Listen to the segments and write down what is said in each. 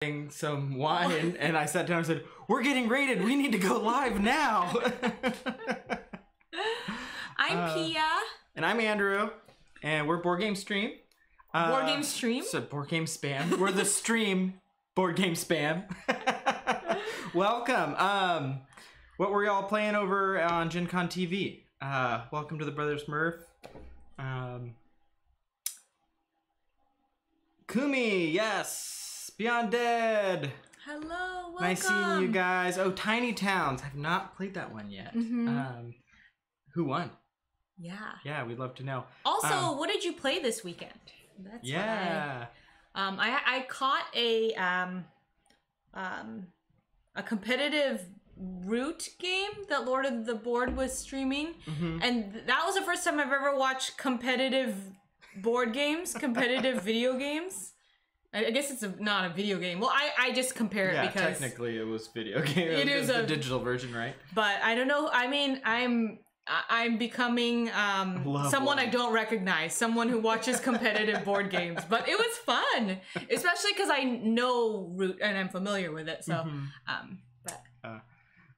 some wine, and I sat down and said, "We're getting rated. We need to go live now." I'm Pia. And I'm Andrew, and we're Board Game Stream. Board Game Stream? So Board Game Spam. We're the stream Board Game Spam. Welcome. What were y'all playing over on Gen Con TV? Welcome to the Brothers Murph. Kumi, yes. Beyond Dead. Hello, welcome. Nice seeing you guys. Oh, Tiny Towns. I've not played that one yet. Who won? Yeah, we'd love to know. Also, what did you play this weekend? That's yeah. I caught a competitive Root game that Lord of the Board was streaming, and that was the first time I've ever watched competitive board games, competitive video games. I guess it's not a video game. Well, I just compare it because technically it was video game. It is the digital version, right? But I don't know. I mean, I'm becoming someone I don't recognize, someone who watches competitive board games. But it was fun, especially because I know Root and I'm familiar with it. So,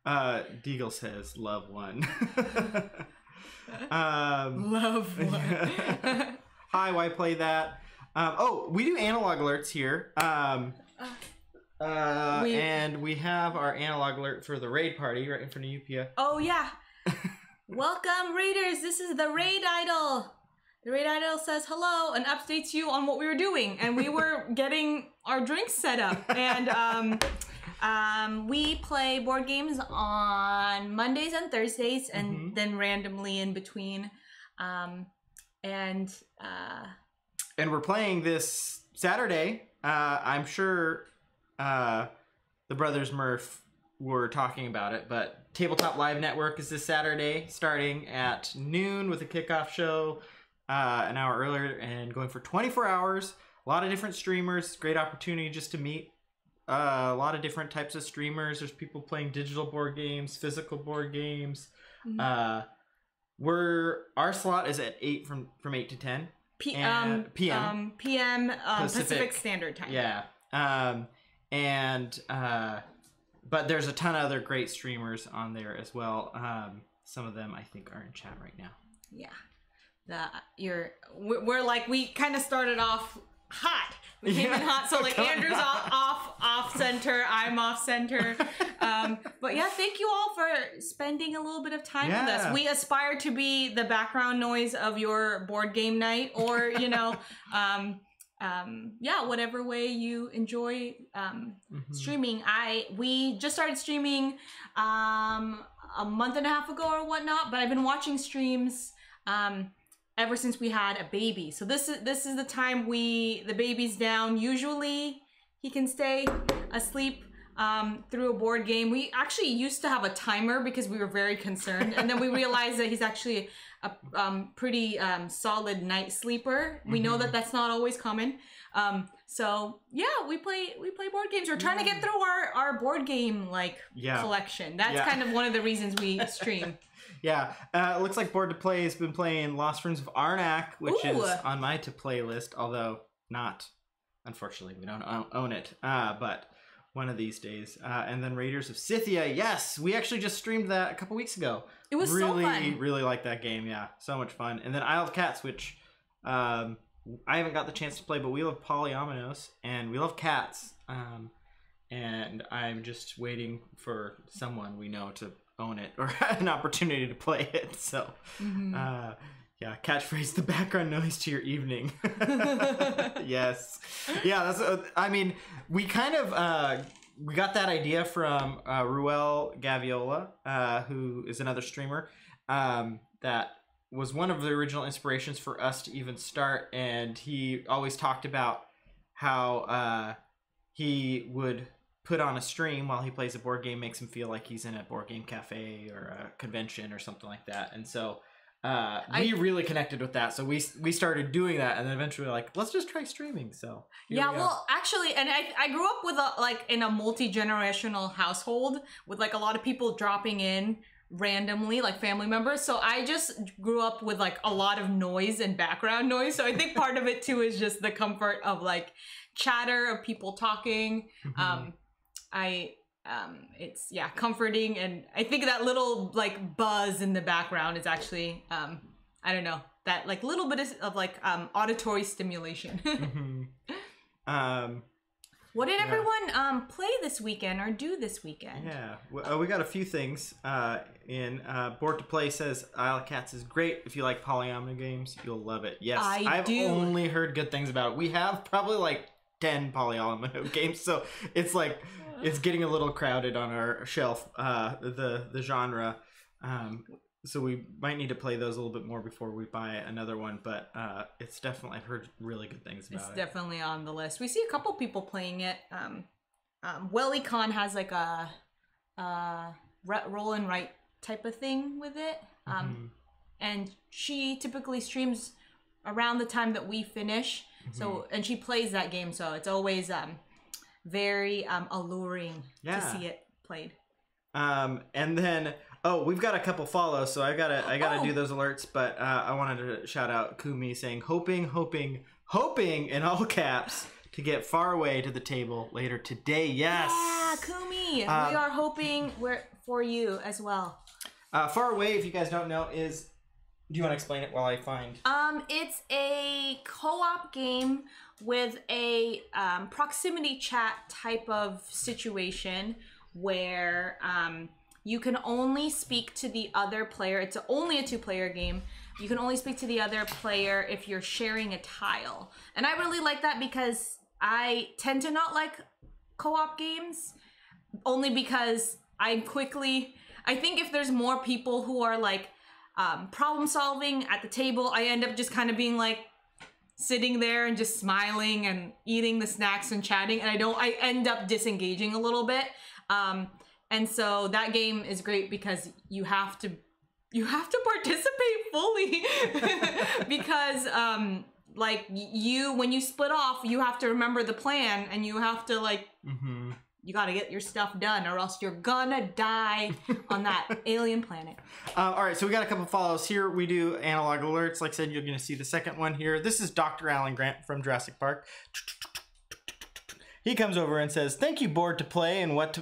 Deagle says love one. Love one. Hi, why play that? Oh, we do analog alerts here. And we have our analog alert for the raid party right in front of you, Pia. Oh, yeah. Welcome, raiders. This is the raid idol. The raid idol says hello and updates you on what we were doing. And we were getting our drinks set up. And we play board games on Mondays and Thursdays and then randomly in between. And we're playing this Saturday. I'm sure the Brothers Murph were talking about it, but Tabletop Live Network is this Saturday, starting at noon with a kickoff show an hour earlier and going for 24 hours. A lot of different streamers. Great opportunity just to meet a lot of different types of streamers. There's people playing digital board games, physical board games. Our slot is at 8 from 8 to 10. PM Pacific Standard Time. Yeah. But there's a ton of other great streamers on there as well. Some of them I think are in chat right now. Yeah. We're like, we kind of started off hot. We came in hot, so like Andrew's off center, I'm off center. But yeah, thank you all for spending a little bit of time with us. We aspire to be the background noise of your board game night, or you know, whatever way you enjoy streaming. We just started streaming a month and a half ago or whatnot, but I've been watching streams ever since we had a baby. So this is the time the baby's down. Usually he can stay asleep through a board game. We actually used to have a timer because we were very concerned, and then we realized that he's actually a pretty solid night sleeper. We know that that's not always common. So yeah, we play board games. We're trying to get through our board game collection. That's kind of one of the reasons we stream. Yeah, it looks like Board to Play has been playing Lost Friends of Arnak, which is on my to-play list, although not, unfortunately, we don't own it, but one of these days. And then Raiders of Scythia, yes, we actually just streamed that a couple weeks ago. It was so fun. Really like that game, yeah, so much fun. And then Isle of Cats, which I haven't got the chance to play, but we love polyominoes, and we love cats, and I'm just waiting for someone we know to own it or an opportunity to play it. So yeah, catchphrase the background noise to your evening. Yes. Yeah, that's I mean, we kind of we got that idea from Ruel Gaviola, who is another streamer, that was one of the original inspirations for us to even start, and he always talked about how he would put on a stream while he plays a board game, makes him feel like he's in a board game cafe or a convention or something like that. And so we really connected with that. So we started doing that, and then eventually we're like, let's just try streaming. So yeah, well, actually, and I grew up with in a multi-generational household with like a lot of people dropping in randomly, like family members. So I just grew up with like a lot of noise and background noise. So I think part of it too is just the comfort of like chatter of people talking. It's comforting, and I think that little like buzz in the background is actually I don't know, that like little bit of like auditory stimulation. What did everyone play this weekend or do this weekend? Yeah, we got a few things. In Board to Play says Isle of Cats is great. If you like polyomino games, you'll love it. Yes, I've only heard good things about it. We have probably like 10 polyomino games, so it's like it's getting a little crowded on our shelf. The genre. So we might need to play those a little bit more before we buy another one, but it's definitely, I've heard really good things about it. It's definitely on the list. We see a couple people playing it. WellyCon has like a roll and write type of thing with it. And she typically streams around the time that we finish. So, and she plays that game, so it's always very alluring to see it played. And then we've got a couple follows, so I gotta do those alerts. But I wanted to shout out Kumi saying hoping in all caps to get Far Away to the table later today. Yes. Yeah, Kumi. We are hoping for you as well. Far Away, if you guys don't know, is. Do you want to explain it while I find? It's a co-op game with a proximity chat type of situation where you can only speak to the other player. It's only a 2-player game. You can only speak to the other player if you're sharing a tile. And I really like that because I tend to not like co-op games, only because I think if there's more people who are like problem solving at the table, I end up just kind of being like sitting there and just smiling and eating the snacks and chatting, and I end up disengaging a little bit. And so that game is great because you have to participate fully because like when you split off, you have to remember the plan, and you have to like you got to get your stuff done, or else you're gonna die on that alien planet. All right, so we got a couple follows here. We do analog alerts. Like I said, you're gonna see the second one here. This is Dr. Alan Grant from Jurassic Park. He comes over and says, "Thank you, Board to Play and what to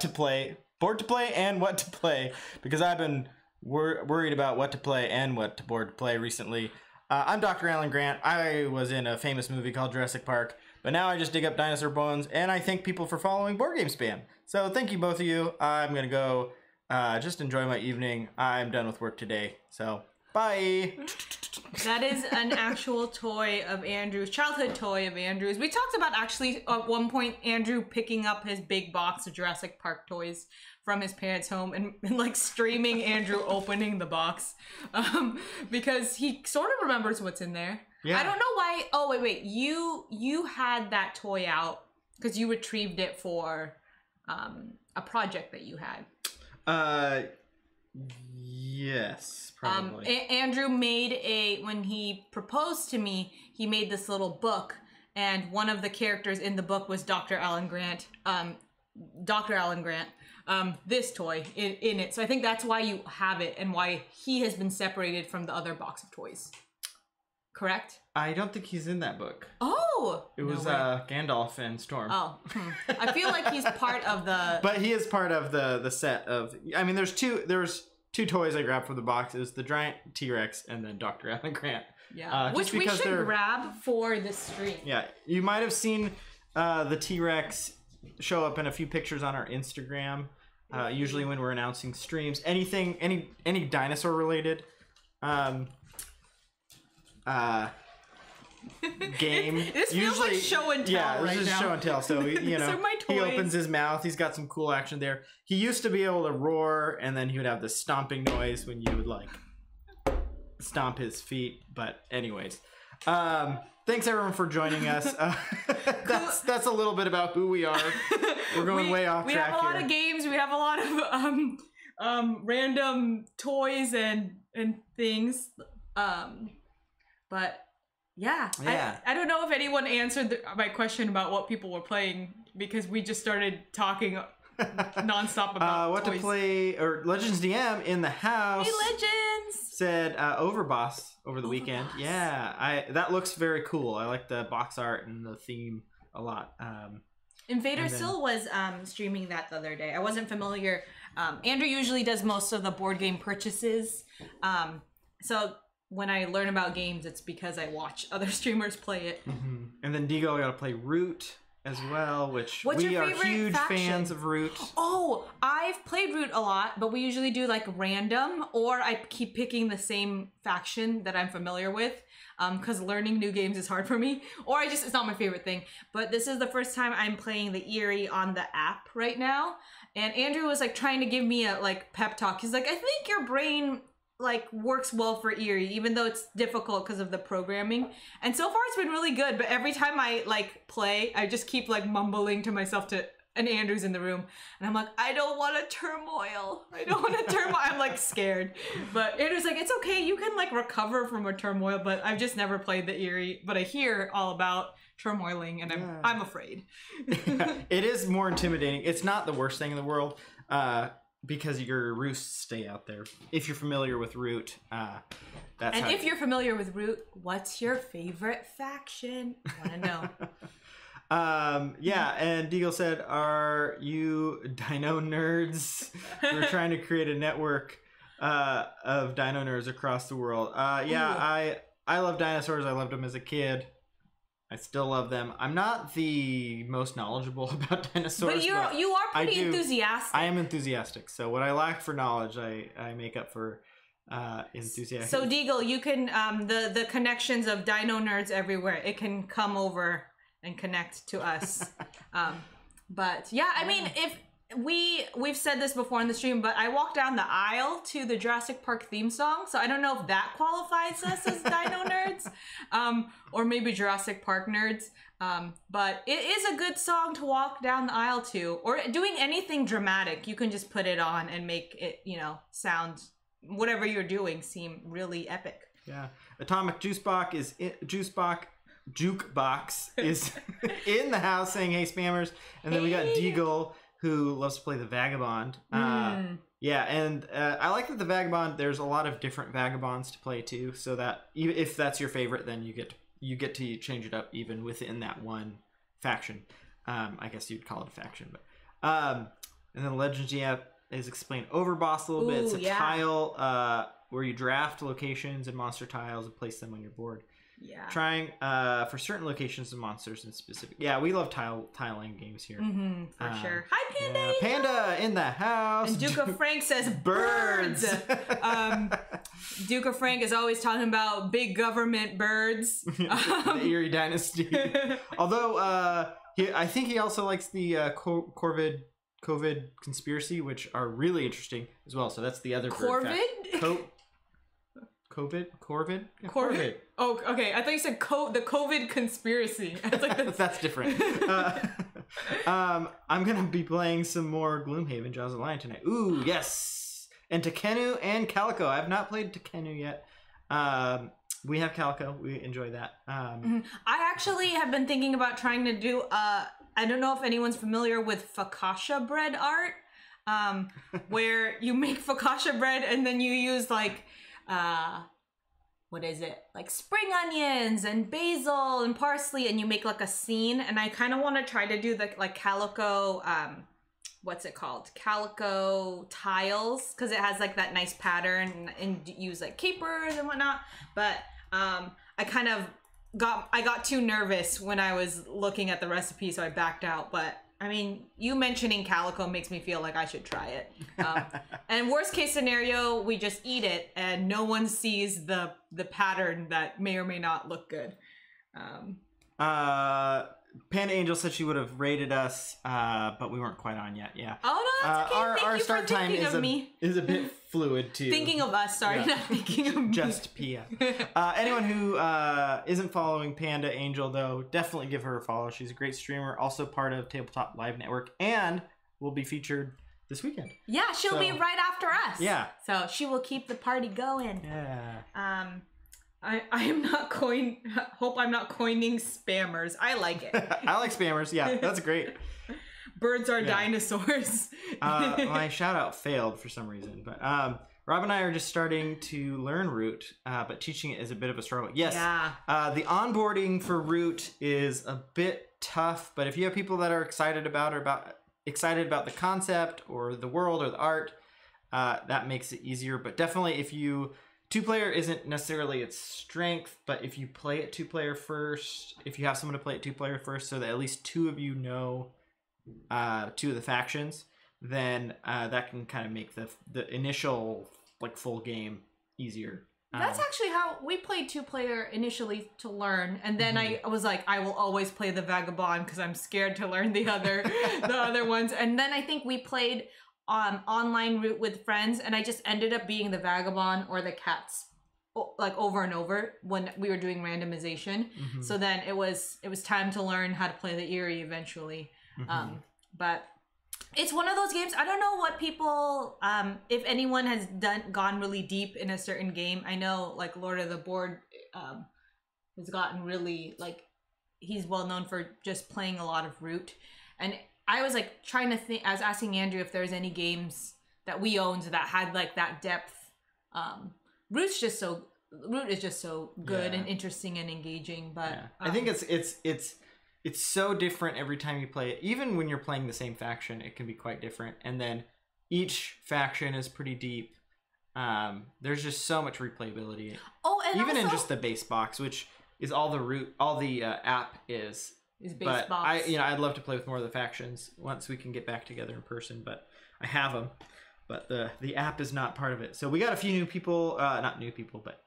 play, Board to Play and what to play, because I've been worried about what to play and what to board to play recently. I'm Dr. Alan Grant. I was in a famous movie called Jurassic Park, but now I just dig up dinosaur bones, and I thank people for following BoardgameSPAM. So thank you, both of you. I'm gonna go just enjoy my evening. I'm done with work today. So bye." That is an actual toy of Andrew's, childhood toy of Andrew's. We talked about actually at one point Andrew picking up his big box of Jurassic Park toys from his parents' home and like streaming Andrew opening the box because he sort of remembers what's in there. Yeah. I don't know why. Oh, wait. You had that toy out because you retrieved it for a project that you had. Yes, probably. Andrew made when he proposed to me, he made this little book, and one of the characters in the book was Dr. Alan Grant. This toy in it. So I think that's why you have it and why he has been separated from the other box of toys. Correct? I don't think he's in that book. Oh! It was Gandalf and Storm. Oh. I feel like he's part of the... But he is part of the set of... I mean, there's two toys I grabbed from the box. It was the giant T-Rex and then Dr. Alan Grant. Yeah, which we should grab for this stream. Yeah, you might have seen the T-Rex show up in a few pictures on our Instagram. Usually when we're announcing streams. Any dinosaur related game. This feels like show and tell right now. This is show and tell. So you know, he opens his mouth. He's got some cool action there. He used to be able to roar, and then he would have this stomping noise when you would like stomp his feet. But anyways, thanks everyone for joining us. That's a little bit about who we are. We're going way off track here. We have a lot of games. We have a lot of random toys and things. But yeah. I don't know if anyone answered my question about what people were playing because we just started talking nonstop about what toys. to play, or Legends DM in the house. Hey, Legends! Said Overboss over the weekend. Yeah, that looks very cool. I like the box art and the theme a lot. Invader Sil was streaming that the other day. I wasn't familiar. Andrew usually does most of the board game purchases. So when I learn about games, it's because I watch other streamers play it. Mm-hmm. And then Deagle got to play Root as well, which we are huge fans of Root. Oh, I've played Root a lot, but we usually do like random, or I keep picking the same faction that I'm familiar with, because learning new games is hard for me, or it's not my favorite thing. But this is the first time I'm playing the Eerie on the app right now, and Andrew was like trying to give me a like pep talk. He's like, I think your brain like works well for Eerie, even though it's difficult because of the programming. And so far it's been really good, but every time I like play, I just keep like mumbling to myself and Andrew's in the room, and I'm like, I don't want a turmoil. I don't want a turmoil. I'm like scared. But Andrew's like, it's okay, you can like recover from a turmoil, but I've just never played the Eerie, but I hear all about turmoiling, and I'm afraid. Yeah, it is more intimidating. It's not the worst thing in the world. Because your roosts stay out there. If you're familiar with Root, that's if you're familiar with Root, what's your favorite faction? I want to know. Yeah, and Deagle said, are you dino nerds? We're trying to create a network of dino nerds across the world. Yeah, I love dinosaurs. I loved them as a kid. I still love them. I'm not the most knowledgeable about dinosaurs. But you are pretty enthusiastic. I am enthusiastic. So what I lack for knowledge, I make up for enthusiasm. So Deagle, you can the connections of dino nerds everywhere. It can come over and connect to us. But yeah, I mean, if we've said this before in the stream, but I walked down the aisle to the Jurassic Park theme song, so I don't know if that qualifies us as dino nerds, or maybe Jurassic Park nerds. But it is a good song to walk down the aisle to, or doing anything dramatic. You can just put it on and make it, sound, whatever you're doing, seem really epic. Yeah, Atomic Jukebox is in the house saying, "Hey, spammers!" And then we got Deagle, who loves to play the Vagabond. Yeah, and I like that the Vagabond, there's a lot of different Vagabonds to play too, so that if that's your favorite, then you get to change it up even within that one faction. I guess you'd call it a faction. But and then Legends is explained Overboss a little bit. It's a tile where you draft locations and monster tiles and place them on your board. Yeah. Trying for certain locations and monsters in specific. Yeah, we love tiling games here. For sure. Hi, Panda! Yeah, Panda in the house! And Duke of Frank says birds! Duke of Frank is always talking about big government birds. The Eerie Dynasty. Although, I think he also likes the COVID conspiracy, which are really interesting as well. So that's the other bird fact. Corvid? Yeah, Corvid. Oh, okay. I thought you said the COVID conspiracy. I was like, that's different. I'm going to be playing some more Gloomhaven Jaws of Lion tonight. Ooh, yes. And Tekenu and Calico. I have not played Tekenu yet. We have Calico. We enjoy that. I actually have been thinking about trying to do, I don't know if anyone's familiar with focaccia bread art, where you make focaccia bread and then you use like, what is it? Like spring onions and basil and parsley, and you make like a scene. And I kind of want to try to do the like calico, what's it called? Calico tiles, because it has like that nice pattern, and use like capers and whatnot. But I got too nervous when I was looking at the recipe, so I backed out. But I mean, you mentioning calico makes me feel like I should try it. And worst case scenario, we just eat it and no one sees the pattern that may or may not look good. Panda Angel said she would have rated us, but we weren't quite on yet. Yeah. Oh no, that's okay. Our start time is a bit fluid too. Thinking of us, sorry, not thinking of me. Just Pia. Anyone who isn't following Panda Angel though, definitely give her a follow. She's a great streamer, also part of Tabletop Live Network, and will be featured this weekend. Yeah, she'll be right after us. Yeah. So she will keep the party going. Yeah. I am not hope I'm not coining spammers. I like it. I like spammers. Yeah, that's great. Birds are dinosaurs. My shout out failed for some reason, but Rob and I are just starting to learn Root, but teaching it is a bit of a struggle. Yes, the onboarding for Root is a bit tough, but if you have people that are excited about the concept or the world or the art, that makes it easier. But definitely, if you two-player isn't necessarily its strength, but if you play it two-player first, if you have someone to play it two-player first, so that at least two of you know two of the factions, then that can kind of make the initial like full game easier. That's actually how we played two-player initially to learn, and then I was like, I will always play the Vagabond because I'm scared to learn the other ones. And then I think we played online Root with friends, and I just ended up being the Vagabond or the Cats like over and over when we were doing randomization. So then it was time to learn how to play the Eerie eventually. But it's one of those games, I don't know what people, if anyone has gone really deep in a certain game. I know like Lord of the Board has gotten really, like, he's well known for just playing a lot of Root. And I was like trying to think, I was asking Andrew if there's any games that we owned that had like that depth. Root is just so good and interesting and engaging. But I think it's so different every time you play it. Even when you're playing the same faction, it can be quite different. And then each faction is pretty deep. There's just so much replayability. Oh, and even also, in just the base box, which is all the app is base but box. I'd love to play with more of the factions once we can get back together in person. But I have them, but the app is not part of it. So we got a few new people, not new people, but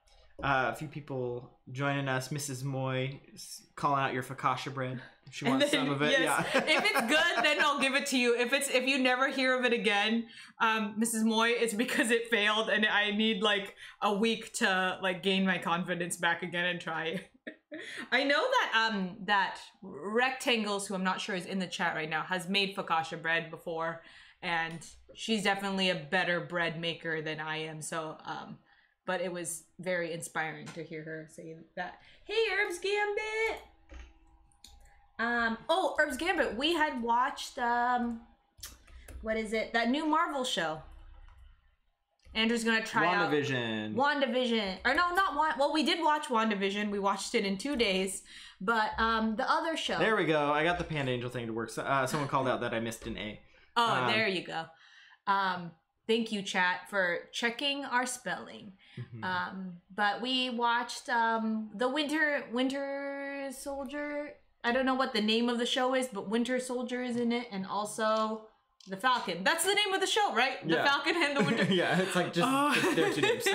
a few people joining us. Mrs. Moy is calling out your focaccia bread. She wants some of it. Yes, yeah. If it's good, then I'll give it to you. If you never hear of it again, Mrs. Moy, it's because it failed, and I need like a week to like gain my confidence back again and try. I know that that Rectangles, who I'm not sure is in the chat right now, has made focaccia bread before, and she's definitely a better bread maker than I am. So but it was very inspiring to hear her say that. Hey, Herbs Gambit! Oh, Herbs Gambit, we had watched, what is it? That new Marvel show. Andrew's gonna try out WandaVision. Or no, not Wand. Well, we did watch WandaVision. We watched it in 2 days. But the other show. There we go. I got the Panda Angel thing to work. Someone called out that I missed an A. Oh, there you go. Thank you, chat, for checking our spelling. But we watched the Winter Soldier. I don't know what the name of the show is, but Winter Soldier is in it, and also the Falcon. That's the name of the show, right? The Falcon and the Winter. Yeah, it's like just their two names.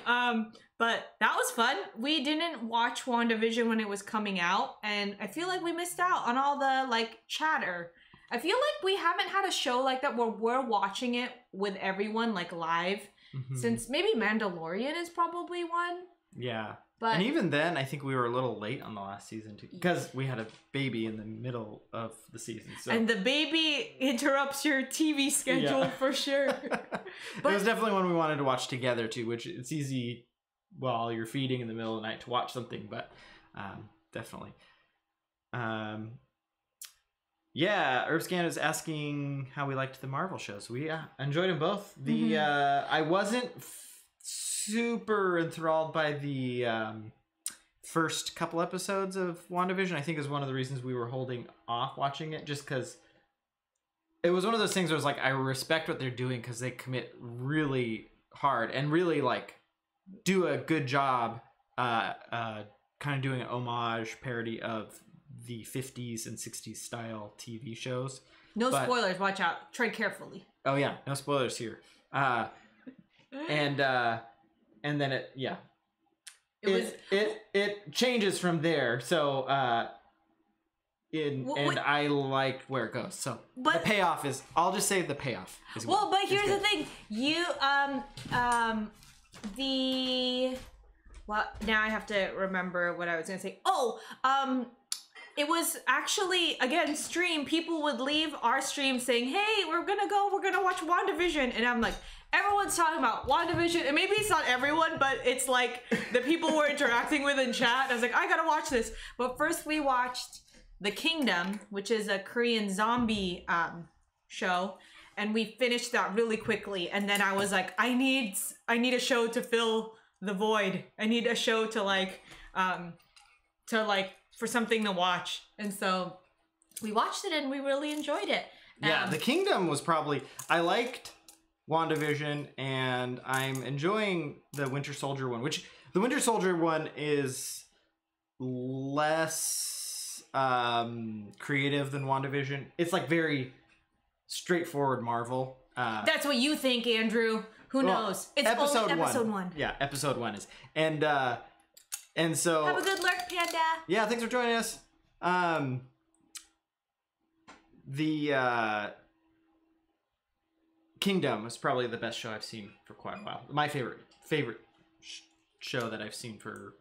But that was fun. We didn't watch WandaVision when it was coming out, and I feel like we missed out on all the like chatter. I feel like we haven't had a show like that where we're watching it with everyone like live since maybe Mandalorian is probably one. Yeah. And even then, I think we were a little late on the last season too, because we had a baby in the middle of the season. So. And the baby interrupts your TV schedule for sure. But it was definitely one we wanted to watch together too, which it's easy while you're feeding in the middle of the night to watch something, but definitely. Yeah, Herbscan is asking how we liked the Marvel shows. We enjoyed them both. The I wasn't super enthralled by the first couple episodes of WandaVision. I think is one of the reasons we were holding off watching it, just because it was one of those things where I was like, I respect what they're doing because they commit really hard and really like do a good job kind of doing an homage parody of the 50s and 60s style TV shows. No spoilers, watch out. Tread carefully. Oh yeah, no spoilers here. And then it changes from there. So and I liked where it goes. So the payoff is, I'll just say the payoff is well, but here's the thing. You now I have to remember what I was gonna say. It was actually, again, stream. People would leave our stream saying, hey, we're gonna watch WandaVision. And I'm like, everyone's talking about WandaVision. And maybe it's not everyone, but it's like the people we're interacting with in chat. I was like, I gotta watch this. But first we watched The Kingdom, which is a Korean zombie show, and we finished that really quickly. And then I was like, I need a show to fill the void. I need a show to like for something to watch. And so we watched it and we really enjoyed it. Yeah, The Kingdom was probably, I liked WandaVision, and I'm enjoying the Winter Soldier one, which the Winter Soldier one is less creative than WandaVision. It's like very straightforward Marvel. That's what you think, Andrew. Who knows? It's episode only episode one. Yeah, episode 1 is. And so... Have a good lurk, Panda. Yeah, thanks for joining us. The Kingdom was probably the best show I've seen for quite a while. My favorite show that I've seen for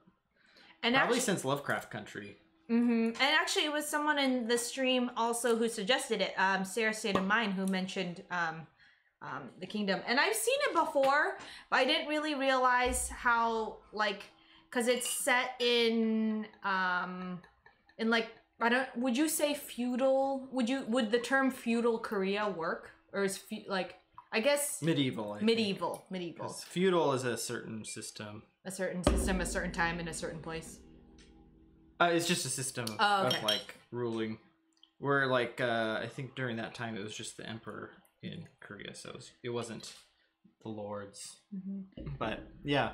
probably since Lovecraft Country. And actually, it was someone in the stream also who suggested it. Sarah State of Mind, who mentioned The Kingdom, and I've seen it before, but I didn't really realize how because it's set in like would you say feudal? Would the term feudal Korea work, or is I guess medieval? Medieval. Feudal is a certain system. A certain system, a certain time, in a certain place. It's just a system of ruling. Where I think during that time it was just the emperor in Korea, so it wasn't the lords. But yeah.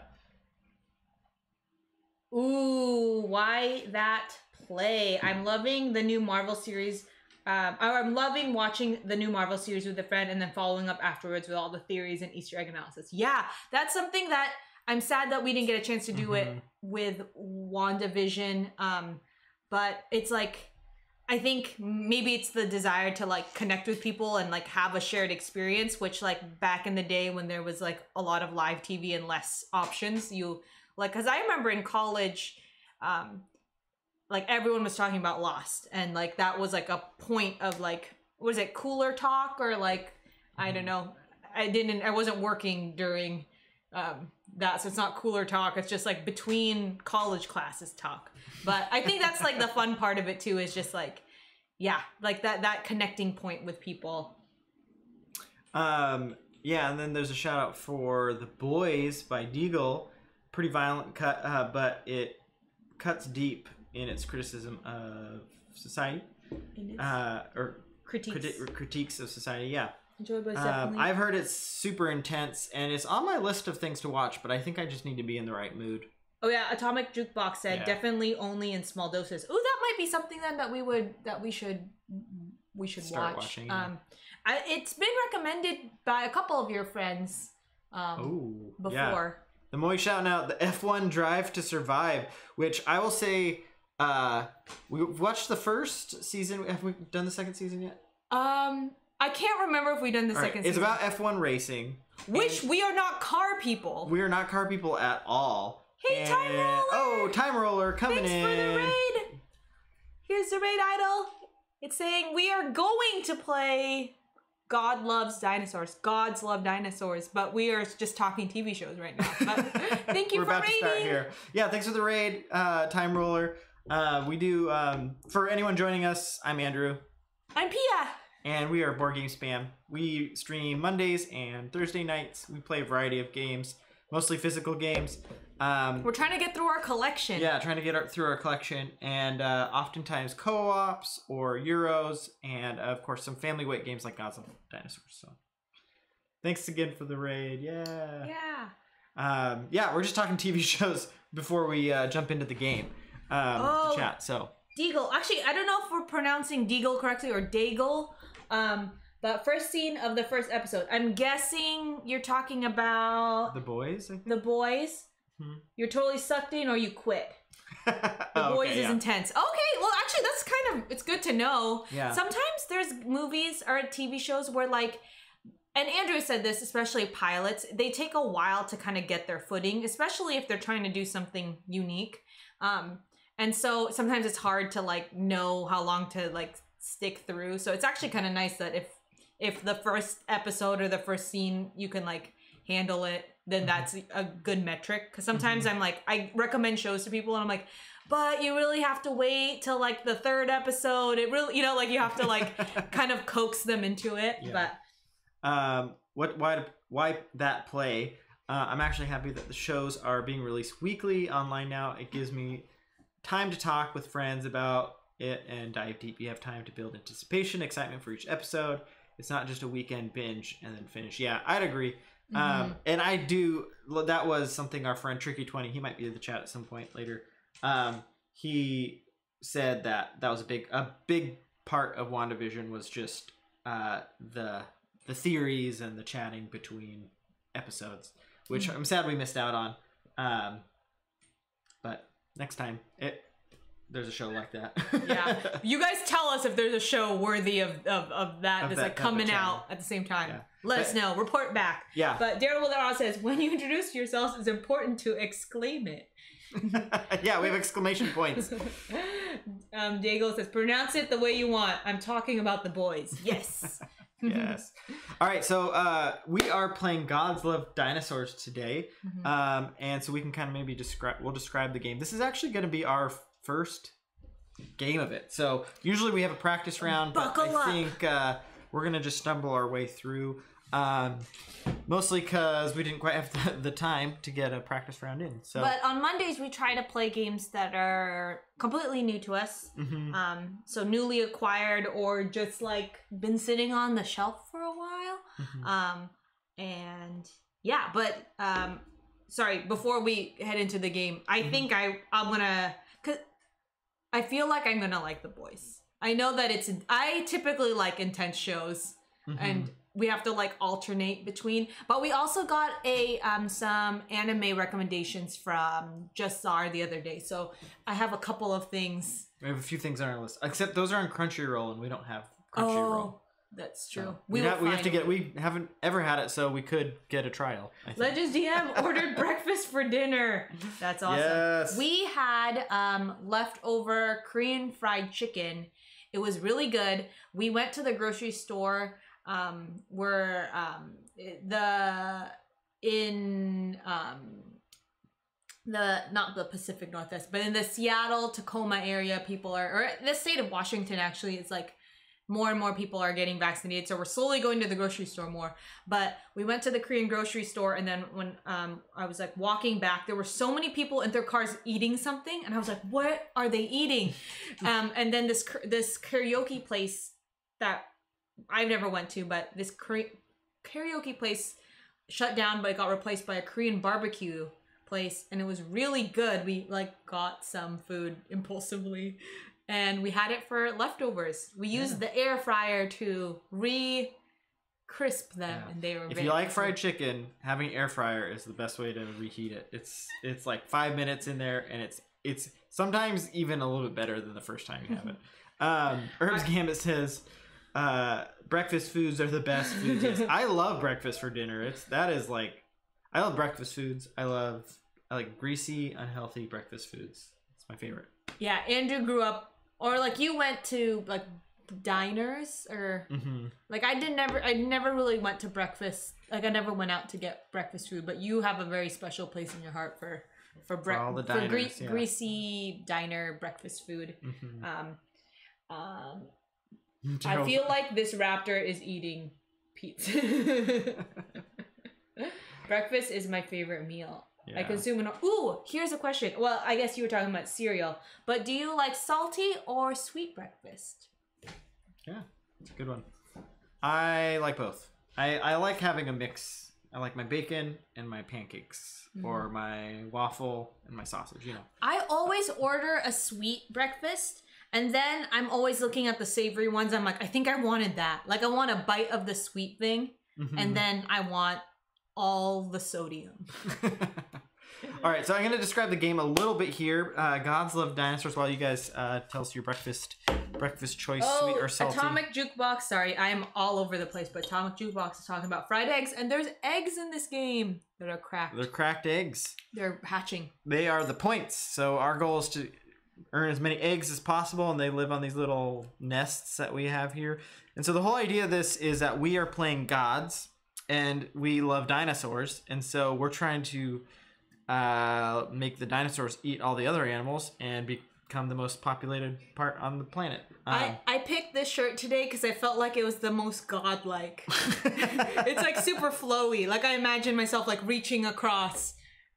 Ooh, why that play? I'm loving the new Marvel series. I'm loving watching the new Marvel series with a friend and then following up afterwards with all the theories and Easter egg analysis. Yeah, that's something that I'm sad that we didn't get a chance to do it with WandaVision. But it's I think maybe it's the desire to connect with people and have a shared experience, which back in the day when there was a lot of live TV and less options, because I remember in college, everyone was talking about Lost, and that was a point of was it Cooler Talk or I don't know. I wasn't working during that, so it's not Cooler Talk. It's just between college classes talk. But I think that's the fun part of it too, is just that connecting point with people. Yeah, and then there's a shout out for The Boys by Deagle. Pretty violent cut, but it cuts deep in its criticism of society, or critiques of society. Yeah, I've heard it's super intense, and it's on my list of things to watch, but I think I just need to be in the right mood. Oh yeah, Atomic Jukebox said definitely only in small doses. Ooh, that might be something then that we should start watch. Watching, yeah. It's been recommended by a couple of your friends before. Yeah. The Moy shouting out the F1 Drive to Survive, which I will say, we watched the first season. Have we done the second season yet? I can't remember if we've done the second season. It's about F1 racing. Which we are not car people. We are not car people at all. Hey, Time Roller! Oh, Time Roller coming in. Thanks for the raid. Here's the raid idol. It's saying we are going to play God Loves Dinosaurs. Gods Love Dinosaurs. But we are just talking TV shows right now. But thank you for raiding. We're about to start here. Yeah, thanks for the raid, Time Roller. We do, for anyone joining us, I'm Andrew. I'm Pia. And we are BoardgameSPAM. We stream Mondays and Thursday nights. We play a variety of games, mostly physical games. We're trying to get through our collection. Yeah, trying to get through our collection, and oftentimes co-ops or Euros, and of course some family weight games like Gods Love Dinosaurs. So, thanks again for the raid. Yeah. Yeah. Yeah, we're just talking TV shows before we jump into the game. The chat. So. Deagle. Actually, I don't know if we're pronouncing Deagle correctly or Daigle. But first scene of the first episode. I'm guessing you're talking about... The Boys, I think? The Boys. You're totally sucked in or you quit. The Boys is intense. Okay, well, actually, that's kind of... It's good to know. Yeah. Sometimes there's movies or TV shows where, and Andrew said this, especially pilots, they take a while to kind of get their footing, especially if they're trying to do something unique. And so sometimes it's hard to, know how long to, stick through. So it's actually kind of nice that if the first episode or the first scene you can handle it, then that's a good metric. Because sometimes I'm I recommend shows to people and I'm but you really have to wait till like the 3rd episode. It really, like you have to like kind of coax them into it. Yeah. But why that play? I'm actually happy that the shows are being released weekly online now. It gives me time to talk with friends about it and dive deep. You have time to build anticipation, excitement for each episode. It's not just a weekend binge and then finish. Yeah, I'd agree. And I do. That was something our friend Tricky20, he might be in the chat at some point later. He said that was a big part of WandaVision was just the theories and the chatting between episodes, which I'm sad we missed out on. But next time, there's a show like that. Yeah, you guys tell us if there's a show worthy of that that's like coming out at the same time. Yeah. Let us know. Report back. Yeah. But Daredevil says, when you introduce yourselves, it's important to exclaim it. Yeah, we have exclamation points. Diego says, pronounce it the way you want. I'm talking about the boys. Yes. Yes. All right, so we are playing Love Dinosaurs today. And so we can kind of maybe describe the game. This is actually going to be our first game of it. So usually we have a practice round, but I think we're going to just stumble our way through. Mostly because we didn't quite have the time to get a practice round in. So, but on Mondays we try to play games that are completely new to us. So newly acquired or just like been sitting on the shelf for a while. And yeah, but sorry, before we head into the game, I think I'm gonna, cause I feel like I'm gonna like The Boys. I know that I typically like intense shows and we have to like alternate between, but we also got some anime recommendations from Just Czar the other day. So I have a couple of things. We have a few things on our list, except those are on Crunchyroll and we don't have Crunchyroll. That's true. So we haven't ever had it, so we could get a trial. Legends DM ordered breakfast for dinner. That's awesome. Yes. We had leftover Korean fried chicken. It was really good. We went to the grocery store. Not the Pacific Northwest, but in the Seattle, Tacoma area, or the state of Washington, actually, it's like more and more people are getting vaccinated. So we're slowly going to the grocery store more. But we went to the Korean grocery store, and then when I was like walking back, there were so many people in their cars eating something, and I was like, what are they eating? And then this karaoke place that I've never went to, but this karaoke place shut down, but it got replaced by a Korean barbecue place, and it was really good. We like got some food impulsively, and we had it for leftovers. We used the air fryer to crisp them, and they were. If you like fried chicken, having an air fryer is the best way to reheat it. It's like 5 minutes in there, and it's sometimes even a little bit better than the first time you have it. Herbs Gambit says, breakfast foods are the best foods. Yes, I love breakfast for dinner. I love breakfast foods. I like greasy, unhealthy breakfast foods. It's my favorite. Yeah, Andrew grew up, or like you went to like diners, or like I never really went to breakfast. Like I never went out to get breakfast food, but you have a very special place in your heart for all the diners, greasy diner breakfast food. I feel like this raptor is eating pizza. Breakfast is my favorite meal. Yeah. I consume Ooh, here's a question. Well, I guess you were talking about cereal, but do you like salty or sweet breakfast? Yeah, it's a good one. I like both. I like having a mix. I like my bacon and my pancakes, or my waffle and my sausage, I always order a sweet breakfast, and then I'm always looking at the savory ones. I'm like, I think I wanted that. Like, I want a bite of the sweet thing, and then I want all the sodium. All right, so I'm going to describe the game a little bit here. Gods Love Dinosaurs, while you guys tell us your breakfast choice, sweet or salty. Atomic Jukebox, sorry, I am all over the place, but Atomic Jukebox is talking about fried eggs, and there's eggs in this game that are cracked. They're cracked eggs. They're hatching. They are the points, so our goal is to earn as many eggs as possible, and they live on these little nests that we have here. And so the whole idea of this is that we are playing gods, and we love dinosaurs, and so we're trying to make the dinosaurs eat all the other animals and become the most populated part on the planet. I picked this shirt today because I felt like it was the most godlike. It's like super flowy. Like I imagine myself like reaching across.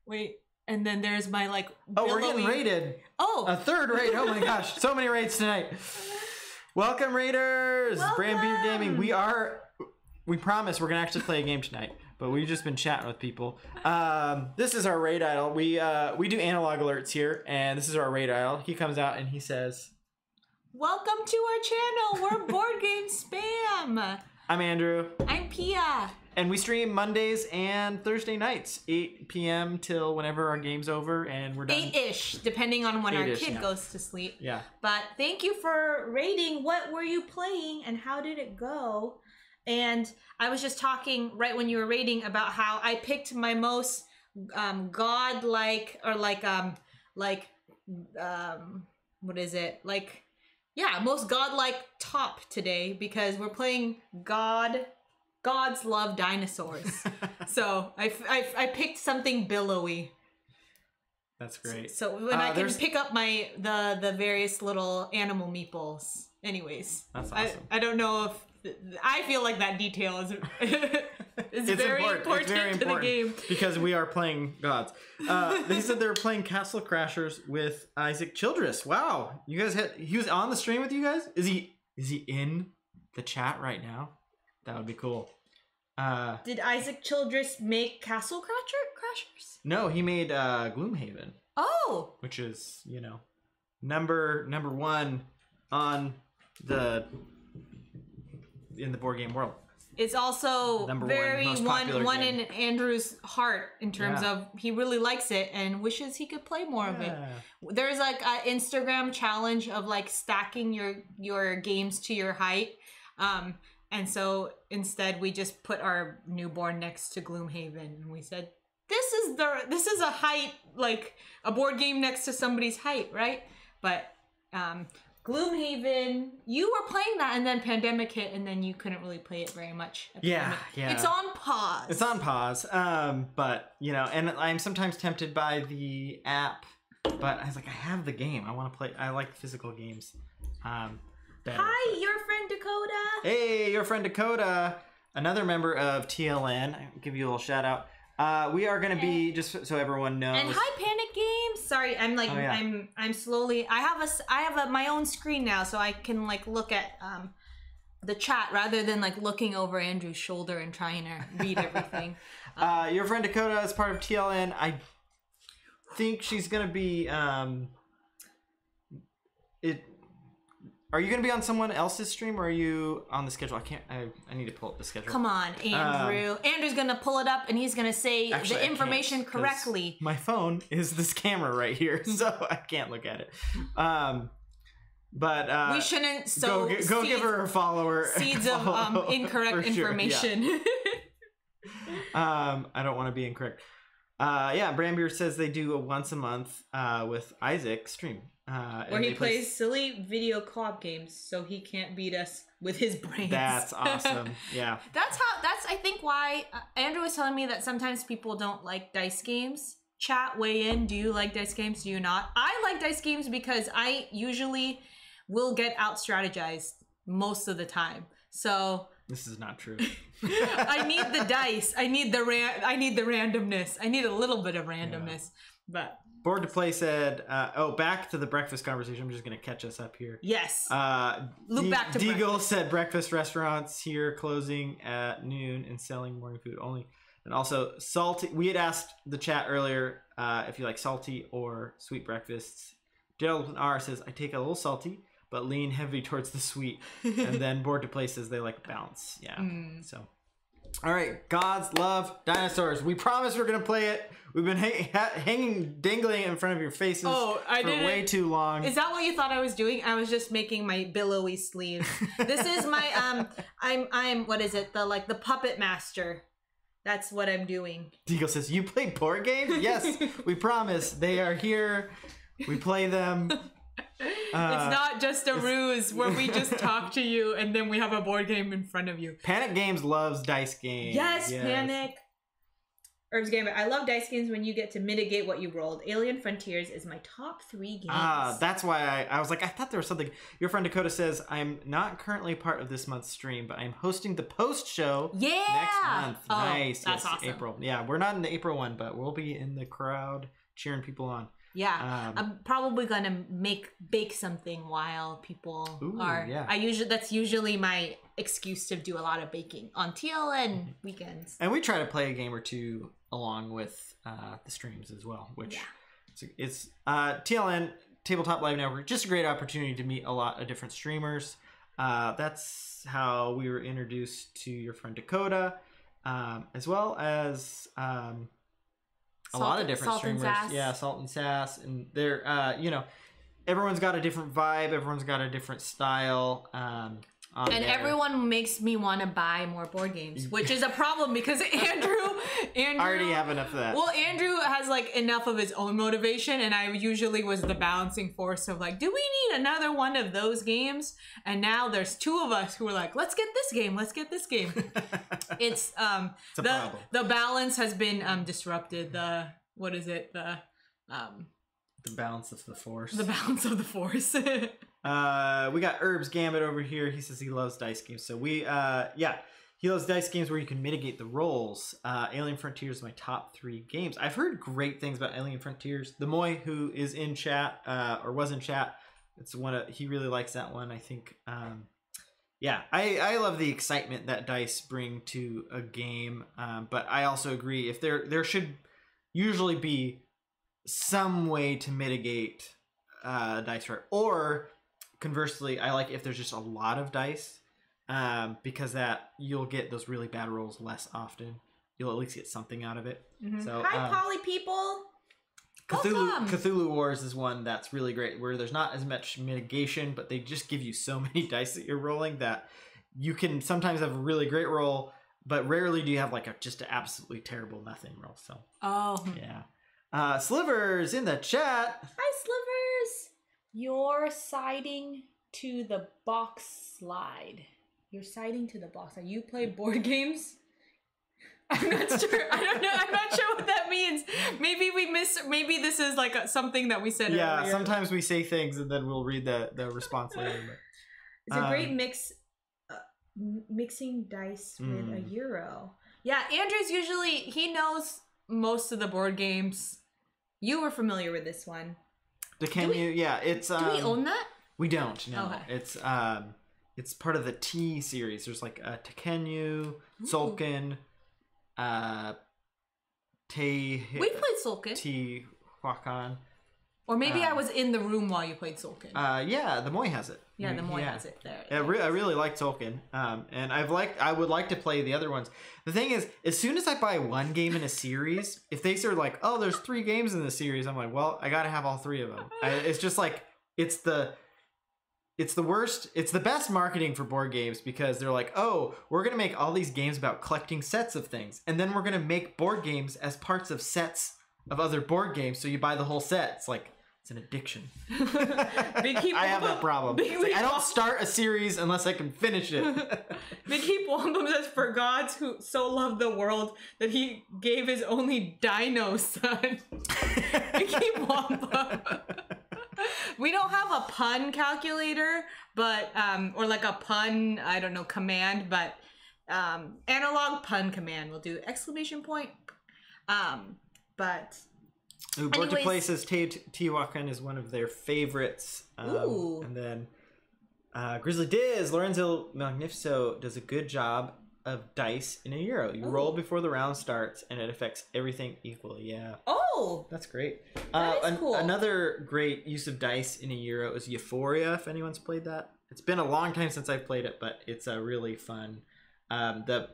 Wait, and then there's my like billowy... Oh, we're getting raided. Oh! A third raid. Oh my gosh. So many raids tonight. Welcome, Raiders. Welcome. Brand Beard Gaming. We promise we're going to actually play a game tonight. But we've just been chatting with people. This is our raid idol. We do analog alerts here, and this is our raid idol. He comes out and he says, "Welcome to our channel. We're Board Game Spam. I'm Andrew. I'm Pia. And we stream Mondays and Thursday nights, 8 p.m. till whenever our game's over, and we're done. 8-ish, depending on when our kid goes to sleep. Yeah. But thank you for rating. What were you playing, and how did it go? And I was just talking right when you were rating about how I picked my most godlike, or what is it? Like, yeah, most godlike top today because we're playing Gods Love Dinosaurs. So I picked something billowy. That's great. So when I can pick up the various little animal meeples. Anyways, that's awesome. I don't know if I feel like that detail is it's very important to the game because we are playing gods. They said they were playing Castle Crashers with Isaac Childress. Wow, you guys he was on the stream with you guys? Is he in the chat right now? That would be cool. Did Isaac Childress make Castle Crashers? No, he made Gloomhaven. Oh, which is number one on in the board game world. It's also very one in Andrew's heart in terms of he really likes it and wishes he could play more of it. There's like an Instagram challenge of like stacking your games to your height. And so instead we just put our newborn next to Gloomhaven and we said, this is a height, like a board game next to somebody's height, right? But Gloomhaven, you were playing that and then pandemic hit and then you couldn't really play it very much. Yeah. It's on pause. It's on pause. But and I'm sometimes tempted by the app, but I was like, I have the game. I want to play. I like physical games. Better, Hi, your friend Dakota. Hey, your friend Dakota, another member of TLN. I'll give you a little shout out. We are going to be, just so everyone knows. And hi, Panic Games. Sorry, I'm like, I'm slowly. I have my own screen now, so I can like look at the chat rather than like looking over Andrew's shoulder and trying to read everything. Your friend Dakota is part of TLN. I think she's going to be. Are you going to be on someone else's stream, or are you on the schedule? I need to pull up the schedule. Come on, Andrew. Andrew's going to pull it up, and he's going to say the information correctly. My phone is this camera right here, so I can't look at it. But we shouldn't go give her a follower. Seeds of incorrect information. Sure, yeah. I don't want to be incorrect. Brandbeer says they do a once a month with Isaac stream. Where he plays silly video co-op games so he can't beat us with his brains. That's awesome. Yeah. That's I think why Andrew was telling me that sometimes people don't like dice games. Chat, weigh in. Do you like dice games? Do you not? I like dice games because I usually will get out strategized most of the time. So this is not true. I need the dice. I need the randomness. I need a little bit of randomness. But Board to Play said, back to the breakfast conversation. I'm just going to catch us up here. Yes. Look back to Deagle said breakfast restaurants here closing at noon and selling morning food only. And also salty. We had asked the chat earlier if you like salty or sweet breakfasts. Gerald R says, I take a little salty, but lean heavy towards the sweet. And then Board to Play says they like balance. Yeah. So. All right, Gods Love Dinosaurs. We promise we're gonna play it. We've been dangling it in front of your faces for way too long. Is that what you thought I was doing? I was just making my billowy sleeves. This is my I'm what is it? The puppet master. That's what I'm doing. Deagle says, "You play board games?" Yes, we promise. They are here. We play them. It's not just a ruse where we just talk to you and then we have a board game in front of you. Panic Games loves dice games. Yes. Panic. Herb's Gambit. I love dice games when you get to mitigate what you rolled. Alien Frontiers is my top 3 games. That's why I was like, I thought there was something. Your friend Dakota says, I'm not currently part of this month's stream, but I'm hosting the post show next month. Oh, nice. That's awesome. April. Yeah, we're not in the April one, but we'll be in the crowd cheering people on. Yeah, I'm probably gonna bake something while people are. Yeah. That's usually my excuse to do a lot of baking on TLN weekends. And we try to play a game or two along with the streams as well, which it's TLN Tabletop Live Network. Just a great opportunity to meet a lot of different streamers. That's how we were introduced to your friend Dakota, as well as. A lot of different streamers. Yeah, Salt and Sass. And they're, everyone's got a different vibe. Everyone's got a different style. And everyone makes me want to buy more board games, which is a problem because Andrew I already have enough of that. Well, Andrew has like enough of his own motivation, and I usually was the balancing force of like, do we need another one of those games? And now there's 2 of us who are like, let's get this game. Let's get this game. It's a problem. The balance has been disrupted. The balance of the force. The balance of the force. We got Herb's Gambit over here. He says he loves dice games. So he loves dice games where you can mitigate the rolls. Alien Frontiers is my top 3 games. I've heard great things about Alien Frontiers. The Moy, who is in chat or was in chat, he really likes that one. I think. I love the excitement that dice bring to a game. But I also agree if there should usually be some way to mitigate dice roll, or conversely, I like if there's just a lot of dice, because that you'll get those really bad rolls less often. You'll at least get something out of it. Mm-hmm. So, hi, Poly people. Cthulhu Wars is one that's really great, where there's not as much mitigation, but they just give you so many dice that you're rolling that you can sometimes have a really great roll, but rarely do you have like just an absolutely terrible nothing roll. So yeah. Slivers in the chat. Hi, Slivers. You're siding to the box slide. You're siding to the box slide. You play board games? I'm not sure. I don't know. I'm not sure what that means. Maybe maybe this is like something that we said earlier. Yeah, sometimes we say things and then we'll read the response later. But, it's a great mix, mixing dice with a Euro. Yeah, Andrew's he knows most of the board games. You were familiar with this one. It's do we own that? We don't. No, okay. It's part of the T series. There's like Tekenyu, Tzolk'in, we played Tzolk'in. Tehuacan. Or maybe I was in the room while you played Tzolk'in. Yeah, the Moy has it. Yeah, the Moy has it there. I really like Tzolk'in. And I would like to play the other ones. The thing is, as soon as I buy one game in a series, if they start like, oh, there's 3 games in the series, I'm like, well, I gotta have all 3 of them. It's just like, it's the worst. It's the best marketing for board games, because they're like, oh, we're going to make all these games about collecting sets of things. And then we're going to make board games as parts of sets of other board games. So you buy the whole set. It's like, it's an addiction. I have that problem. I don't start a series unless I can finish it. Big Heap Wampum says, for gods who so loved the world that he gave his only dino son. Big Heap Wampum. We don't have a pun calculator, but or like a pun, I don't know, command, but analog pun command will do exclamation point. But Board to Play says Tehuacan is one of their favorites. And then Grizzly Diz, Lorenzo Magnifico does a good job of dice in a Euro. You roll before the round starts, and it affects everything equally. Yeah. Oh, that's great. That is cool. Another great use of dice in a Euro is Euphoria. If anyone's played that, it's been a long time since I've played it, but it's a really fun. The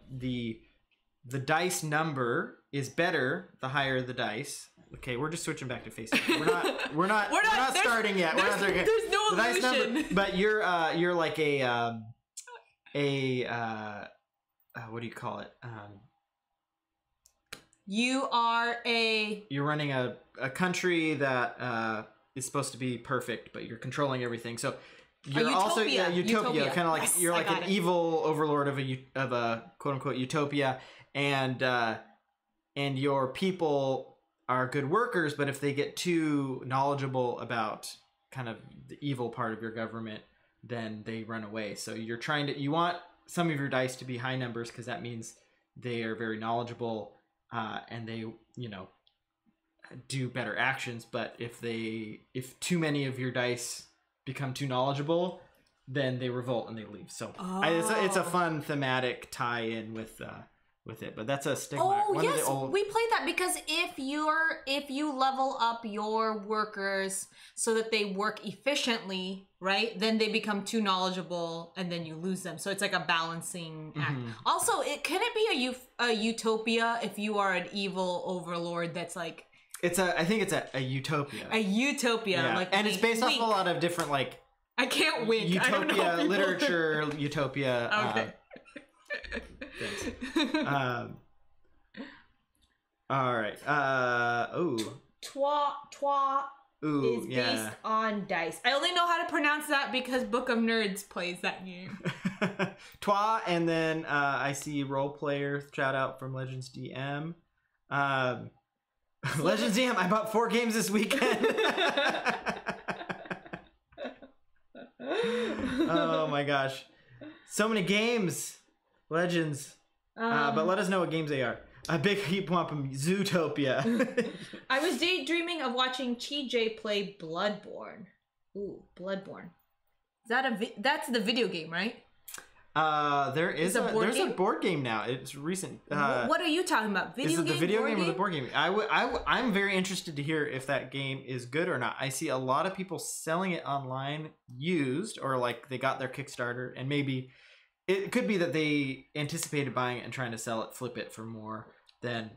dice number is better the higher the dice. Okay, we're just switching back to Facebook. We're not starting yet. There's no illusion. The dice number, but you're like a what do you call it? You're running a country that is supposed to be perfect, but you're controlling everything. So you're also utopia. Kind of like you're like an evil overlord of a quote unquote utopia, and and your people are good workers, but if they get too knowledgeable about kind of the evil part of your government, then they run away. So you want some of your dice to be high numbers, because that means they are very knowledgeable, and they, do better actions. But if too many of your dice become too knowledgeable, then they revolt and they leave. So it's a fun thematic tie-in with it, but that's a stigma. Oh, yes, we played that because if you level up your workers so that they work efficiently, right, then they become too knowledgeable and then you lose them. So it's like a balancing act. Also, can it be a utopia if you are an evil overlord that's like... I think it's a utopia. A utopia, yeah. And it's based off a lot of different, like... I can't wink. Utopia, literature, utopia... Okay. All right. Twa is based on dice. I only know how to pronounce that because Book of Nerds plays that game. Twa, and then I see role player shout out from Legends DM. Legends DM, I bought 4 games this weekend. Oh my gosh, so many games. Legends. But let us know what games they are. A big heap wampum Zootopia. I was daydreaming of watching TJ play Bloodborne. Ooh, Bloodborne. Is that that's the video game, right? There's a board game now. It's recent. What are you talking about? Is it the video game or the board game? I'm very interested to hear if that game is good or not. I see a lot of people selling it online used, or like they got their Kickstarter, and maybe it could be that they anticipated buying it and trying to sell it, flip it for more than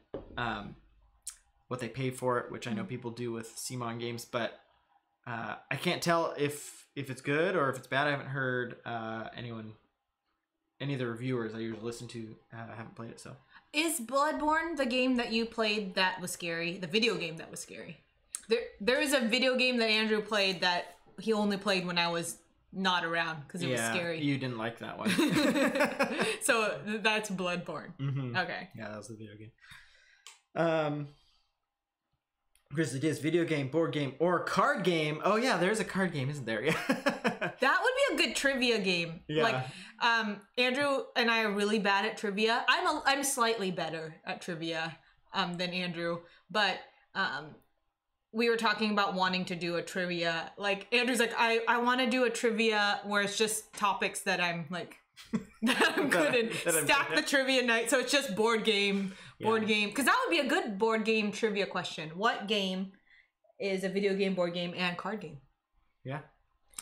what they pay for it, which I know people do with CMON games, but I can't tell if it's good or if it's bad. I haven't heard any of the reviewers I usually listen to haven't played it. So is Bloodborne the game that you played that was scary? The video game that was scary? There is a video game that Andrew played that he only played when I was not around because it was scary. You didn't like that one. So that's Bloodborne. Okay. Yeah, that was the video game. Grizzly Diz, video game, board game, or card game. Oh yeah, there's a card game, isn't there? Yeah. That would be a good trivia game. Yeah. Like, Andrew and I are really bad at trivia. I'm slightly better at trivia than Andrew, but we were talking about wanting to do a trivia. Like, Andrew's like, I want to do a trivia where it's just topics that I'm like, that I'm good in. Stack the trivia night. So it's just board game. Because that would be a good board game trivia question. What game is a video game, board game, and card game? Yeah.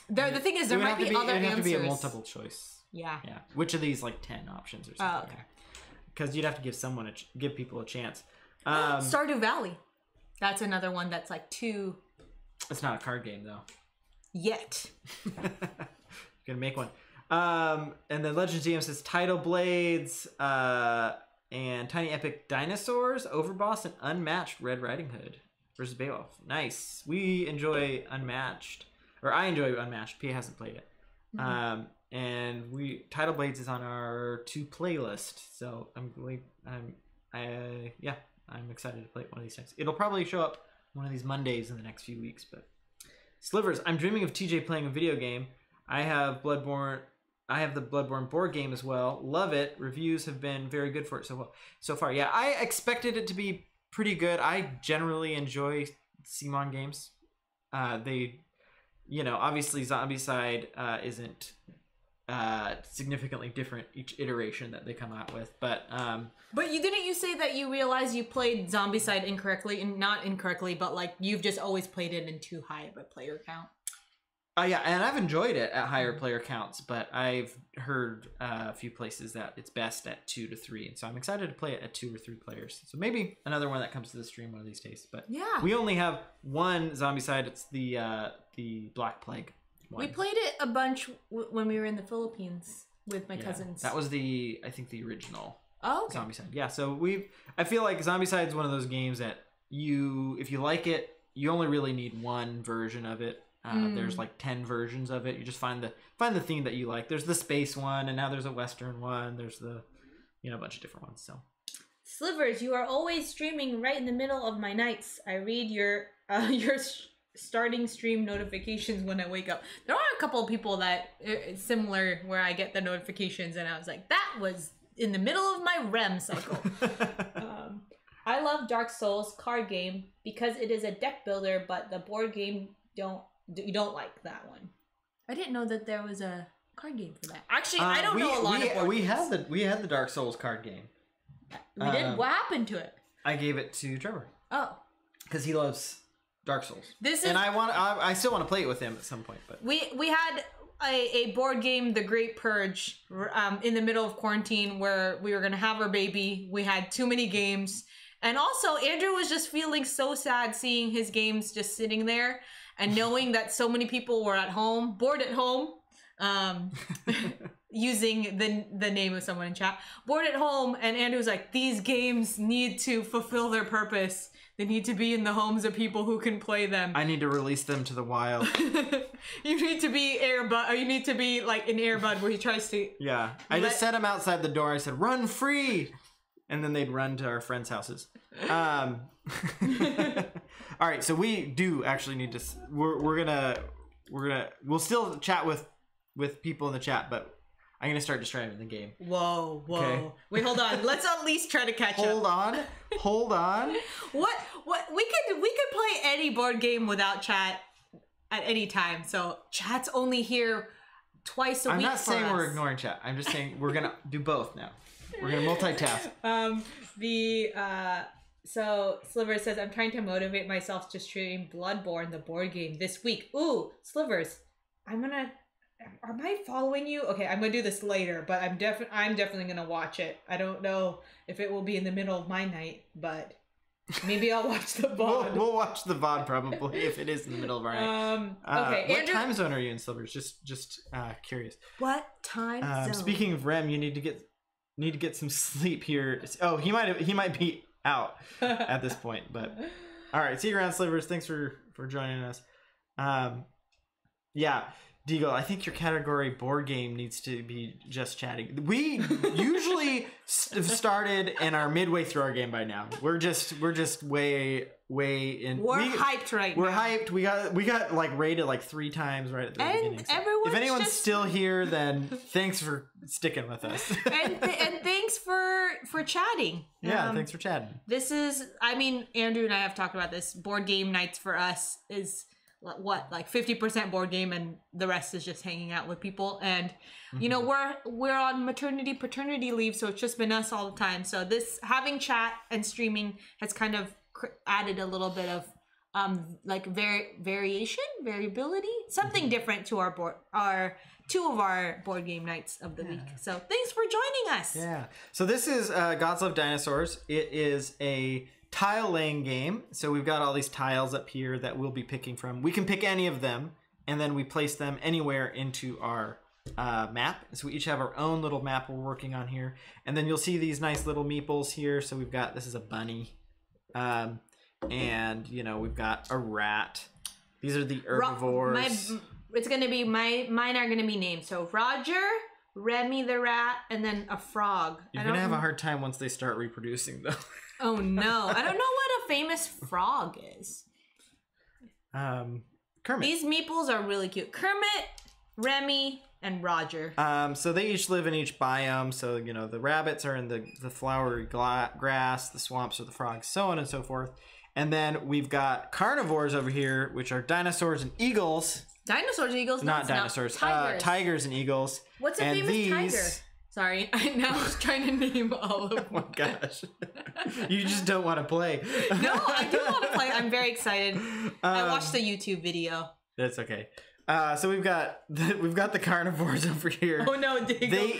The thing is, there might be other answers. It would have to be a multiple choice. Yeah. Yeah. Which of these, like 10 options or something? Oh, okay. Because you'd have to give people a chance. Stardew Valley. That's another one that's like 2. It's not a card game though. Yet. Gonna make one. And then Legends DM says Tidal Blades, and Tiny Epic Dinosaurs, Overboss, and Unmatched Red Riding Hood versus Beowulf. Nice. We enjoy Unmatched, or I enjoy Unmatched. Pia hasn't played it. And Tidal Blades is on our 2 playlist, so I'm excited to play it one of these times. It'll probably show up one of these Mondays in the next few weeks. But Slivers, I'm dreaming of TJ playing a video game. I have the Bloodborne board game as well. Love it. Reviews have been very good for it so far. Yeah, I expected it to be pretty good. I generally enjoy CMON games. They, obviously Zombicide isn't significantly different each iteration that they come out with, but didn't you say that you realized you played Zombicide incorrectly, and not incorrectly, but like you've just always played it in too high of a player count? Yeah, and I've enjoyed it at higher player counts, but I've heard a few places that it's best at 2 to 3, and so I'm excited to play it at 2 or 3 players. So maybe another one that comes to the stream one of these days. But yeah, we only have one Zombicide. It's the Black Plague one. We played it a bunch when we were in the Philippines with my cousins. That was I think the original Zombicide. Yeah, so I feel like Zombicide is one of those games that if you like it, you only really need one version of it. There's like 10 versions of it. You just find the theme that you like. There's the space one, and now there's a Western one. There's the a bunch of different ones. So Slivers, you are always streaming right in the middle of my nights. I read your starting stream notifications when I wake up. There are a couple of people that it's similar where I get the notifications and I was like, that was in the middle of my REM cycle. I love Dark Souls card game because it is a deck builder, but the board game you don't like that one. I didn't know that there was a card game for that. Actually, I don't know a lot of board games. We had the Dark Souls card game. We did. What happened to it? I gave it to Trevor. Oh, because he loves Dark Souls. And I still want to play it with him at some point. But we had a board game, The Great Purge, in the middle of quarantine where we were gonna have our baby. We had too many games, and also Andrew was just feeling so sad seeing his games just sitting there, and knowing that so many people were at home, bored at home. Using the name of someone in chat, bored at home, and Andrew was like, these games need to fulfill their purpose. They need to be in the homes of people who can play them. I need to release them to the wild. You need to be Airbud, or you need to be like an Airbud where he tries to... Yeah. I just set him outside the door. I said, run free! And then they'd run to our friends' houses. All right, so we do actually need to... We'll still chat with people in the chat, but I'm going to start describing the game. Whoa. Okay. Wait, hold on. Let's at least try to catch up. Hold on. What? We could play any board game without chat at any time. So chat's only here twice a week. I'm not saying we're ignoring chat. I'm just saying we're going to do both now. We're going to multitask. So Slivers says, I'm trying to motivate myself to stream Bloodborne, the board game, this week. Ooh, Slivers, am I following you? Okay, I'm gonna do this later, but I'm definitely gonna watch it. I don't know if it will be in the middle of my night, but maybe I'll watch the VOD. We'll watch the VOD probably if it is in the middle of our night. Okay, what Andrew... time zone are you in, Slivers? Just curious. What time zone? Speaking of REM, you need to get some sleep here. Oh, he might be out at this point, but all right. See you around, Slivers. Thanks for joining us. Yeah. Deagle, I think your category board game needs to be just chatting. We usually have started and are midway through our game by now. We're just way in. We're hyped right now. We're hyped. We got like rated like 3 times right at the beginning. So if anyone's still here, then thanks for sticking with us. and thanks for chatting. Yeah, thanks for chatting. This is, I mean, Andrew and I have talked about this. Board game nights for us is what, like 50% board game and the rest is just hanging out with people. And you know, we're on maternity paternity leave, so it's just been us all the time. So this having chat and streaming has kind of added a little bit of like variability, something different to our 2 of our board game nights of the week. So thanks for joining us. Yeah. So this is God's Love Dinosaurs. It is a tile laying game. So we've got all these tiles up here that we'll be picking from. We can pick any of them, and then we place them anywhere into our map. So we each have our own little map we're working on here. And then you'll see these nice little meeples here. So we've got, this is a bunny. And, you know, we've got a rat. These are the herbivores. It's going to be, mine are going to be named. So Roger, Remy the rat, and then a frog. You're going to have a hard time once they start reproducing, though. Oh no, I don't know what a famous frog is. Kermit. These meeples are really cute. Kermit, Remy, and Roger. So they each live in each biome. So, you know, the rabbits are in the flowery grass, the swamps are the frogs, so on and so forth. And then we've got carnivores over here, which are dinosaurs and eagles. Dinosaurs and eagles? Not dinosaurs. Tigers and eagles. What's a famous tiger? Sorry, I was trying to name all of them. Oh my gosh. You just don't want to play. No, I do want to play. I'm very excited. I watched the YouTube video. That's okay. So we've got the carnivores over here. Oh no, Diggle. They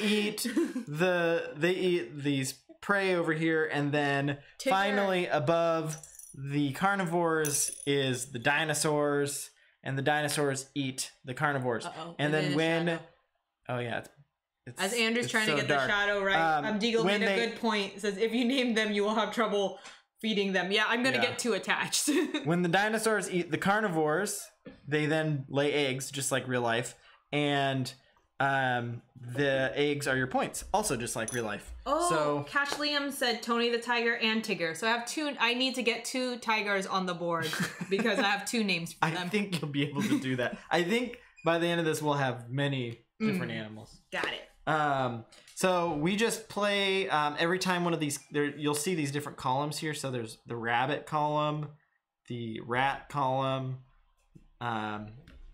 eat these prey over here, and then finally above the carnivores is the dinosaurs, and the dinosaurs eat the carnivores. And then when oh yeah, as Andrew's trying to get the shadow right, Deagle made a good point. It says, if you name them, you will have trouble feeding them. Yeah, I'm going to get too attached. When the dinosaurs eat the carnivores, they then lay eggs, just like real life. And the eggs are your points. Also, just like real life. Oh, so Cash Liam said Tony the Tiger and Tigger. So I have two. I need to get 2 tigers on the board because I have 2 names for them. I think you'll be able to do that. I think by the end of this, we'll have many different animals. Got it. So we just play every time one of these. You'll see these different columns here. So there's the rabbit column, the rat column,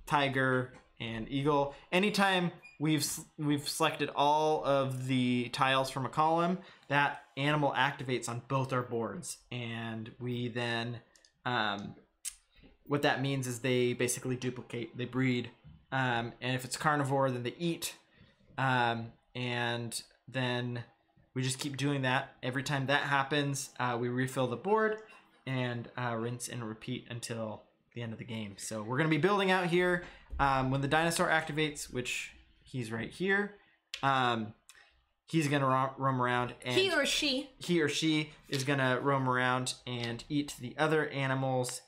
tiger, and eagle. Anytime we've selected all of the tiles from a column, that animal activates on both our boards, and we then what that means is they basically duplicate, they breed, and if it's carnivore, then they eat, and then we just keep doing that. Every time that happens, we refill the board and rinse and repeat until the end of the game. So we're going to be building out here. When the dinosaur activates, which he's right here, he's going to roam around. And he or she is going to roam around and eat the other animals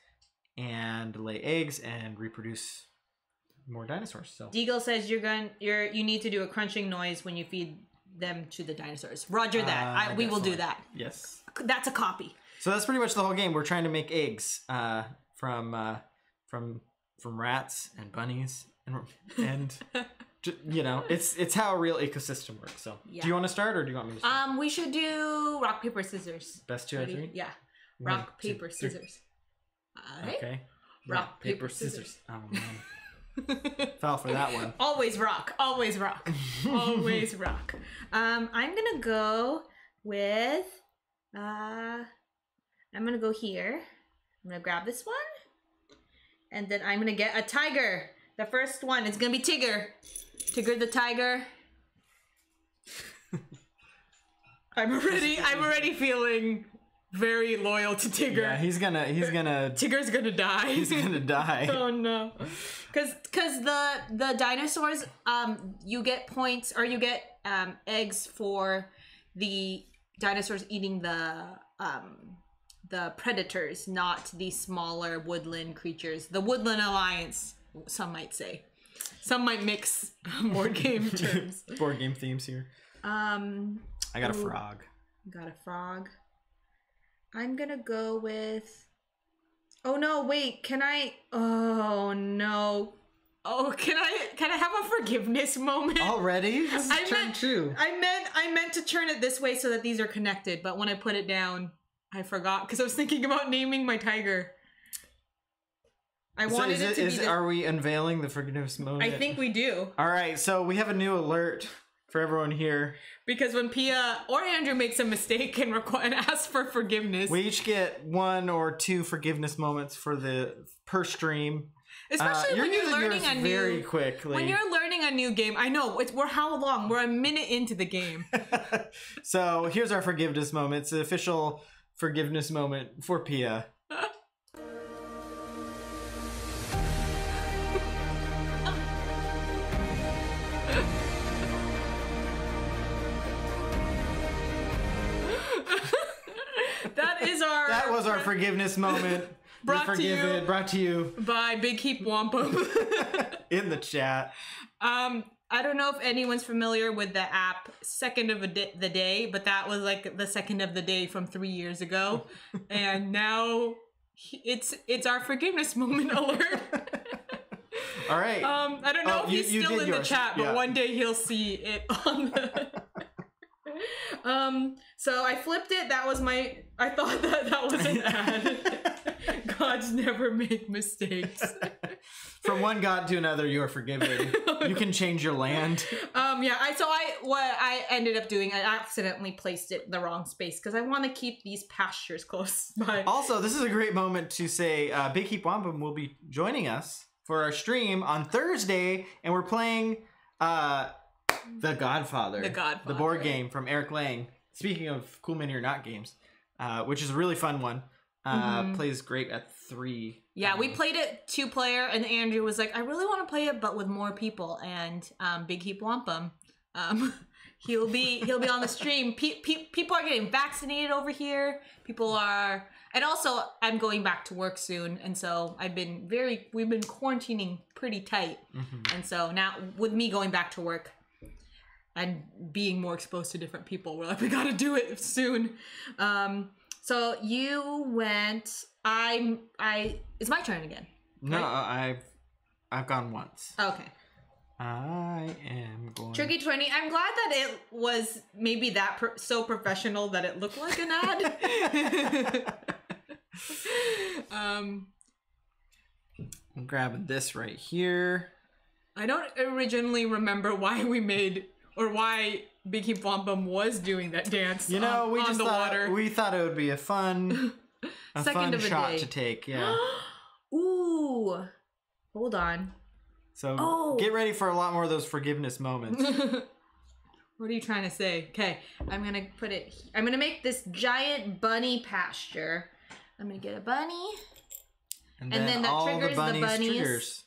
and lay eggs and reproduce more dinosaurs. So Deagle says you need to do a crunching noise when you feed them to the dinosaurs. Roger that. We will do that. Yes. That's a copy. So that's pretty much the whole game. We're trying to make eggs from rats and bunnies and you know, it's how a real ecosystem works. So do you want to start or do you want me to start? We should do rock, paper, scissors. Best 2 out of 3? Yeah. Rock, paper, scissors. Okay. Rock, paper, scissors. Oh man. Fell for that one. Always rock. Always rock. Always rock. I'm gonna go with I'm gonna go here. I'm gonna grab this one. And then I'm gonna get a tiger. The first one is gonna be Tigger. Tigger the tiger. I'm already feeling very loyal to Tigger. Yeah, he's gonna Tigger's gonna die. He's gonna die. Oh no. Cause the dinosaurs, you get points or you get eggs for the dinosaurs eating the predators, not the smaller woodland creatures. The Woodland Alliance, some might say. Some might mix board game terms. Board game themes here. I got a frog. Got a frog. I'm gonna go with... Oh no, wait, can I... Oh no. Oh, can I have a forgiveness moment? Already? This is turn 2. I meant to turn it this way so that these are connected, but when I put it down, I forgot because I was thinking about naming my tiger. I wanted it to be. Are we unveiling the forgiveness moment? I think we do. All right, so we have a new alert for everyone here. Because when Pia or Andrew makes a mistake and asks for forgiveness, we each get 1 or 2 forgiveness moments per stream. Especially when you're learning a new very quickly. When you're learning a new game, I know we're how long? We're a minute into the game. So here's our forgiveness moment. It's the official forgiveness moment for Pia. That was our forgiveness moment. Brought to you by Big Heap Wampum in the chat. I don't know if anyone's familiar with the app Second of the Day, but that was like the second of the day from 3 years ago, and now it's our forgiveness moment alert. All right. I don't know if he's still in the chat, but one day he'll see it on the. So I flipped it. That was I thought that was an ad. Gods never make mistakes. From one god to another, you are forgiven. You can change your land. Yeah. What I ended up doing, I accidentally placed it in the wrong space because I want to keep these pastures close by. Also, this is a great moment to say Big Heap Wampum will be joining us for our stream on Thursday, and we're playing The Godfather. The board game from Eric Lang. Speaking of Cool Mini or Not games, which is a really fun one. Plays great at 3. Yeah, we played it 2-player, and Andrew was like, I really want to play it, but with more people. And Big Heap Wampum, He'll be on the stream. People are getting vaccinated over here. People are, and also I'm going back to work soon, and so we've been quarantining pretty tight, and so now with me going back to work and being more exposed to different people, we're like, we gotta do it soon. So you went. It's my turn again. No, right? I've gone once. Okay. I am going... Tricky 20. I'm glad that it was maybe that so professional that it looked like an ad. I'm grabbing this right here. I don't originally remember why we made, or why Big Bom Bum was doing that dance. We just thought we thought it would be a fun shot to take. Yeah. Ooh. Hold on. So get ready for a lot more of those forgiveness moments. What are you trying to say? Okay, I'm gonna put it. I'm gonna make this giant bunny pasture. I'm gonna get a bunny, and then that triggers the bunnies.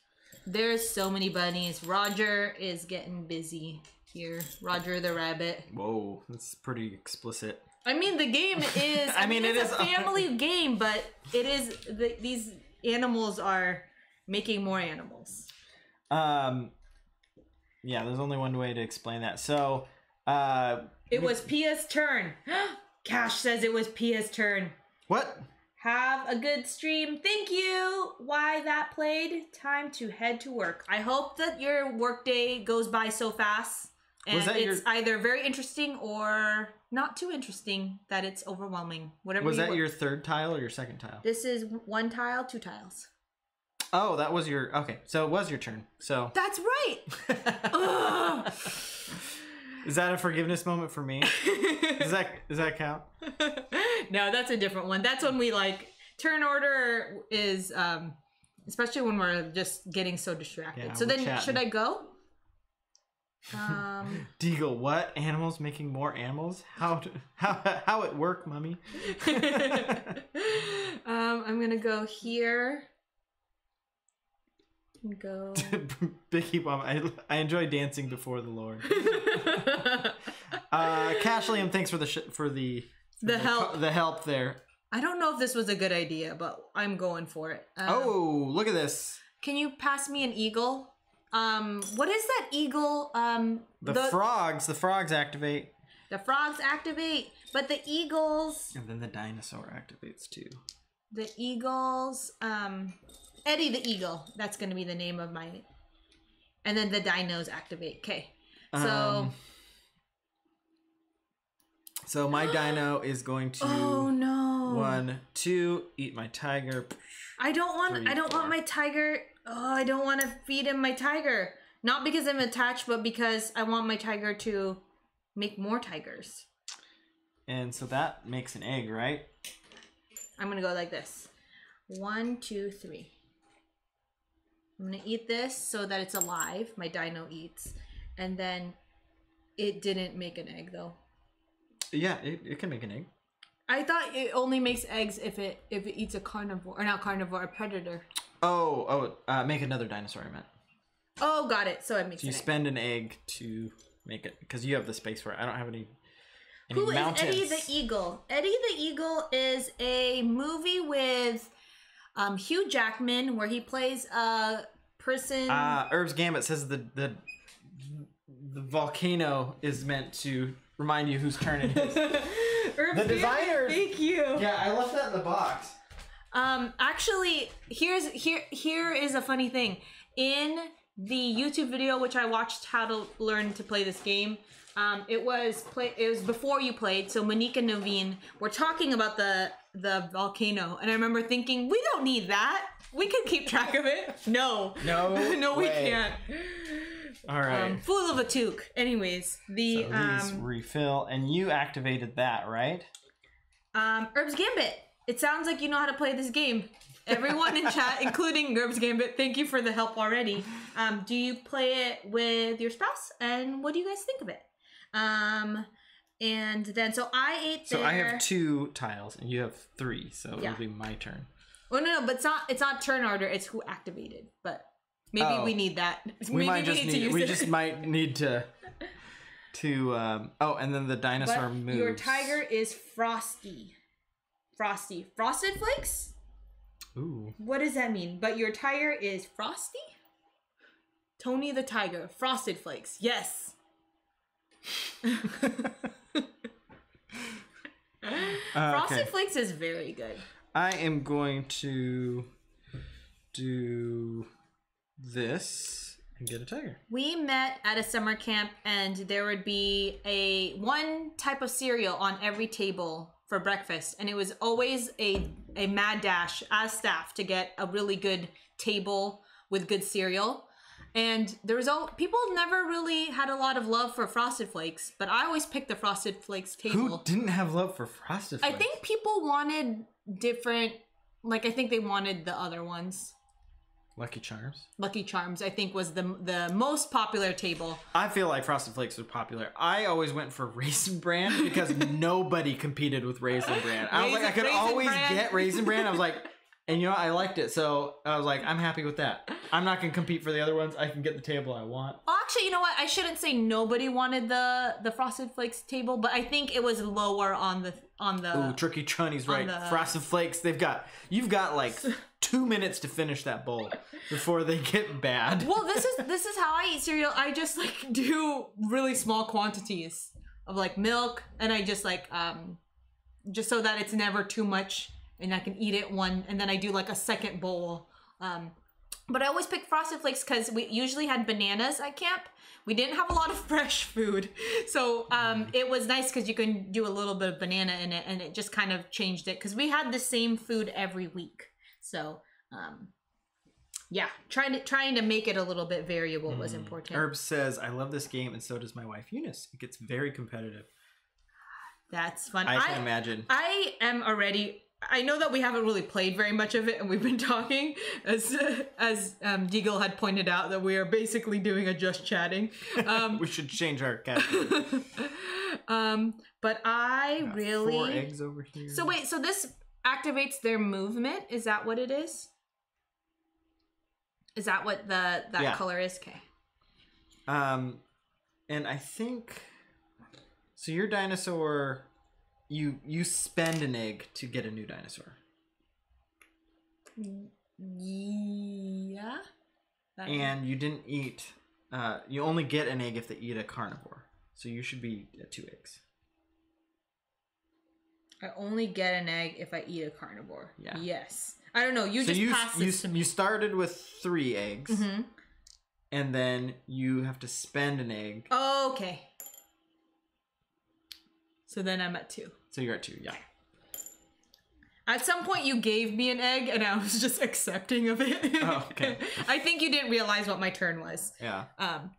There's so many bunnies. Roger is getting busy here. Roger the rabbit. Whoa, that's pretty explicit. I mean, the game is. It's a family game, but it is. These animals are making more animals. Yeah, there's only one way to explain that. So, it was Pia's turn. Cash says it was Pia's turn. What? Have a good stream. Thank you. Why that played? Time to head to work. I hope that your workday goes by so fast. And it's either very interesting or not too interesting, that it's overwhelming. Whatever. Was that your third tile or your second tile? This is 1 tile, 2 tiles. Oh, that was your... Okay, so it was your turn. So that's right. Is that a forgiveness moment for me? Does that count? No, that's a different one. That's when we turn order is especially when we're just getting so distracted. Yeah, so then chatting. Should I go? Deagle, what? Animals making more animals? How it work, mummy? I'm gonna go here. Go. Bicky Bomb. I enjoy dancing before the Lord. Cashliam, thanks for the help there. I don't know if this was a good idea, but I'm going for it. Look at this. Can you pass me an eagle? What is that eagle? The frogs activate. The frogs activate, but the eagles. And then the dinosaur activates too. The eagles, Eddie the Eagle. That's going to be the name of my... And then the dinos activate. Okay. So... So my dino is going to... Oh, no. 1, 2, eat my tiger. I don't want my tiger... Oh, I don't want to feed him my tiger. Not because I'm attached, but because I want my tiger to make more tigers. And so that makes an egg, right? I'm going to go like this. 1, 2, 3. I'm gonna eat this so that it's alive. My dino eats. And then it didn't make an egg though. Yeah, it can make an egg. I thought it only makes eggs if it eats a carnivore, or not carnivore, a predator. Make another dinosaur, I meant. Oh, got it. So it makes. So you spend an egg to make it, because you have the space for it. I don't have any Who mountains. Is Eddie the Eagle? Eddie the Eagle is a movie with Hugh Jackman where he plays a person. Herb's Gambit says the volcano is meant to remind you whose turn it is. The designers. Thank you. Yeah, I left that in the box. Actually, here is a funny thing. In the YouTube video, which I watched how to learn to play this game, it was before you played. So Monique and Naveen were talking about the volcano, and I remember thinking, we don't need that. We can keep track of it. No, we can't. All right. Fool of a toque. Anyways, these refill, and you activated that, right? Herb's Gambit. It sounds like you know how to play this game. Everyone in chat, including Herb's Gambit, thank you for the help already. Do you play it with your spouse? And what do you guys think of it? And then, so I ate there. So I have 2 tiles, and you have 3, so it'll be my turn. Well, no, but it's not turn order. It's who activated. But maybe we need that. We just might need to. to oh, and then the dinosaur moves. Your tiger is Frosty. Frosted Flakes? Ooh. What does that mean? But your tiger is Frosty? Tony the Tiger. Frosted Flakes. Yes. Frosted Flakes is very good. I am going to do this and get a tiger. We met at a summer camp, and there would be one type of cereal on every table for breakfast, and it was always a mad dash as staff to get a really good table with good cereal. And there was people never really had a lot of love for Frosted Flakes, but I always picked the Frosted Flakes table. Who didn't have love for Frosted Flakes? I think people wanted different, like I think they wanted the other ones. Lucky Charms? Lucky Charms, I think, was the most popular table. I feel like Frosted Flakes was popular. I always went for Raisin Bran because nobody competed with Raisin Bran. I was like, I could always get Raisin Bran. I was like, and you know, I liked it. So I was like, I'm happy with that. I'm not going to compete for the other ones. I can get the table I want. Well, actually, you know what? I shouldn't say nobody wanted the Frosted Flakes table, but I think it was lower on the... Ooh, Tricky Chunny's right. Frosted Flakes, you've got like 2 minutes to finish that bowl before they get bad. Well, this is how I eat cereal. I just like do really small quantities of like milk, and I just like just so that it's never too much and I can eat it one, and then I do like a second bowl. But I always pick Frosted Flakes because we usually had bananas at camp. We didn't have a lot of fresh food. So it was nice because you can do a little bit of banana in it, and it just kind of changed it because we had the same food every week. So yeah, trying to make it a little bit variable was important. Herb says, I love this game, and so does my wife Eunice. It gets very competitive. That's fun. I can imagine. I am already... I know that we haven't really played very much of it, and we've been talking, as Deagle had pointed out, that we are basically doing a just chatting. We should change our category. But I really... 4 eggs over here. So wait, so this activates their movement? Is that what it is? Is that what that color is? Okay. And I think... So your dinosaur... You spend an egg to get a new dinosaur. Yeah. And you didn't eat... you only get an egg if they eat a carnivore. So you should be at 2 eggs. I only get an egg if I eat a carnivore. Yeah. Yes. I don't know. You just passed this to me. You started with 3 eggs. Mm-hmm. And then you have to spend an egg. Oh, okay. So then I'm at 2. So you're at 2, yeah. At some point you gave me an egg and I was just accepting of it. Oh, okay. I think you didn't realize what my turn was. Yeah.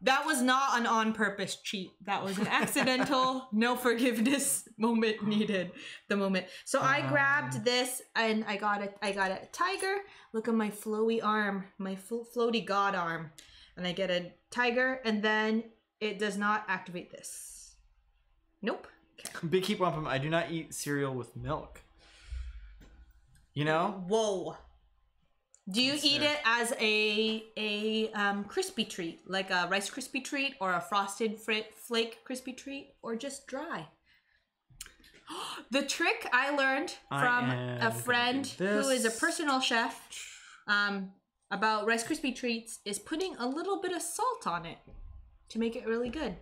That was not an on-purpose cheat. That was an accidental, no forgiveness moment needed. The moment. So I grabbed this and I got a tiger. Look at my flowy arm, my floaty god arm. And I get a tiger, and then it does not activate this. Nope. Okay. Big Keep Wampum, I do not eat cereal with milk. You know? Whoa. Do you eat it as a crispy treat, like a Rice Krispie treat or a Frosted Flake crispy treat, or just dry? The trick I learned from a friend who is a personal chef about Rice Krispie treats is putting a little bit of salt on it to make it really good.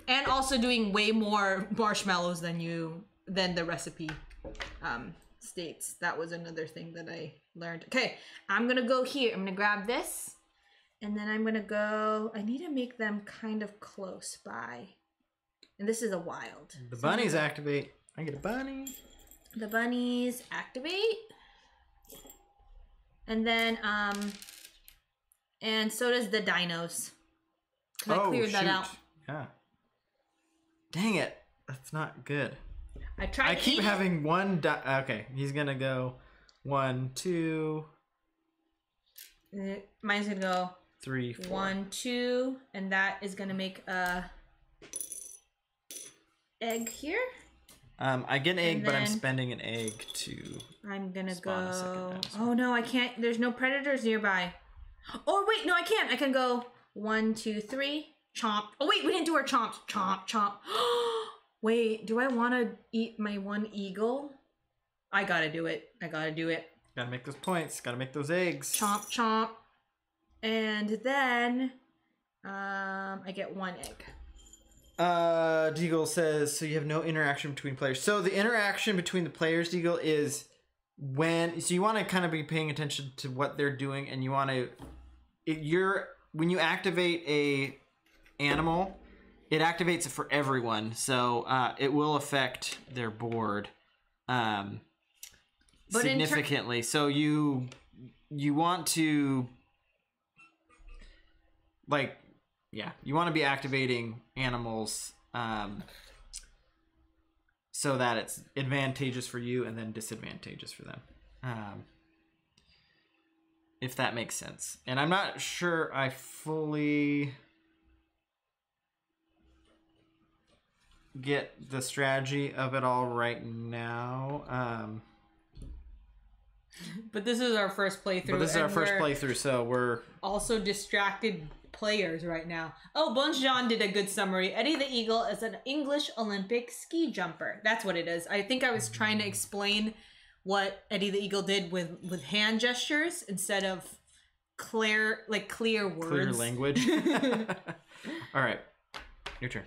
And also doing way more marshmallows than the recipe states. That was another thing that I learned. Okay, I'm gonna go here. I'm gonna grab this, and then I'm gonna go. I need to make them kind of close by. And this is a wild. The bunnies activate. I get a bunny. The bunnies activate. And then and so does the dinos. I cleared that out. Yeah. Dang it. That's not good. I keep having one... Okay, he's going to go 1, 2... Mine's going to go... 3, 4. 1, 2, and that is going to make a... egg here. I get an egg, but I'm spending an egg to... I'm going to go... Oh, no, I can't. There's no predators nearby. Oh, wait, no, I can't. I can go 1, 2, 3... chomp. Oh wait, we didn't do our chomps. Chomp, chomp. Wait, do I want to eat my one eagle? I gotta do it. I gotta do it. Gotta make those points. Gotta make those eggs. Chomp, chomp. And then I get one egg. Deagle says, so you have no interaction between players. So the interaction between the players, Deagle, is so you want to kind of be paying attention to what they're doing, and you want to, when you activate a animal, it activates it for everyone. So it will affect their board significantly. So you want to you want to be activating animals so that it's advantageous for you and then disadvantageous for them. If that makes sense. And I'm not sure I fully get the strategy of it all right now. But this is our first playthrough. So we're also distracted players right now. Oh, Bunch John did a good summary. Eddie the Eagle is an English Olympic ski jumper. That's what it is. I think I was trying to explain what Eddie the Eagle did with hand gestures instead of clear words. Clear language. All right, your turn.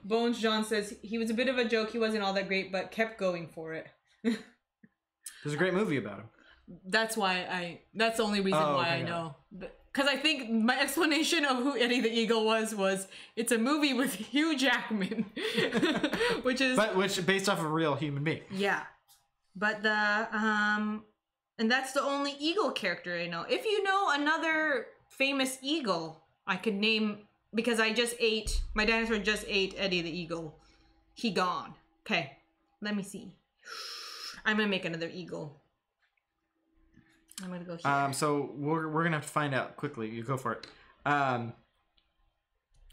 Bones John says he was a bit of a joke. He wasn't all that great, but kept going for it. There's a great movie about him. That's the only reason why I know. Because I think my explanation of who Eddie the Eagle was it's a movie with Hugh Jackman, which based off of a real human being. Yeah, but and that's the only eagle character I know. If you know another famous eagle, I could name, because my dinosaur just ate Eddie the Eagle. He gone. Okay, let me see. I'm gonna make another eagle. I'm gonna go here. So we're gonna have to find out quickly. You go for it.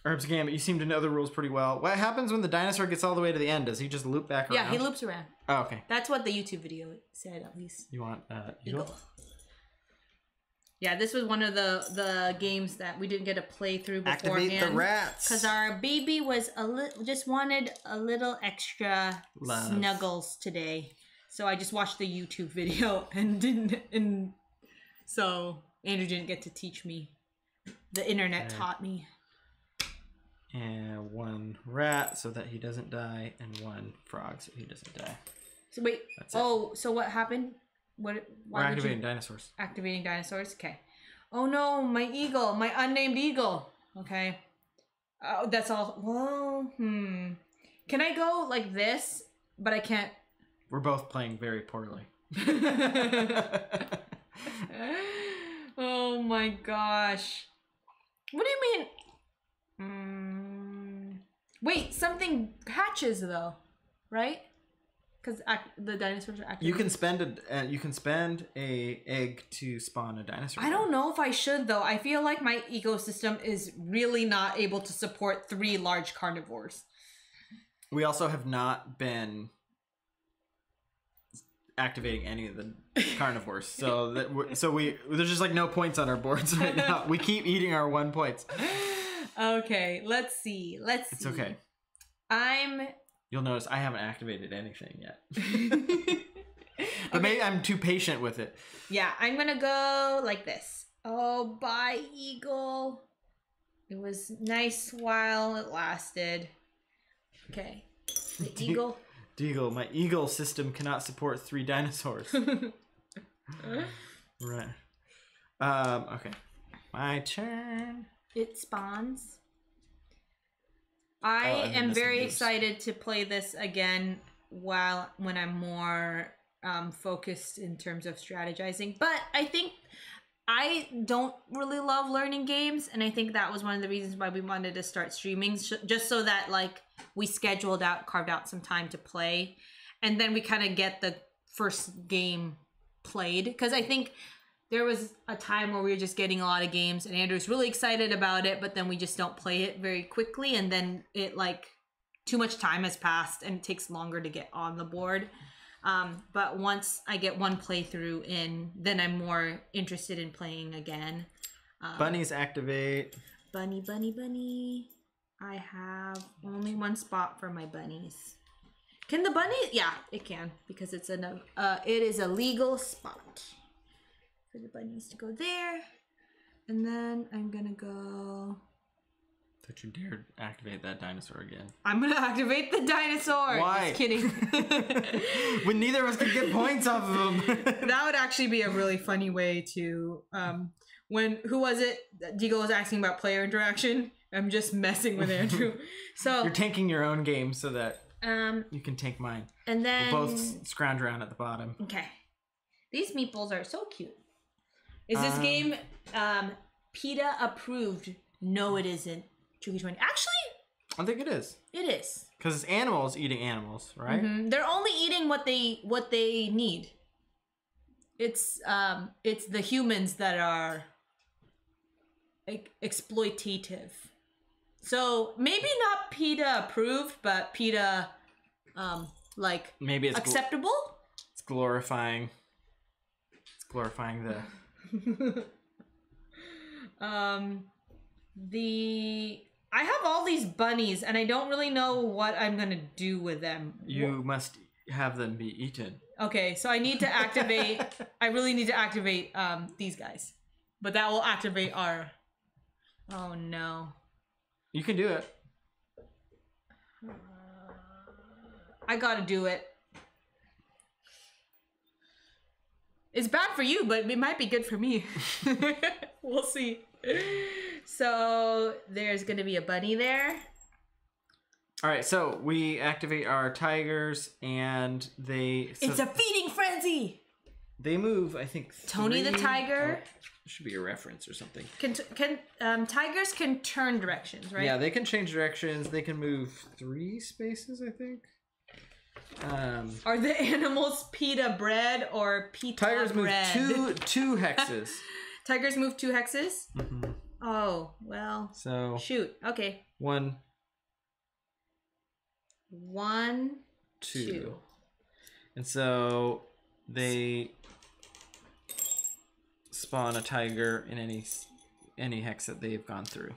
Herbs Gambit, you seem to know the rules pretty well. What happens when the dinosaur gets all the way to the end? Does he just loop back around? Yeah, he loops around. Oh, okay. That's what the YouTube video said, at least. You want eagle? Yeah, this was one of the games that we didn't get to play through beforehand. Activate the rats. Because our baby was just wanted a little extra snuggles today. So I just watched the YouTube video and so Andrew didn't get to teach me. The internet taught me. And one rat so that he doesn't die, and one frog so he doesn't die. So wait. So what happened? Why We're activating dinosaurs. Activating dinosaurs? Okay. Oh no, my eagle. My unnamed eagle. Okay. Oh, that's all. Well, Can I go like this? But I can't. We're both playing very poorly. Oh my gosh. What do you mean? Wait, something hatches though, right? Because the dinosaurs are active. You can spend a egg to spawn a dinosaur. I don't know if I should though. I feel like my ecosystem is really not able to support 3 large carnivores. We also have not been activating any of the carnivores, so there's just like no points on our boards right now. We keep eating our 1 points. Okay, let's see. It's okay. You'll notice I haven't activated anything yet. But maybe I'm too patient with it. Yeah, I'm gonna go like this. Oh, bye, eagle. It was nice while it lasted. Okay, the eagle. Deagle, my eagle system cannot support 3 dinosaurs. Right. Okay. My turn. It spawns. I am very excited to play this again when I'm more focused in terms of strategizing. But I think I don't really love learning games, and I think that was one of the reasons why we wanted to start streaming, just so that like we carved out some time to play, and then we kind of get the first game played. Because I think there was a time where we were just getting a lot of games, and Andrew's really excited about it, but then we just don't play it very quickly, and then it like too much time has passed, and it takes longer to get on the board. But once I get one playthrough in, then I'm more interested in playing again. Bunnies activate. Bunny, bunny, bunny. I have only one spot for my bunnies. Can the bunny? Yeah, it can because it is a legal spot for the bunnies to go there. And then I'm gonna go. Don't you dare activate that dinosaur again. I'm gonna activate the dinosaur. Why? Just kidding. When neither of us could get points off of them. That would actually be a really funny way to. Who was it? Deagle was asking about player interaction. I'm just messing with Andrew. So you're tanking your own game so that you can tank mine. And then we'll both scrounge around at the bottom. Okay. These meeples are so cute. Is this game PETA approved? No, it isn't. Chucky 20. Actually, I think it is. It is. Because it's animals eating animals, right? Mm-hmm. They're only eating what they need. It's the humans that are exploitative. So maybe not PETA approved, but PETA maybe it's acceptable. It's glorifying. It's glorifying the. I have all these bunnies and I don't really know what I'm gonna do with them. You must have them be eaten. Okay, so I need to activate. I really need to activate these guys, but that will activate our. Oh no. You can do it. I gotta do it. It's bad for you, but it might be good for me. We'll see. So there's gonna be a bunny there. All right, so we activate our tigers, and they. It's a feeding frenzy. They move, I think. Tony the tiger. Oh, should be a reference or something. Tigers can turn directions, right? Yeah, they can change directions. They can move 3 spaces, I think. Are the animals PETA bred or PETA tigers bred? move two hexes. Tigers move 2 hexes? Mm-hmm. Oh, well. So shoot. Okay. 1, 1, 2. And so they spawn a tiger in any hex that they've gone through.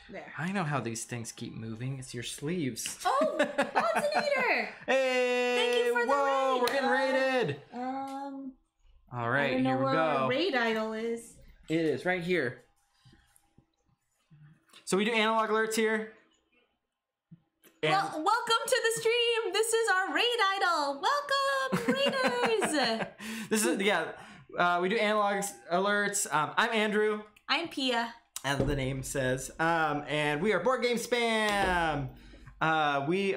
There. I know how these things keep moving. It's your sleeves. Oh, Botsinator! Hey! Thank you for the whoa, raid. We're getting raided. All right, here we go. Our raid idol is. It is right here. So we do analog alerts here. Well, welcome to the stream. This is our raid idol. Welcome, raiders. This is we do analog alerts. I'm Andrew. I'm Pia. As the name says, and we are BoardgameSPAM. We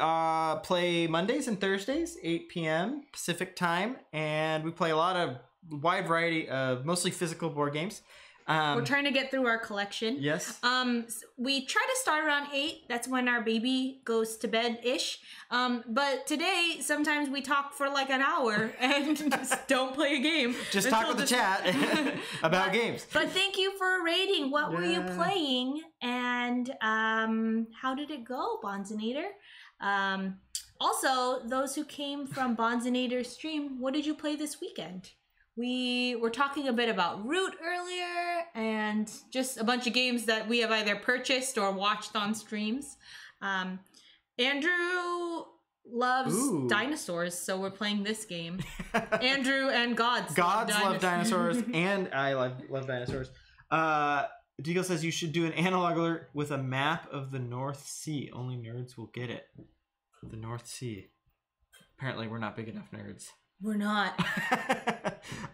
play Mondays and Thursdays, 8 p.m. Pacific time, and we play a lot of wide variety of mostly physical board games. We're trying to get through our collection. Yes. We try to start around 8. That's when our baby goes to bed-ish. But today, sometimes we talk for like an hour and just don't play a game. Just talk with the chat about games. But thank you for rating. What were you playing? And how did it go, Bonzinator? Also, those who came from Bonzinator's stream, what did you play this weekend? We were talking a bit about Root earlier and just a bunch of games that we have either purchased or watched on streams. Andrew loves dinosaurs, so we're playing this game. Andrew and Gods love dinosaurs, and I love dinosaurs. Deagle says you should do an analog alert with a map of the North Sea. Only nerds will get it. The North Sea. Apparently we're not big enough nerds. We're not.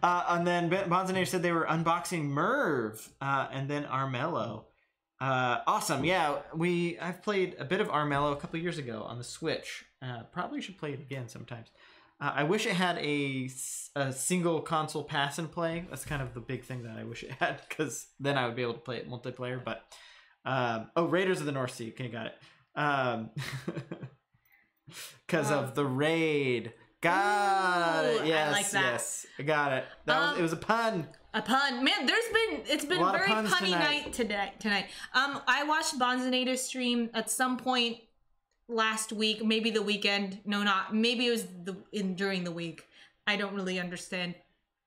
And then Bonzinator said they were unboxing Merv, and then Armello. Awesome. Yeah, I've played a bit of Armello a couple years ago on the Switch. Probably should play it again sometimes. I wish it had a single console pass and play. That's kind of the big thing that I wish it had, because then I would be able to play it multiplayer. But Raiders of the North Sea. Okay, got it. Because of the raid. Got it. Yes, I like that. Yes, I got it. It was a pun. A pun, man. It's been very punny night tonight. I watched Bonzinator's stream at some point last week, maybe the weekend. No, not maybe it was during the week. I don't really understand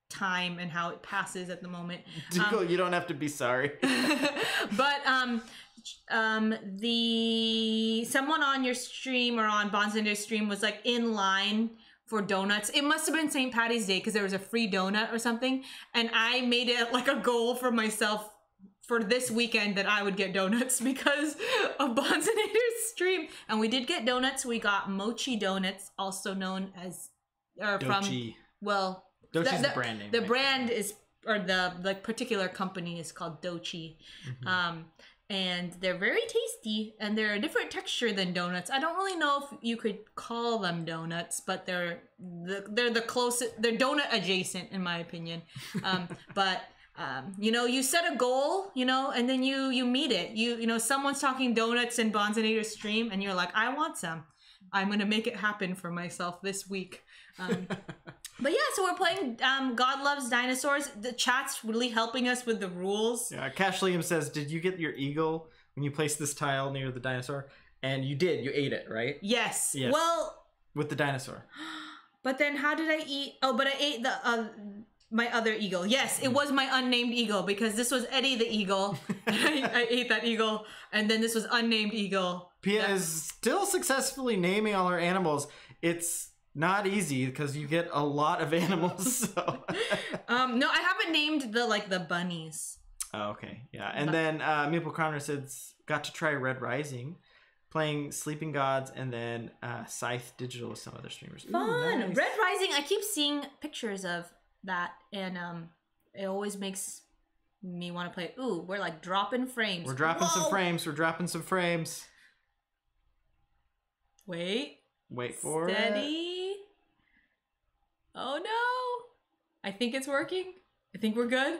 time and how it passes at the moment. Deagle, you don't have to be sorry. But someone on your stream or on Bonzinder's stream was like in line for donuts. It must have been St. Patty's Day because there was a free donut or something, and I made it like a goal for myself for this weekend that I would get donuts because of Bonzinator's stream. And we did get donuts. We got mochi donuts, also known as Dochi. Dochi's the brand name. The brand is, or the like particular company is called Dochi. And they're very tasty, and they're a different texture than donuts. I don't really know if you could call them donuts, but they're the closest. They're donut adjacent, in my opinion. You know, you set a goal, you know, and then you meet it. You know, someone's talking donuts in Bonzinator's stream, and you're like, I want some. I'm gonna make it happen for myself this week. But yeah, so we're playing God Loves Dinosaurs. The chat's really helping us with the rules. Yeah, Cash Liam says, did you get your eagle when you placed this tile near the dinosaur? And you did. You ate it, right? Yes. Well, with the dinosaur. But then how did I eat? Oh, but I ate the my other eagle. Yes, it was my unnamed eagle because this was Eddie the eagle. I ate that eagle. And then this was unnamed eagle. Pia is still successfully naming all her animals. It's not easy because you get a lot of animals. So. No, I haven't named the bunnies. Oh, okay, yeah. And then Maple Connor says got to try Red Rising, playing Sleeping Gods, and then Scythe Digital with some other streamers. Fun. Ooh, nice. Red Rising. I keep seeing pictures of that, and it always makes me want to play. Ooh, we're like dropping frames. We're dropping some frames. We're dropping some frames. Wait for it. Steady. Oh no! I think it's working. I think we're good.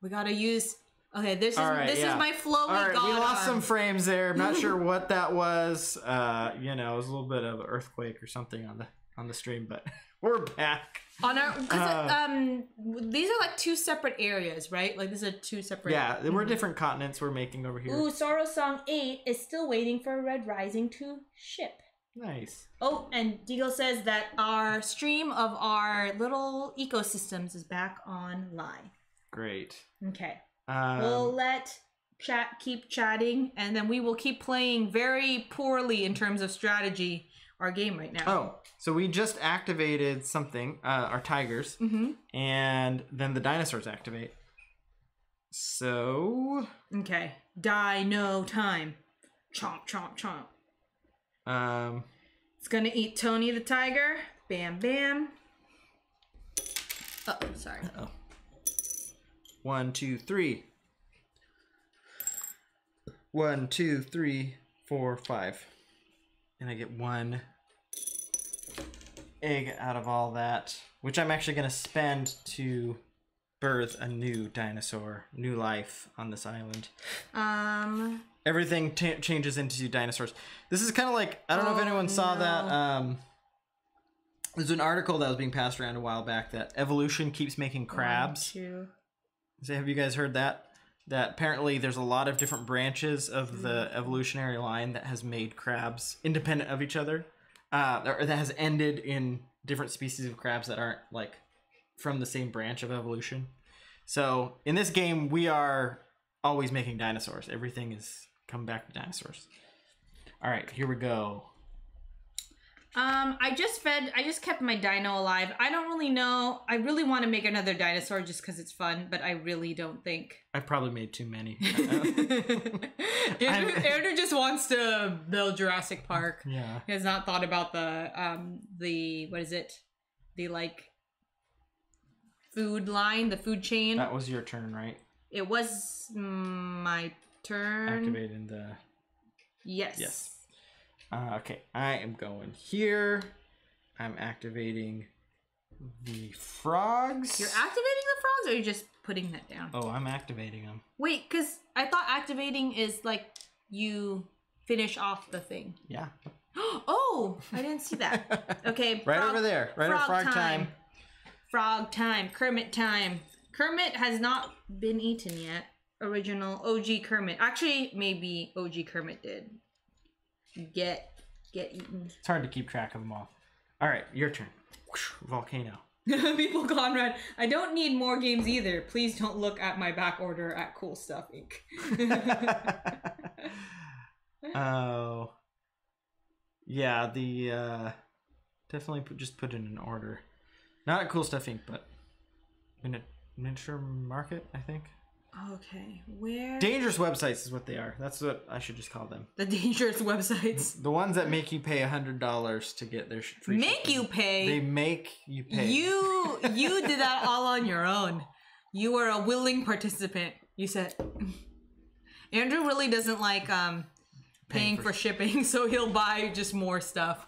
We gotta use. Okay, this is my flowy god we lost arm. some frames there. I'm not sure what that was. You know, it was a little bit of an earthquake or something on the stream, but we're back. On our these are like two separate areas, right? Like these are two separate. Yeah, we're different continents we're making over here. Ooh, Sorrow Song 8 is still waiting for Red Rising to ship. Nice. Oh, and Deagle says that our stream of our little ecosystems is back online. Great. Okay. We'll let chat keep chatting, and then we will keep playing very poorly in terms of strategy our game right now. Oh, so we just activated something, our tigers, and then the dinosaurs activate. So... Okay. Dino time. Chomp, chomp, chomp. It's gonna eat Tony the tiger. Bam, bam. Oh, sorry. Uh-oh. 1, 2, 3. 1, 2, 3, 4, 5. And I get 1 egg out of all that, which I'm actually gonna spend to birth a new dinosaur, new life on this island. Everything changes into dinosaurs. This is kind of like, I don't know if anyone saw that. There's an article that was being passed around a while back that evolution keeps making crabs. 1, 2. So have you guys heard that? That apparently there's a lot of different branches of the evolutionary line that has made crabs independent of each other. Or that has ended in different species of crabs that aren't like from the same branch of evolution. So in this game, we are always making dinosaurs. Everything is come back to dinosaurs. All right, here we go. I just kept my dino alive. I don't really know. I really want to make another dinosaur just because it's fun, but I really don't think. I probably made too many. Andrew just wants to build Jurassic Park. Yeah. He has not thought about the what is it? The like food line, the food chain. That was your turn, right? It was my turn. Activating the... Yes. Yes. Okay, I am going here. I'm activating the frogs. You're activating the frogs, or are you just putting that down? Oh, I'm activating them. Wait, because I thought activating is like you finish off the thing. Yeah. Oh, I didn't see that. Okay. Right over there. Right at frog time. Frog time. Kermit time. Kermit has not been eaten yet. Original OG Kermit. Actually, maybe OG Kermit did get eaten. It's hard to keep track of them all. All right, your turn. Volcano. People Conrad, I don't need more games either. Please don't look at my back order at Cool Stuff Inc. Oh. Yeah, the definitely just put in an order. Not at Cool Stuff Inc., but miniature market, I think. Okay, where? Dangerous websites is what they are. That's what I should just call them. The dangerous websites. The ones that make you pay $100 to get their free Make shipping. you pay? They make you pay. You did that all on your own. You were a willing participant. You said... Andrew really doesn't like paying for shipping, so he'll buy just more stuff.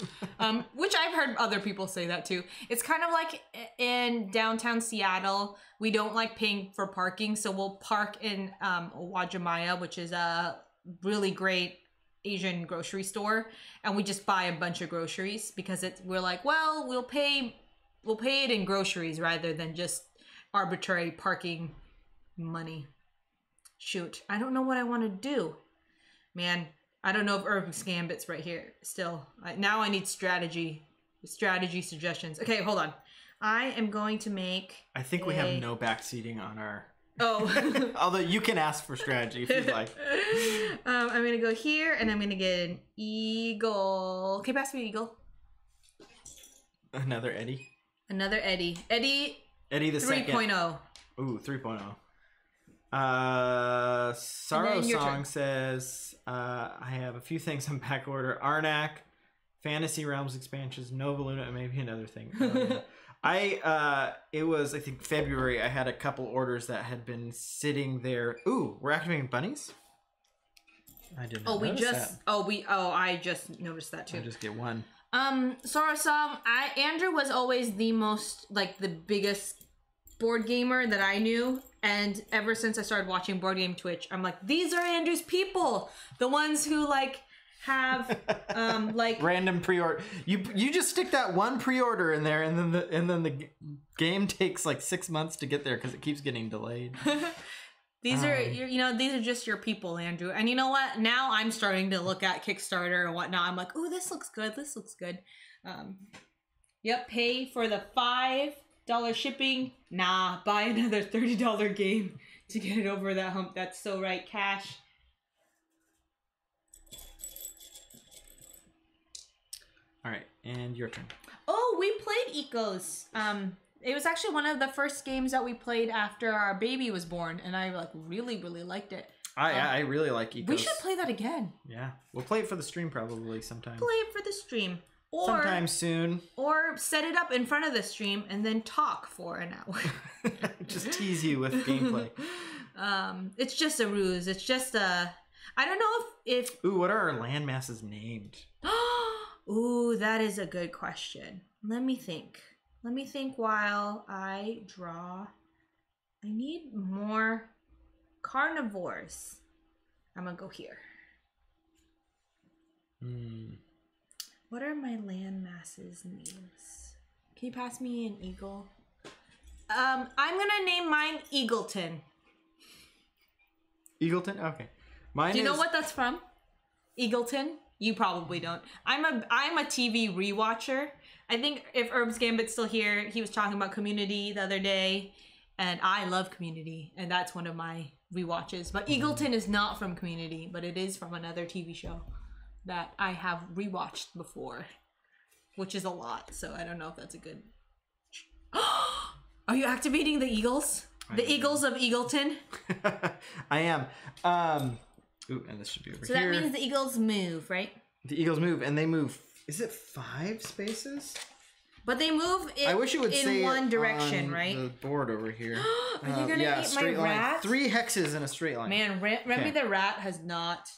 Which I've heard other people say that too. It's kind of like in downtown Seattle, we don't like paying for parking, so we'll park in Wajimaya, which is a really great Asian grocery store, and we just buy a bunch of groceries because we're like, well, we'll pay it in groceries rather than just arbitrary parking money. Shoot, I don't know what I want to do. Man, I don't know if Urban's Gambit's right here still. Now I need strategy suggestions. Okay, hold on. I am going to make I think we have no backseating on our... Oh. Although you can ask for strategy if you'd like. I'm going to go here, and I'm going to get an eagle. Okay, pass me an eagle. Another Eddie. Another Eddie. Eddie the 3.0. Ooh, 3.0. Sorrow Song says, I have a few things on back order. Arnak, Fantasy Realms expansions, Nova Luna, and maybe another thing. It was, I think, February. I had a couple orders that had been sitting there. Ooh, we're activating bunnies? I didn't know that. I just noticed that too. I just get one. Sorrow Song, Andrew was always the most, like, the biggest board gamer that I knew. And ever since I started watching Board Game Twitch, I'm like, these are Andrew's people. The ones who, like, have, like... Random pre-order. You just stick that one pre-order in there, and then the game takes, like, 6 months to get there because it keeps getting delayed. These are, these are just your people, Andrew. And you know what? Now I'm starting to look at Kickstarter and whatnot. I'm like, oh, this looks good. This looks good. Yep, pay for the $5 shipping. Nah, buy another $30 game to get it over that hump. That's so right. Cash. All right, and your turn. Oh, we played Ecos. It was actually one of the first games that we played after our baby was born, and I really liked it. I really like Ecos. We should play that again. Yeah, we'll play it for the stream probably sometime. Play it for the stream. Or, sometime soon. Or set it up in front of the stream and then talk for an hour. Just tease you with gameplay. It's just a ruse. It's just a... I don't know if... Ooh, what are our land masses named? Ooh, that is a good question. Let me think. Let me think while I draw. I need more carnivores. I'm gonna go here. What are my land masses names? Can you pass me an eagle? I'm gonna name mine Eagleton. Eagleton? Okay. Mine Do you know what that's from? Eagleton? You probably don't. I'm a TV rewatcher. I think if Herb's Gambit's still here, he was talking about Community the other day, and I love Community, and that's one of my rewatches. But Eagleton is not from Community, but it is from another TV show that I have rewatched before, which is a lot. So I don't know if that's a good. Are you activating the Eagles? The Eagles of Eagleton? I am. Ooh, and this should be over here. So that means the Eagles move, right? The Eagles move, and they move. Is it 5 spaces? But they move I wish it would in one direction, on right? The board over here. Are you gonna eat my rat? 3 hexes in a straight line. Man, Remy the rat has not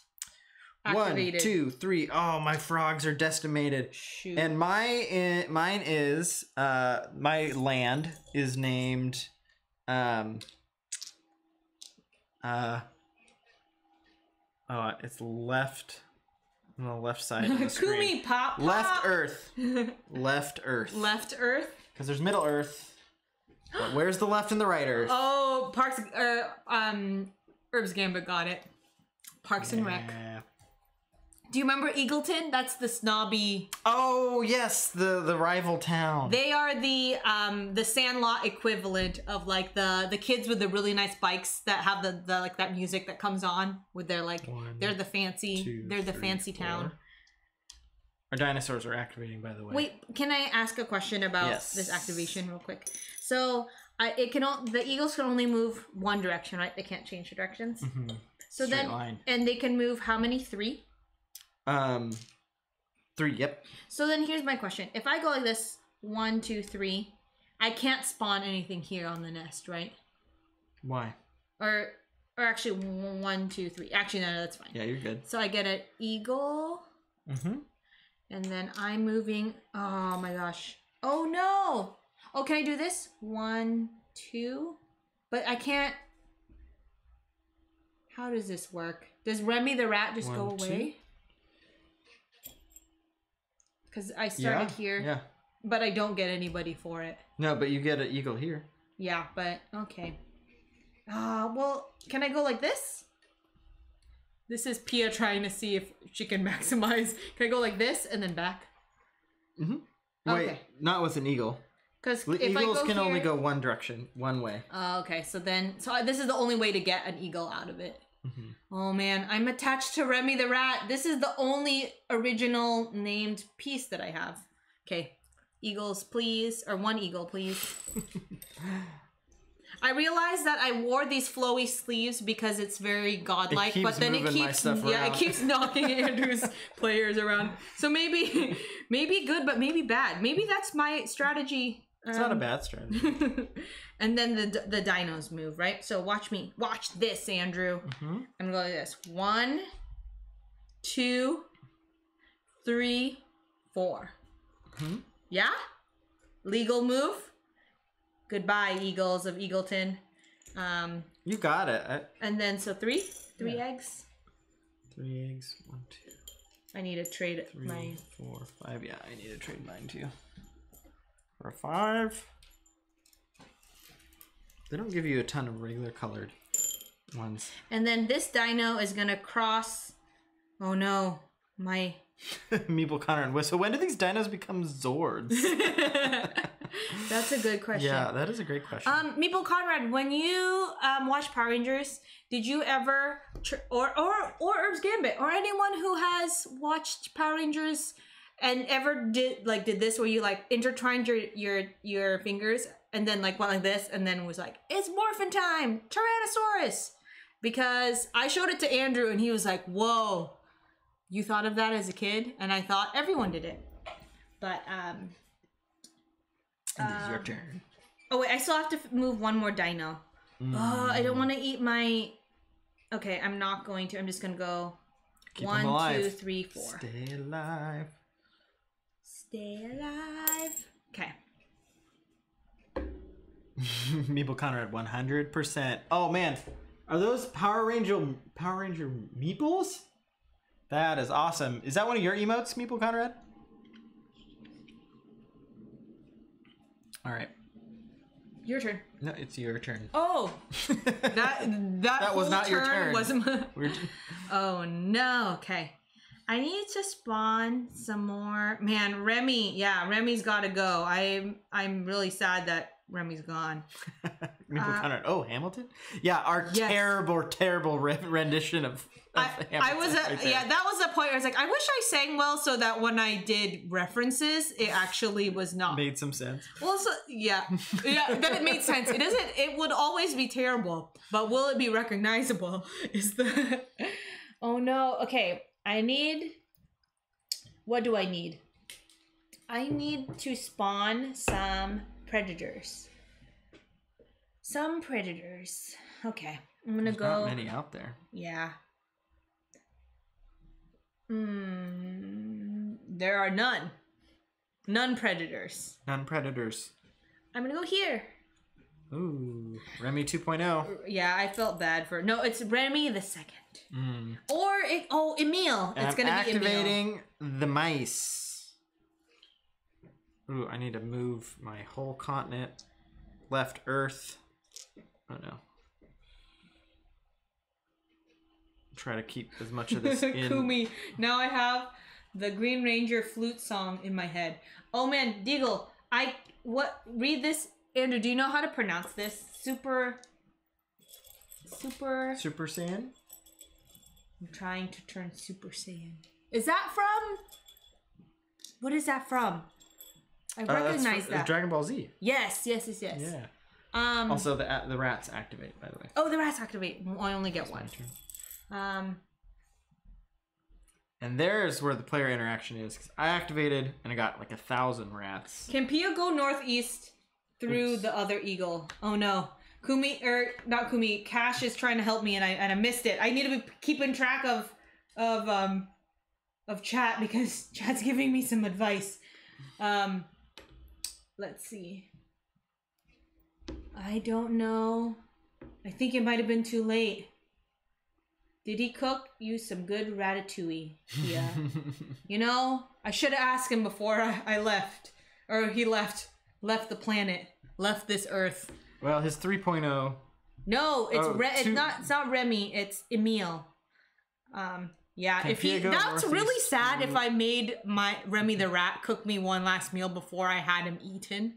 activated. 1, 2, 3. Oh, my frogs are decimated. Shoot. And mine is my land is named it's left on the left side of the screen. Kumi pop. Left Earth. Left Earth. Left Earth. Because there's Middle Earth. But where's the left and the right Earth? Oh, Herb's Gambit got it. Parks and Rec. Do you remember Eagleton? That's the snobby. Oh yes, the rival town. They are the Sandlot equivalent of like the kids with the really nice bikes that have the like that music that comes on with their like they're the fancy fancy town. Our dinosaurs are activating, by the way. Wait, can I ask a question about this activation real quick? So the eagles can only move one direction, right? They can't change the directions. Mm-hmm. So Straight then line. And they can move how many? 3? 3, yep. So then here's my question. If I go like this, 1, 2, 3, I can't spawn anything here on the nest, right? Why? Or actually 1, 2, 3. Actually, no, that's fine. Yeah, you're good. So I get an eagle. Mm-hmm. And then I'm moving. Oh my gosh. Oh no. Oh, can I do this? 1, 2. But I can't. How does this work? Does Remy the rat just go away? Because I started here. Yeah. But I don't get anybody for it. No, but you get an eagle here. Yeah, but okay. Well, can I go like this? This is Pia trying to see if she can maximize. Can I go like this and then back? Mm-hmm. Wait, okay. Not with an eagle. Because eagles can only go one direction, one way. Okay, so this is the only way to get an eagle out of it. Mm-hmm. Oh man, I'm attached to Remy the rat. This is the only original named piece that I have. Okay, eagles, please, or 1 eagle, please. I realized that I wore these flowy sleeves because it's very godlike, but then it keeps knocking Andrew's players around. So maybe good, but maybe bad. Maybe that's my strategy. It's not a bad strategy. And then the dinos move, right? So watch me. Watch this, Andrew. Mm-hmm. I'm gonna go like this. 1, 2, 3, 4. Mm-hmm. Yeah? Legal move. Goodbye, Eagles of Eagleton. You got it. And then, so 3 eggs. 3 eggs. 1, 2. I need to trade 3, 4, 5. Yeah, I need to trade mine too. For a 5. They don't give you a ton of regular colored ones. And then this dino is gonna cross. Oh no, my. Meeple, Connor, and Whistle. When do these dinos become Zords? That's a good question. Yeah, that is a great question. Meeple Conrad, when you watch Power Rangers, did you ever or Herbs Gambit or anyone who has watched Power Rangers and ever did this where you like intertwined your fingers and then like went like this and then was like, it's morphin' time, Tyrannosaurus? Because I showed it to Andrew and he was like, whoa, you thought of that as a kid? And I thought everyone did it. But it is your turn. Oh wait, I still have to move 1 more dino. Oh, I don't want to eat my. Okay, I'm not going to. I'm just gonna go. Keep 1, 2, 3, 4. Stay alive. Stay alive. Okay. Meeple Conrad, 100%. Oh man, are those Power Ranger meeples? That is awesome. Is that one of your emotes, Meeple Conrad? All right. Your turn. No, it's your turn. Oh, that was not your turn. Wasn't Oh no. Okay. I need to spawn some more. Man, Remy. Yeah, Remy's got to go. I'm really sad that Remy's gone. Oh, Hamilton? Yeah, our terrible rendition of I was that was the point where I was like, I wish I sang well so that when I did references, it actually was not made some sense. Well, so, then it made sense. It would always be terrible, but will it be recognizable? Is the oh no. Okay, what do I need? I need to spawn some predators. Okay, I'm gonna go. Not many out there. Yeah. There are none. None predators. None predators. I'm gonna go here. Ooh, Remy 2.0. Yeah, I felt bad for. No, it's Remy the second. Or Emil. And it's gonna be Emil. Activating the mice. Ooh, I need to move my whole continent. Left Earth. Oh no. try to keep as much of this in. Kumi. Now I have the Green Ranger flute song in my head. Oh man, Deagle, read this. Andrew, do you know how to pronounce this? Super Saiyan? I'm trying to turn Super Saiyan. Is that from? What is that from? I recognize that. Dragon Ball Z. Yes. Yeah. Also, the rats activate, by the way. Oh, the rats activate. I only get one. And there's where the player interaction is. Because I activated and I got like 1,000 rats. Can Pia go northeast through the other eagle? Oh no. Not Kumi. Cash is trying to help me and I missed it. I need to be keeping track of chat because chat's giving me some advice. Let's see. I don't know. I think it might have been too late. Did he cook you some good ratatouille? Yeah. You know, I should have asked him before I left. Or he left the planet. Left this earth. Well, his 3.0. No, it's not Remy, it's Emil. Yeah, that's really sad if I made my Remy the rat cook me one last meal before I had him eaten.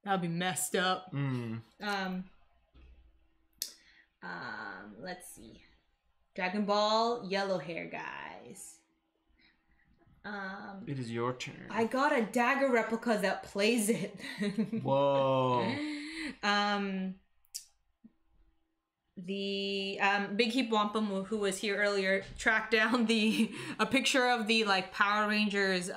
That'd be messed up. Let's see. Dragon Ball yellow hair guys. It is your turn. I got a dagger replica that plays it. Whoa. The Big Heap Wampum, who was here earlier, tracked down a picture of the like Power Rangers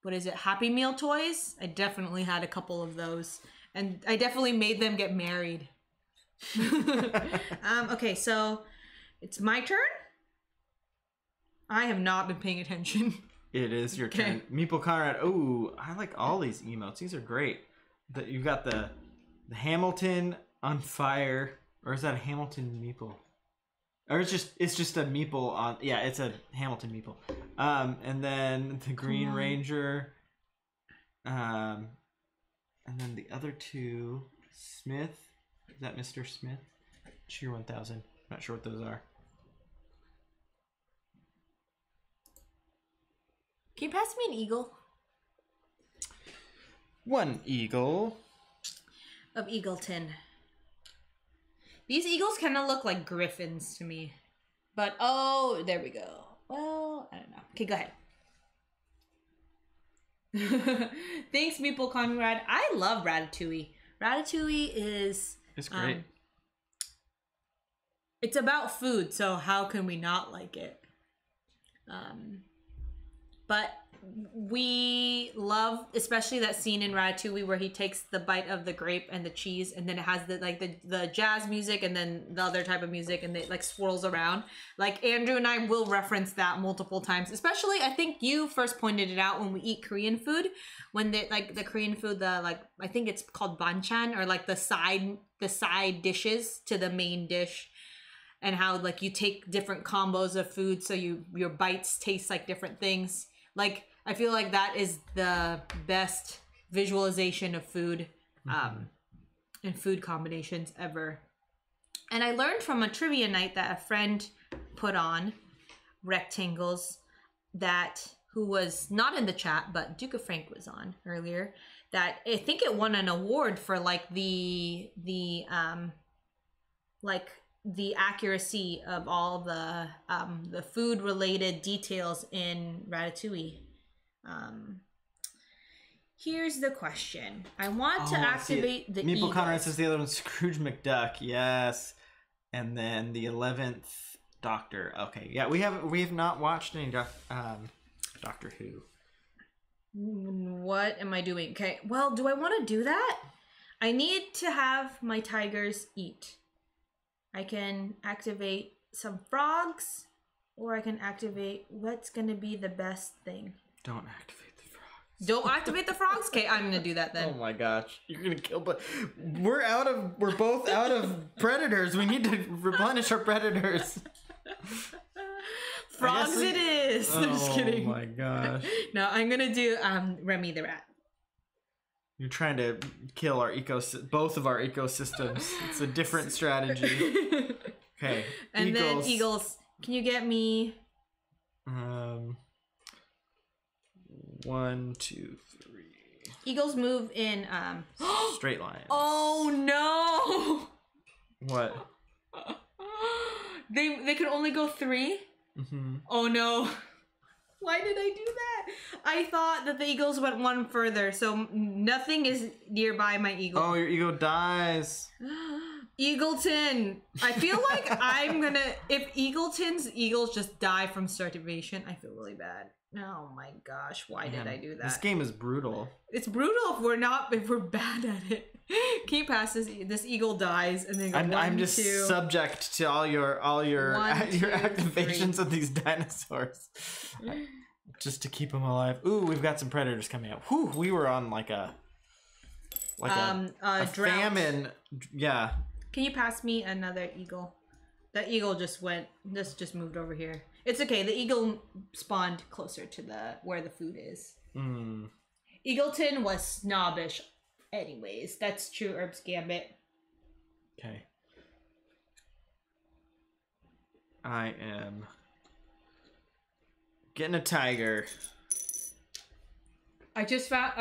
what is it, Happy Meal toys. I definitely had a couple of those, and I definitely made them get married. Okay, so it's my turn. I have not been paying attention. It is your turn. Meeple Conrad. Oh, I like all these emotes. These are great. You've got the Hamilton on fire. Or is that a Hamilton Meeple? Or it's just a Meeple on... Yeah, it's a Hamilton Meeple. And then the Green Ranger. And then the other two. Smith. Is that Mr. Smith? Cheer 1000. Not sure what those are. Can you pass me an eagle? One eagle. Of Eagleton. These eagles kind of look like griffins to me. But, oh, there we go. Well, I don't know. Okay, go ahead. Thanks, Meeple Conrad. I love Ratatouille. Ratatouille is... It's great. It's about food, so how can we not like it? But we love, especially that scene in Ratatouille where he takes the bite of the grape and the cheese, and then it has the jazz music and then the other type of music, and it like swirls around. Like Andrew and I will reference that multiple times. Especially, I think you first pointed it out when we eat Korean food, when they like the Korean food, I think it's called banchan, or like the side dishes to the main dish. And how like you take different combos of food so your bites taste like different things. Like I feel like that is the best visualization of food and food combinations ever. And I learned from a trivia night that a friend put on, Rectangles, who was not in the chat, but Duke of Frank was on earlier, that I think it won an award for like the accuracy of all the food related details in Ratatouille. Here's the question. I want to activate the Meeple Conrad says the other one's Scrooge McDuck. Yes. And then the 11th Doctor. Okay. Yeah, we have not watched any Doctor Who. What am I doing? Okay. Well, do I want to do that? I need to have my tigers eat. I can activate some frogs, or I can activate what's going to be the best thing. Don't activate the frogs. Don't activate the frogs? Okay, I'm going to do that then. Oh my gosh. You're going to kill... But we're both out of predators. We need to replenish our predators. Frogs it is. I'm just kidding. Oh my gosh. No, I'm going to do Remy the rat. You're trying to kill both of our ecosystems. It's a different strategy. Okay. And then eagles. Can you get me? 1, 2, 3. Eagles move in straight lines. Oh no! What? They could only go 3? Mm-hmm. Oh no. Why did I do that? I thought that the eagles went 1 further, so nothing is nearby my eagle. Oh, your eagle dies. Eagleton! I feel like I'm gonna... If Eagleton's eagles just die from starvation, I feel really bad. Oh my gosh, why did I do that? This game is brutal. It's brutal if we're bad at it. Can you pass this eagle dies and then go I'm just subject to all your activations of these dinosaurs. Just to keep them alive. Ooh, we've got some predators coming up. Whew, we were on like a famine. Yeah. Can you pass me another eagle? That eagle just moved over here. It's okay. The eagle spawned closer to where the food is. Eagleton was snobbish. Anyways, that's true, Herb's Gambit. Okay. I am getting a tiger. I just found,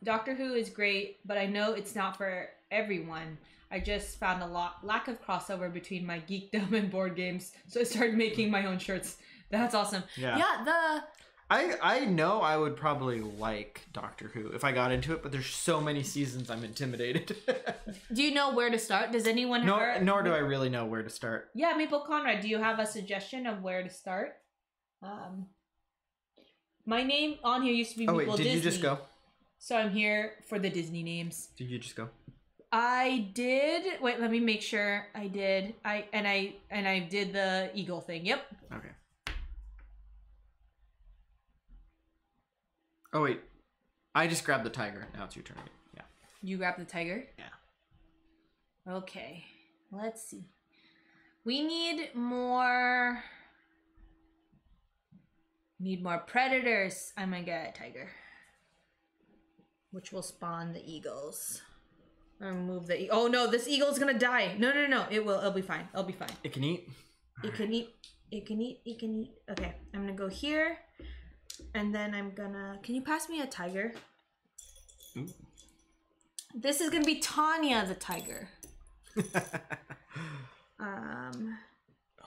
Doctor Who is great, but I know it's not for everyone. I just found a lack of crossover between my geekdom and board games, so I started making my own shirts. That's awesome. Yeah. I know I would probably like Doctor Who if I got into it, but there's so many seasons I'm intimidated. Do you know where to start? Does anyone nor do I really know where to start. Yeah, Maple Conrad, do you have a suggestion of where to start? My name on here used to be Maple Disney. Did you just go? So I'm here for the Disney names. Did you just go? I did. Wait, let me make sure. I did. I did the eagle thing. Yep. Okay. Oh wait, I just grabbed the tiger. Now it's your turn. Yeah. You grabbed the tiger? Yeah. Okay. Let's see. We need more predators. I'm gonna get a tiger, which will spawn the eagles. Remove the oh no, this eagle's gonna die. No. It'll be fine. It'll be fine. It can eat. It can eat. Okay, I'm gonna go here. And then I'm gonna... Can you pass me a tiger? Ooh. This is gonna be Tanya the tiger.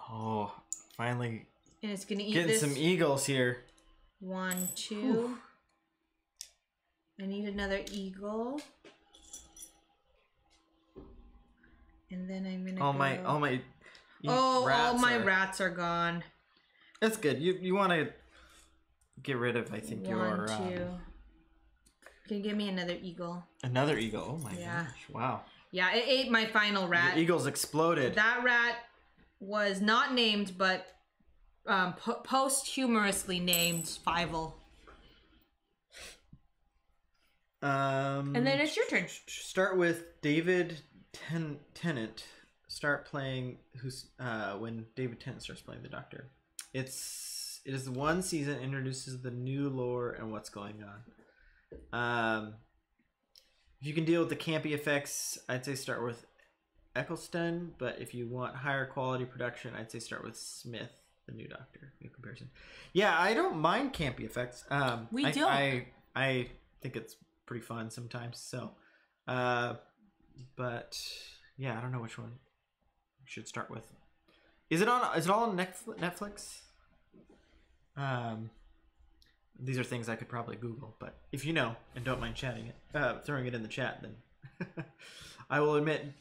Oh, finally. And it's gonna eat getting some eagles here. 1, 2. Ooh. I need another eagle. And then I'm gonna all my all my rats are gone. That's good. You want to get rid of, I think, 1, 2. Can you give me another eagle? Another eagle? Oh my gosh! Wow. Yeah, it ate my final rat. Your eagles exploded. That rat was not named, but posthumously named Fievel. And then it's your turn. Start with David Tennant. Start playing when David Tennant starts playing the Doctor. It is the one season introduces the new lore and what's going on. If you can deal with the campy effects, I'd say start with Eccleston. But if you want higher quality production, I'd say start with Smith, the new Doctor. In comparison, yeah, I don't mind campy effects. I think it's pretty fun sometimes. So, but yeah, I don't know which one you should start with. Is it all on Netflix? These are things I could probably Google, but if you know and don't mind chatting it, throwing it in the chat, then I will admit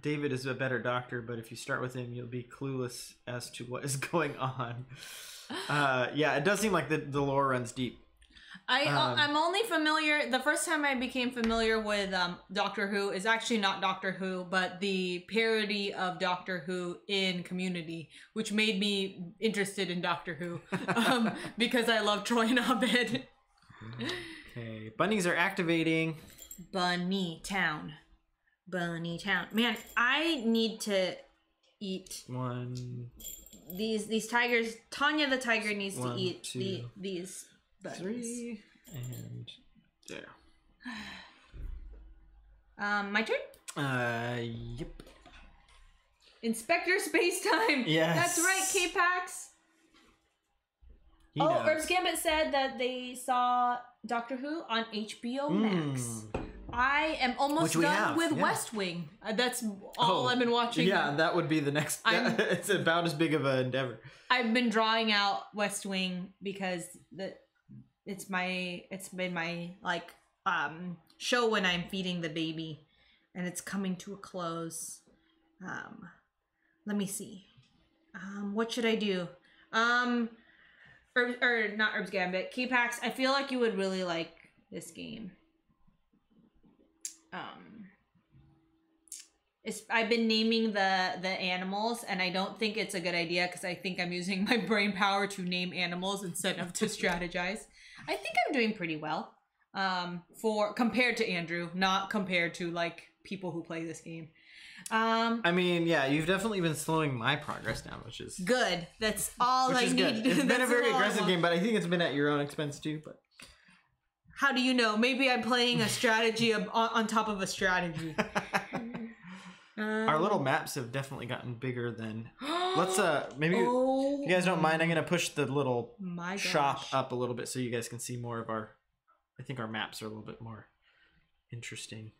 David is a better Doctor, but if you start with him, you'll be clueless as to what is going on. Yeah, it does seem like the lore runs deep. I'm only familiar. The first time I became familiar with Doctor Who is actually not Doctor Who, but the parody of Doctor Who in Community, which made me interested in Doctor Who because I love Troy and Abed. Okay, bunnies are activating. Bunny Town. Man, I need to eat one. These tigers. Tanya the tiger needs to eat these. 3 and there. My turn? Yep. Inspector Spacetime. Yes. That's right, K-Pax. Herbs Gambit said that they saw Doctor Who on HBO Max. I am almost done with West Wing. That's all I've been watching. Yeah, that would be the next. It's about as big of an endeavor. I've been drawing out West Wing because it's been my like show when I'm feeding the baby, and it's coming to a close. Let me see. What should I do? Not Herbs Gambit. K-Pax, I feel like you would really like this game. I've been naming the animals, and I don't think it's a good idea because I think I'm using my brain power to name animals instead of to strategize. I think I'm doing pretty well. Compared to Andrew, not compared to like people who play this game. I mean, yeah, you've definitely been slowing my progress down, which is good. That's all I need. Good. It's been a very aggressive game, but I think it's been at your own expense too. But how do you know? Maybe I'm playing a strategy on top of a strategy. Our little maps have definitely gotten bigger than. Let's maybe if you guys don't mind, I'm gonna push the little shop up a little bit so you guys can see more of our. I think our maps are a little bit more interesting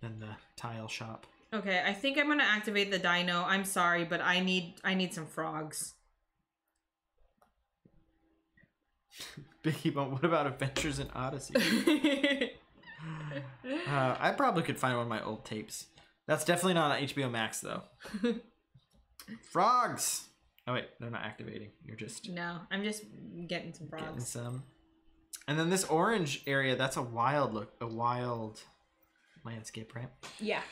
than the tile shop. Okay, I think I'm gonna activate the dino. I'm sorry, but I need some frogs. Biggie Bone, what about Adventures in Odyssey? I probably could find one of my old tapes. That's definitely not on HBO Max though. Frogs. Oh wait, they're not activating. You're just no. I'm just getting some frogs. Getting some. And then this orange area, that's a wild landscape, right? Yeah.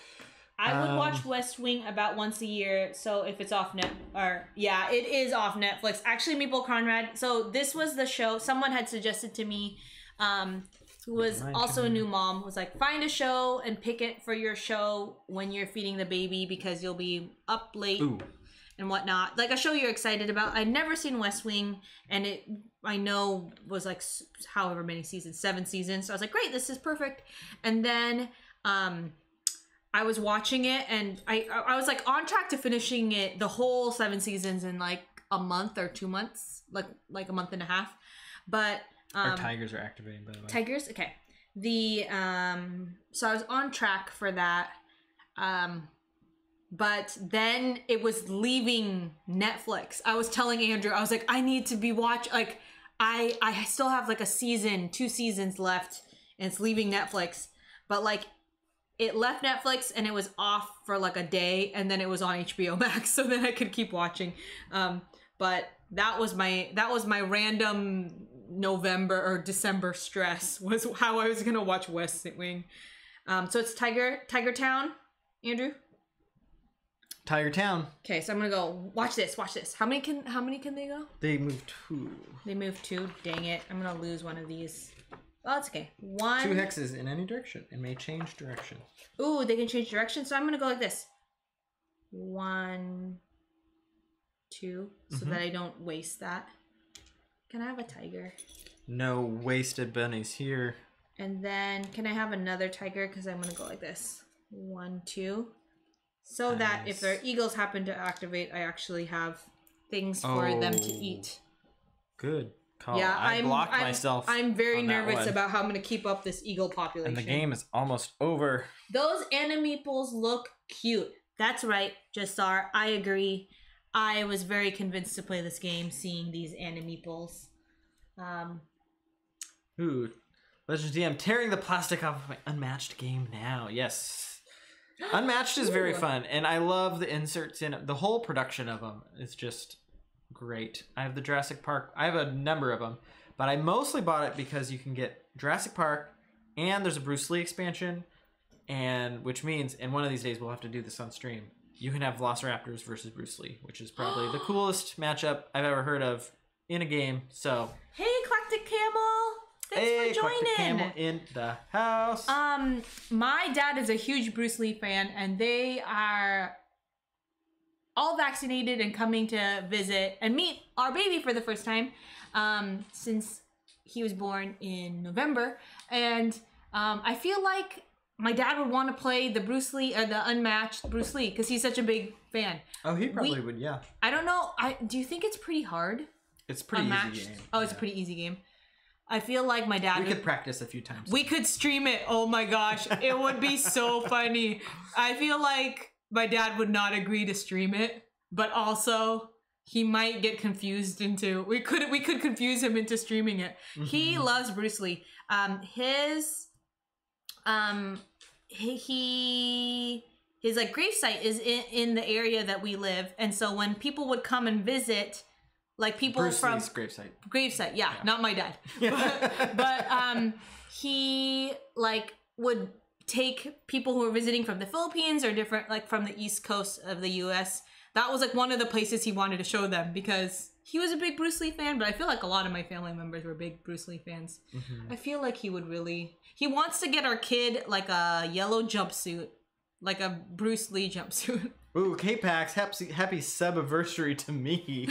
I would watch West Wing about once a year, so if it's off it is off Netflix. Actually, Meeple Conrad, so this was the show someone had suggested to me, who was also a new mom, was like, find a show and pick it for your show when you're feeding the baby because you'll be up late and whatnot. Like a show you're excited about. I'd never seen West Wing, and it, I know, was like however many seasons, 7 seasons. So I was like, great, this is perfect. And then, I was watching it, and I was like on track to finishing it the whole 7 seasons in like a month or 2 months, like a month and a half. But our tigers are activating, by the way. Tigers, okay. So I was on track for that, but then it was leaving Netflix. I was telling Andrew, I was like, I need to be like I still have like 2 seasons left, and it's leaving Netflix, but like. It left Netflix and it was off for like a day, and then it was on HBO Max, so then I could keep watching. But that was my random November or December stress, was how I was gonna watch West Wing. So it's Tiger Town, Andrew. Tiger Town. Okay, so I'm gonna go watch this. How many can they go? They move 2. They move 2. Dang it! I'm gonna lose one of these. Oh, it's okay. 1. 2 hexes in any direction and may change direction. Ooh, they can change direction. So I'm gonna go like this. 1, 2, so that I don't waste that. Can I have a tiger? No wasted bunnies here. And then can I have another tiger? Because I'm gonna go like this. 1, 2. So nice. That if their eagles happen to activate, I actually have things for them to eat. Good. Call. Yeah, I blocked myself. I'm very nervous about how I'm going to keep up this eagle population. And the game is almost over. Those animeeples look cute. That's right, Jassar. I agree. I was very convinced to play this game seeing these animeeples. Ooh. Legends DM tearing the plastic off of my Unmatched game now. Yes. Unmatched is very fun, and I love the inserts in it. The whole production of them is just... great. I have the Jurassic Park. I have a number of them, but I mostly bought it because you can get Jurassic Park, and there's a Bruce Lee expansion, and which means, and one of these days we'll have to do this on stream, you can have Velociraptors versus Bruce Lee, which is probably the coolest matchup I've ever heard of in a game. So hey, Eclectic Camel, thanks for joining. Eclectic Camel in the house. My dad is a huge Bruce Lee fan, and they are all vaccinated and coming to visit and meet our baby for the first time since he was born in November. And I feel like my dad would want to play the Bruce Lee or the Unmatched Bruce Lee because he's such a big fan. Oh, he probably would, yeah. I don't know. Do you think it's pretty hard? It's a pretty easy game. Oh, it's a pretty easy game. I feel like my dad... We could practice a few times. We could stream it. Oh my gosh. It would be so funny. I feel like my dad would not agree to stream it, but also he might get confused into... We could confuse him into streaming it. Mm-hmm. He loves Bruce Lee. His like gravesite is in the area that we live, and so when people would come and visit, like people Bruce from Lee's gravesite, yeah, not my dad, but he like would take people who were visiting from the Philippines or different, like from the East Coast of the U.S. That was like one of the places he wanted to show them because he was a big Bruce Lee fan, but I feel like a lot of my family members were big Bruce Lee fans. Mm-hmm. I feel like he would really... He wants to get our kid like a yellow jumpsuit, like a Bruce Lee jumpsuit. Ooh, K-Pax, happy sub-anniversary to me.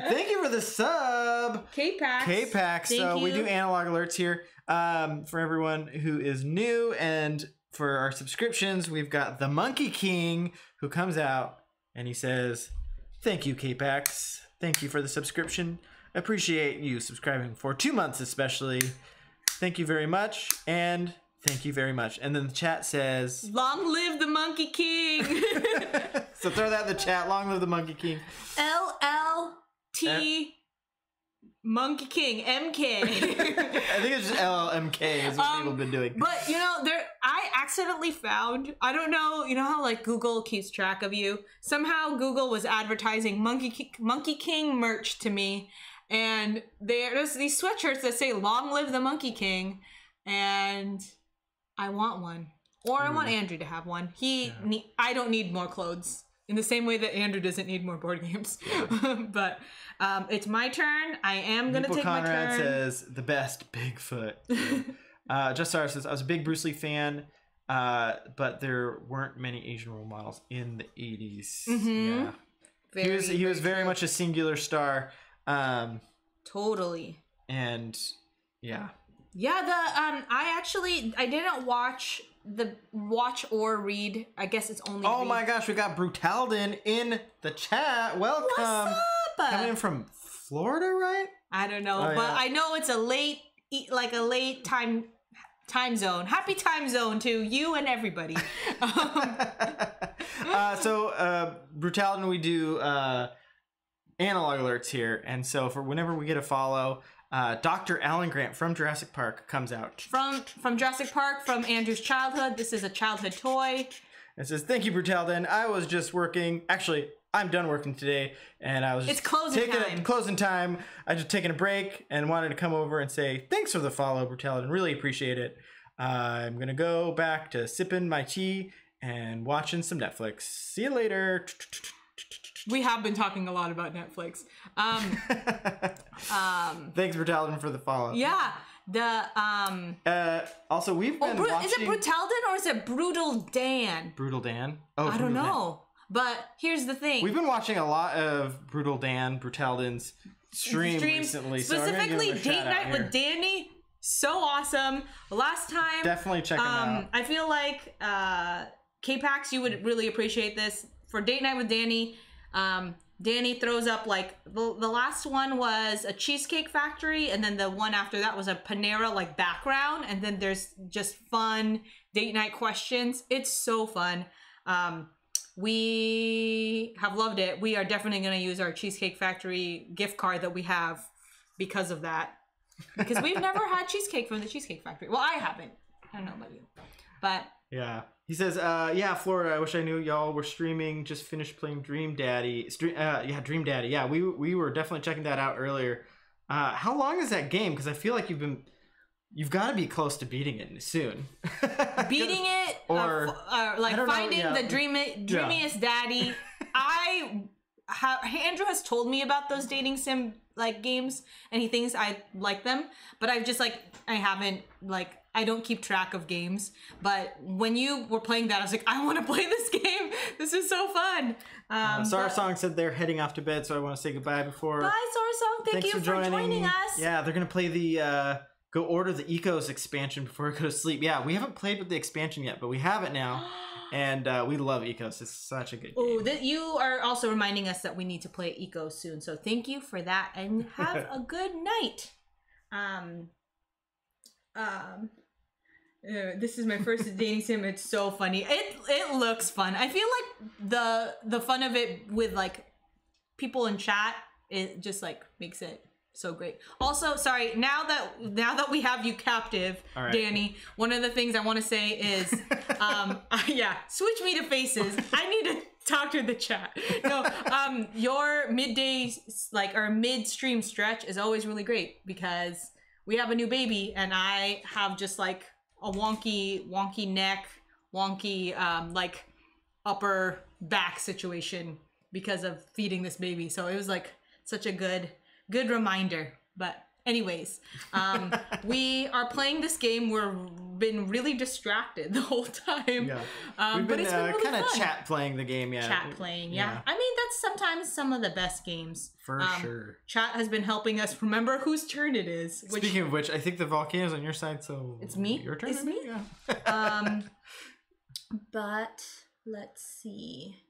Thank you for the sub. K-Pax. So we do analog alerts here for everyone who is new, and for our subscriptions, we've got the Monkey King who comes out and he says, "Thank you, K-Pax. Thank you for the subscription. Appreciate you subscribing for 2 months especially. Thank you very much, and thank you very much." And then the chat says, "Long live the Monkey King." So throw that in the chat. Long live the Monkey King. LLT Monkey King MK. I think it's just LLMK is what people have been doing. But you know, I accidentally found, I don't know, you know how like Google keeps track of you? Somehow Google was advertising Monkey King merch to me. And there's these sweatshirts that say "Long live the Monkey King," and I want one. Or I want Andrew to have one. I don't need more clothes. In the same way that Andrew doesn't need more board games. Yeah. But it's my turn. I am going to take my turn. Conrad says, "The best, Bigfoot." Just Sarah says, "I was a big Bruce Lee fan, but there weren't many Asian role models in the 80s. Mm-hmm. Yeah. He was very much a singular star. Totally. And yeah. Yeah, I didn't watch or read. I guess it's only Oh my gosh, we got Brutalden in the chat. Welcome. What's up? Coming in from Florida, right? I don't know, but I know it's a late time zone. Happy time zone to you and everybody. So Brutalden, we do analog alerts here, and so for whenever we get a follow, Dr. Alan Grant from Jurassic Park comes out. From Jurassic Park, from Andrew's childhood. This is a childhood toy. It says, "Thank you, Brutalden. I was just working. Actually, I'm done working today, and I was just closing time. I just taking a break and wanted to come over and say thanks for the follow, Brutalden. Really appreciate it. I'm gonna go back to sipping my tea and watching some Netflix. See you later." We have been talking a lot about Netflix. Thanks, Brutalden, for the follow. Yeah. Also, we've been watching... Is it Brutalden or is it Brutal Dan? Brutal Dan? Oh, I don't know. But here's the thing. We've been watching a lot of Brutalden's stream recently. Specifically, Date Night with Danny. So awesome. Last time... Definitely check him out. I feel like K-Pax, you would really appreciate this. For Date Night with Danny... Danny throws up like the last one was a Cheesecake Factory, and then the one after that was a Panera like background, and then there's just fun date night questions. It's so fun. We have loved it. We are definitely going to use our Cheesecake Factory gift card that we have because of that, because we've never had cheesecake from the Cheesecake Factory. Well, I haven't. I don't know about you, but yeah. He says, "Yeah, Florida. I wish I knew y'all were streaming. Just finished playing Dream Daddy. Dream Daddy. Yeah, we were definitely checking that out earlier. How long is that game? Because I feel like you've got to be close to beating it soon. Beating it, or like finding the dreamiest daddy. Andrew has told me about those dating sim like games, and he thinks I like them, but I've just I don't keep track of games. But when you were playing that, I was like, I want to play this game. This is so fun. Sarah Song said they're heading off to bed, so I want to say goodbye before. Bye, Sarah Song. Thank you for joining us. Yeah, they're gonna play the go order the Ecos expansion before we go to sleep. Yeah, we haven't played with the expansion yet, but we have it now. And we love Ecos. It's such a good game. Oh, you are also reminding us that we need to play Ecos soon. So thank you for that, and have a good night. This is my first dating sim. It's so funny. It looks fun. I feel like the fun of it with like people in chat, it just like makes it so great. Also, sorry, now that we have you captive, right, Danny, one of the things I want to say is, yeah, switch me to faces. I need to talk to the chat. No, your midday, like, or mid-stream stretch is always really great because we have a new baby and I have just like a wonky neck, wonky, like upper back situation because of feeding this baby. So it was like such a good reminder. But anyways, we are playing this game. We've been really distracted the whole time. Yeah. We've been, really kind of chat playing the game. Yeah. Chat playing. Yeah. I mean, that's sometimes some of the best games. For sure. Chat has been helping us remember whose turn it is. Speaking of which, I think the volcano's on your side, so it's me. Your turn. It's me. Yeah. But let's see.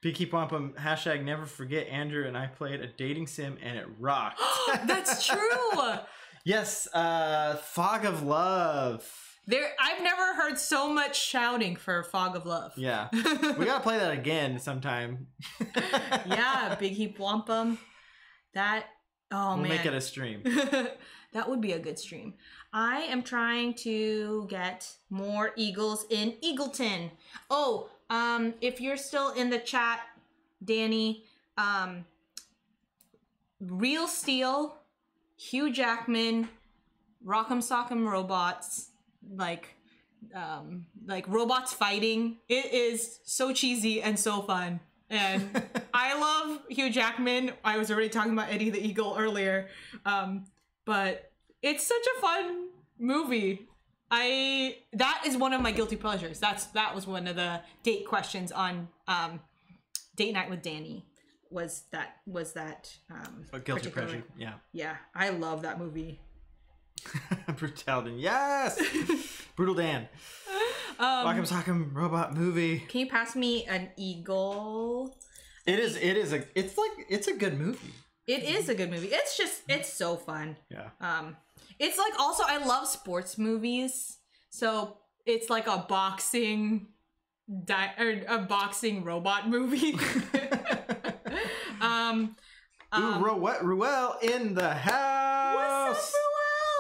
Keep Wampum, hashtag never forget Andrew and I played a dating sim and it rocked. That's true. Yes, Fog of Love. I've never heard so much shouting for Fog of Love. Yeah. We gotta play that again sometime. Yeah, Big Heap Wampum. We'll make it a stream. That would be a good stream. I am trying to get more eagles in Eagleton. Oh, if you're still in the chat, Danny, Real Steel, Hugh Jackman, Rock'em Sock'em Robots, like robots fighting. It is so cheesy and so fun. And I love Hugh Jackman. I was already talking about Eddie the Eagle earlier. But it's such a fun movie. That is one of my guilty pleasures. That was one of the date questions on Date Night with Danny. Was that a guilty pleasure? Yeah. Yeah, I love that movie. Brutality, yes. Brutal Dan. Rock'em Sock'em Robot movie. Can you pass me an eagle? It's a good movie. It is a good movie. It's so fun. Yeah. It's like, also, I love sports movies. So it's like a boxing robot movie. Ruel in the house. What's up,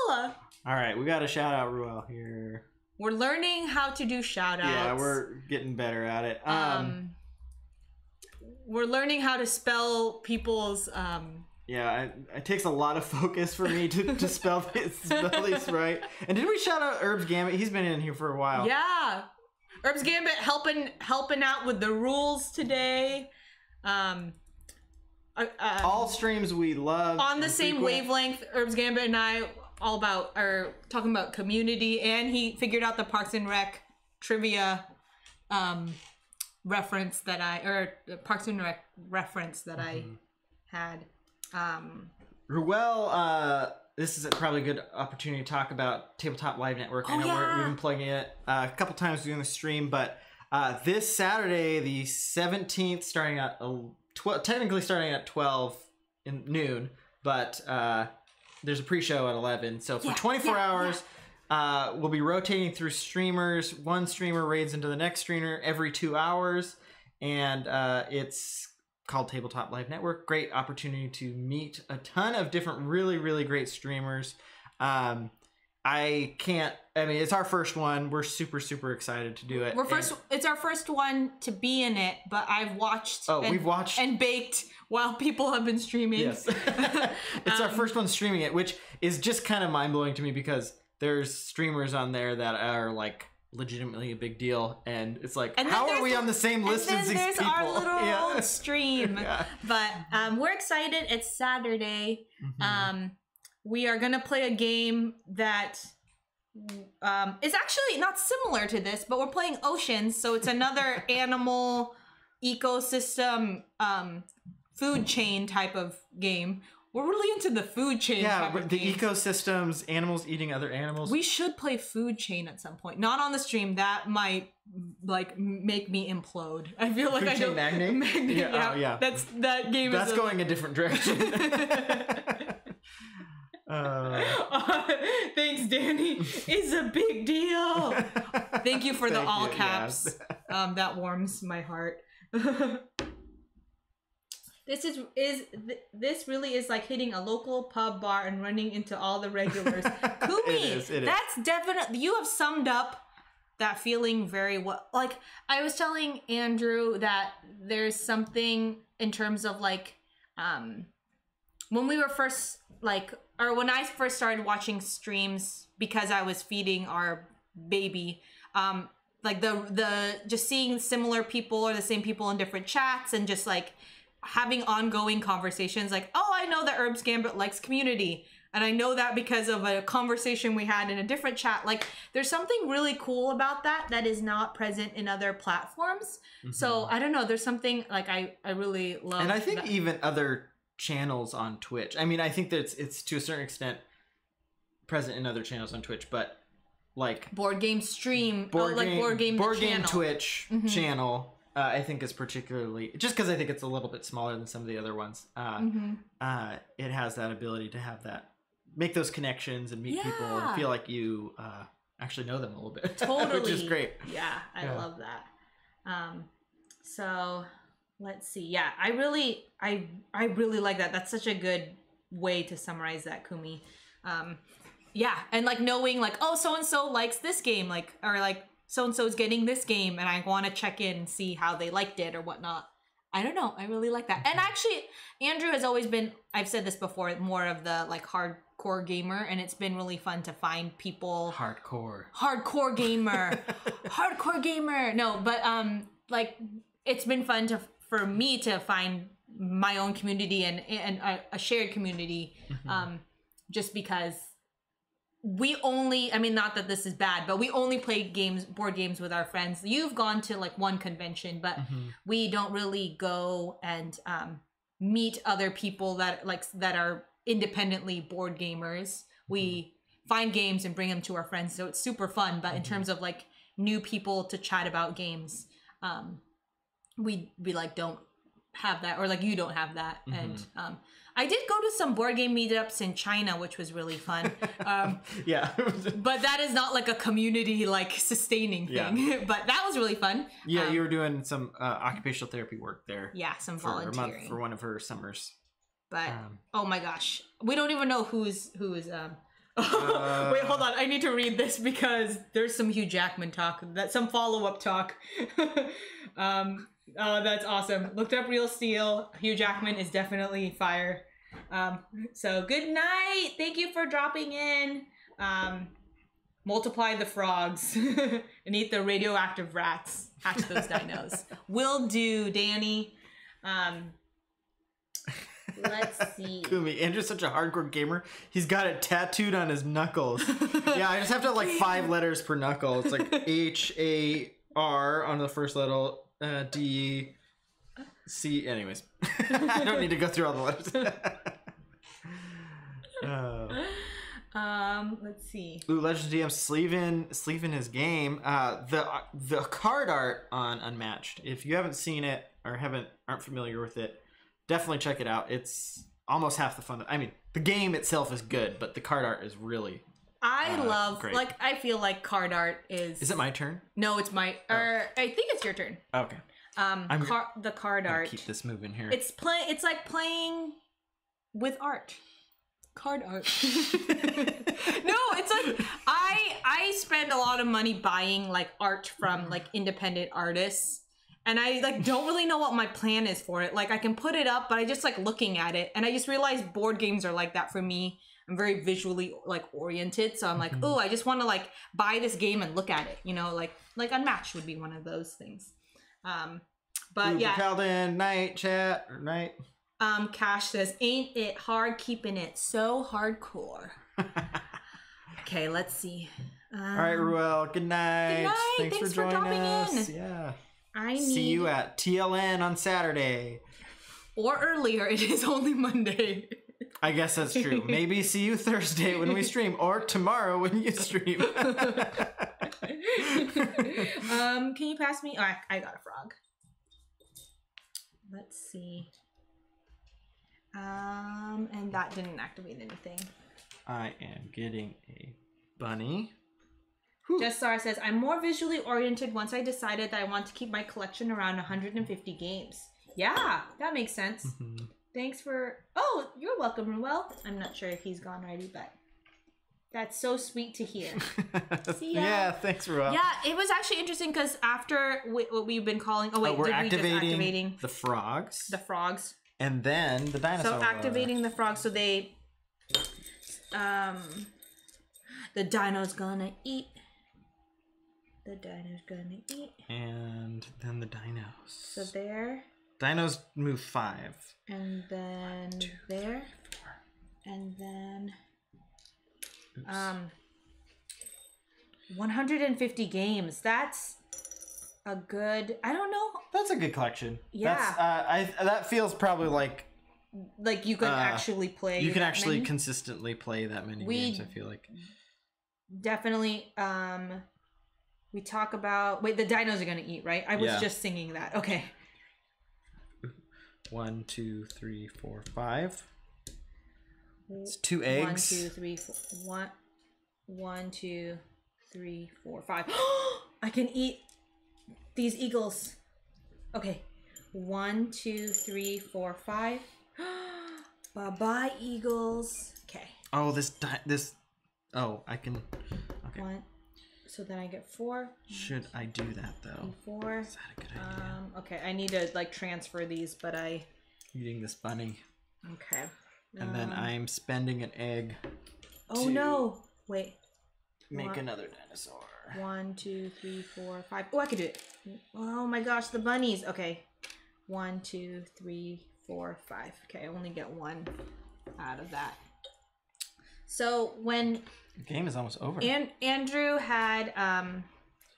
Ruel? All right, we got to shout out Ruel here. We're learning how to do shout outs. Yeah, we're getting better at it. We're learning how to spell people's yeah, it takes a lot of focus for me to spell these right. And did we shout out Herbs Gambit? He's been in here for a while. Yeah. Herbs Gambit helping out with the rules today. All streams we love. On the same wavelength, Herbs Gambit and I are talking about community, and he figured out the Parks and Rec trivia reference that Parks and Rec reference that I had. Ruel, this is probably a good opportunity to talk about Tabletop Live Network. I know we've been plugging it a couple times during the stream, but this Saturday, the 17th, starting at technically starting at 12 in noon, but there's a pre-show at 11. So for 24 hours, we'll be rotating through streamers. One streamer raids into the next streamer every 2 hours, and it's called Tabletop Live Network. Great opportunity to meet a ton of different really, really great streamers. It's our first one. We're super, super excited to do it. It's our first one to be in it, but I've watched and baked while people have been streaming. Yes. It's our first one streaming it, which is just kind of mind-blowing to me because there's streamers on there that are like legitimately a big deal, and it's like, how are we on the same list as these people? Our little stream. But we're excited. It's Saturday. We are gonna play a game that is actually not similar to this, but we're playing Oceans, so it's another animal ecosystem food chain type of game We're really into the food chain. Yeah, the ecosystems, animals eating other animals. We should play food chain at some point. Not on the stream. That might like make me implode. I feel like food chain magnate? Yeah, oh, yeah. That game That's is going a different direction. Thanks, Danny. It's a big deal. Thank you for the all caps. Yeah. That warms my heart. This really is like hitting a local pub bar and running into all the regulars. Kumi, it is. That's definitely, you have summed up that feeling very well. Like I was telling Andrew that there's something in terms of like when we were first like, or when I first started watching streams because I was feeding our baby, like the just seeing similar people or the same people in different chats and just like having ongoing conversations like, oh, I know that Herbs Gambit likes community. And I know that because of a conversation we had in a different chat. Like, there's something really cool about that is not present in other platforms. Mm-hmm. So, I don't know. There's something, like, I really love. And I think even other channels on Twitch. I mean, I think that it's to a certain extent present in other channels on Twitch, but, like... Board Game Stream. Board Game Twitch channel. I think is particularly, just because I think it's a little bit smaller than some of the other ones. It has that ability to have that, make those connections and meet people and feel like you actually know them a little bit. Totally. Which is great. Yeah, I love that. So let's see. Yeah, I really like that. That's such a good way to summarize that, Kumi. Yeah, and like knowing like, oh, so-and-so likes this game, like, or like, so-and-so's getting this game and I want to check in and see how they liked it or whatnot. I don't know. I really like that. And actually, Andrew has always been, I've said this before, more of the like hardcore gamer, and it's been really fun to find people. Hardcore gamer. Hardcore gamer. No, but like it's been fun for me to find my own community and a shared community, just because we only, I mean, not that this is bad, but we only play board games with our friends. You've gone to like one convention, but we don't really go and meet other people that are independently board gamers. We find games and bring them to our friends, so it's super fun. But in terms of like new people to chat about games, we like don't have that, or like you don't have that. And I did go to some board game meetups in China, which was really fun. Yeah. But that is not like a community like sustaining thing. Yeah. But that was really fun. Yeah, you were doing some occupational therapy work there. Yeah, some volunteering. A month for one of her summers. But oh my gosh, we don't even know who is wait, hold on, I need to read this because there's some Hugh Jackman talk, some follow-up talk. Oh, that's awesome. Looked up Real Steel. Hugh Jackman is definitely fire. So good night. Thank you for dropping in. Multiply the frogs and eat the radioactive rats. Hatch those dinos. Will do, Danny. Let's see. Kumi, Andrew's such a hardcore gamer. He's got it tattooed on his knuckles. Yeah, I just have to have like 5 letters per knuckle. It's like H-A-R on the first letter. D C. Anyways, I don't need to go through all the letters. Let's see. Ooh, Legends DM sleeving his game. The card art on Unmatched. If you haven't seen it or aren't familiar with it, definitely check it out. It's almost half the fun. I mean, the game itself is good, but the card art is really. I love, great. Like, I feel like card art is... Is it my turn? No, it's my... I think it's your turn. Okay. The card art. Keep this moving here. It's like playing with art. Card art. No, it's like... I spend a lot of money buying, like, art from, like, independent artists. And I, like, don't really know what my plan is for it. Like, I can put it up, but I just like looking at it. And I just realized board games are like that for me. I'm very visually like oriented, so I'm like, oh, I just want to like buy this game and look at it, you know, like Unmatched would be one of those things. But Ooh, yeah. Calden, night chat or night. Cash says, ain't it hard keeping it so hardcore? Okay, let's see. All right, Ruel. Good night. Good night. Thanks for joining us. Yeah. See you at TLN on Saturday. Or earlier. It is only Monday. I guess that's true. Maybe see you Thursday when we stream, or tomorrow when you stream. Can you pass me? Oh, I got a frog. Let's see. And that didn't activate anything. I am getting a bunny. Jessar says, I'm more visually oriented once I decided that I want to keep my collection around 150 games. Yeah, that makes sense. Thanks for... Oh, you're welcome, Ruel. I'm not sure if he's gone already, but that's so sweet to hear. See ya. Yeah, thanks, Ruel. Yeah, it was actually interesting because after what we've been calling... Oh, wait, we're we just activating the frogs. The frogs. And then the dinosaur. So activating the frogs, so they... the dino's gonna eat. The dino's gonna eat. And then the dinos. So there. Dinos move 5. And then 1, 2, there. 4. And then 150 games. That's a good, I don't know. That's a good collection. Yeah. That's, that feels probably like you could actually play. You can actually consistently play that many games, I feel like. Definitely we talk about the dinos are gonna eat, right? I was just singing that. Okay. 1, 2, 3, 4, 5. It's 2 eggs. 1, 2, 3, 4. 1, 2, 3, 4, 5. I can eat these eagles. Okay. 1, 2, 3, 4, 5. Bye bye, eagles. Okay. Oh, this. Oh, I can. Okay. 1. So then I get 4. Should I do that though? 4. Is that a good idea? Okay, I need to like transfer these, but eating this bunny. Okay. And then I'm spending an egg. Oh no! Wait. Make another dinosaur. 1, 2, 3, 4, 5. Oh, I could do it. Oh my gosh, the bunnies. Okay. 1, 2, 3, 4, 5. Okay, I only get 1 out of that. So when the game is almost over. And Andrew had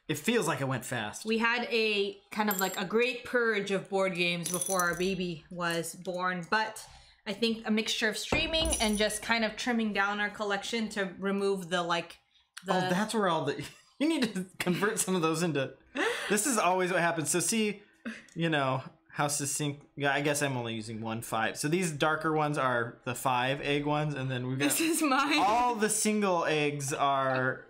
it feels like it went fast. We had a kind of like a great purge of board games before our baby was born, but I think a mixture of streaming and just kind of trimming down our collection to remove the Oh, that's where all the you need to convert some of those into. This is always what happens. So see, you know how succinct. Yeah, I guess I'm only using 1 5. So these darker ones are the 5 egg ones, and then we've got this is mine. All the single eggs are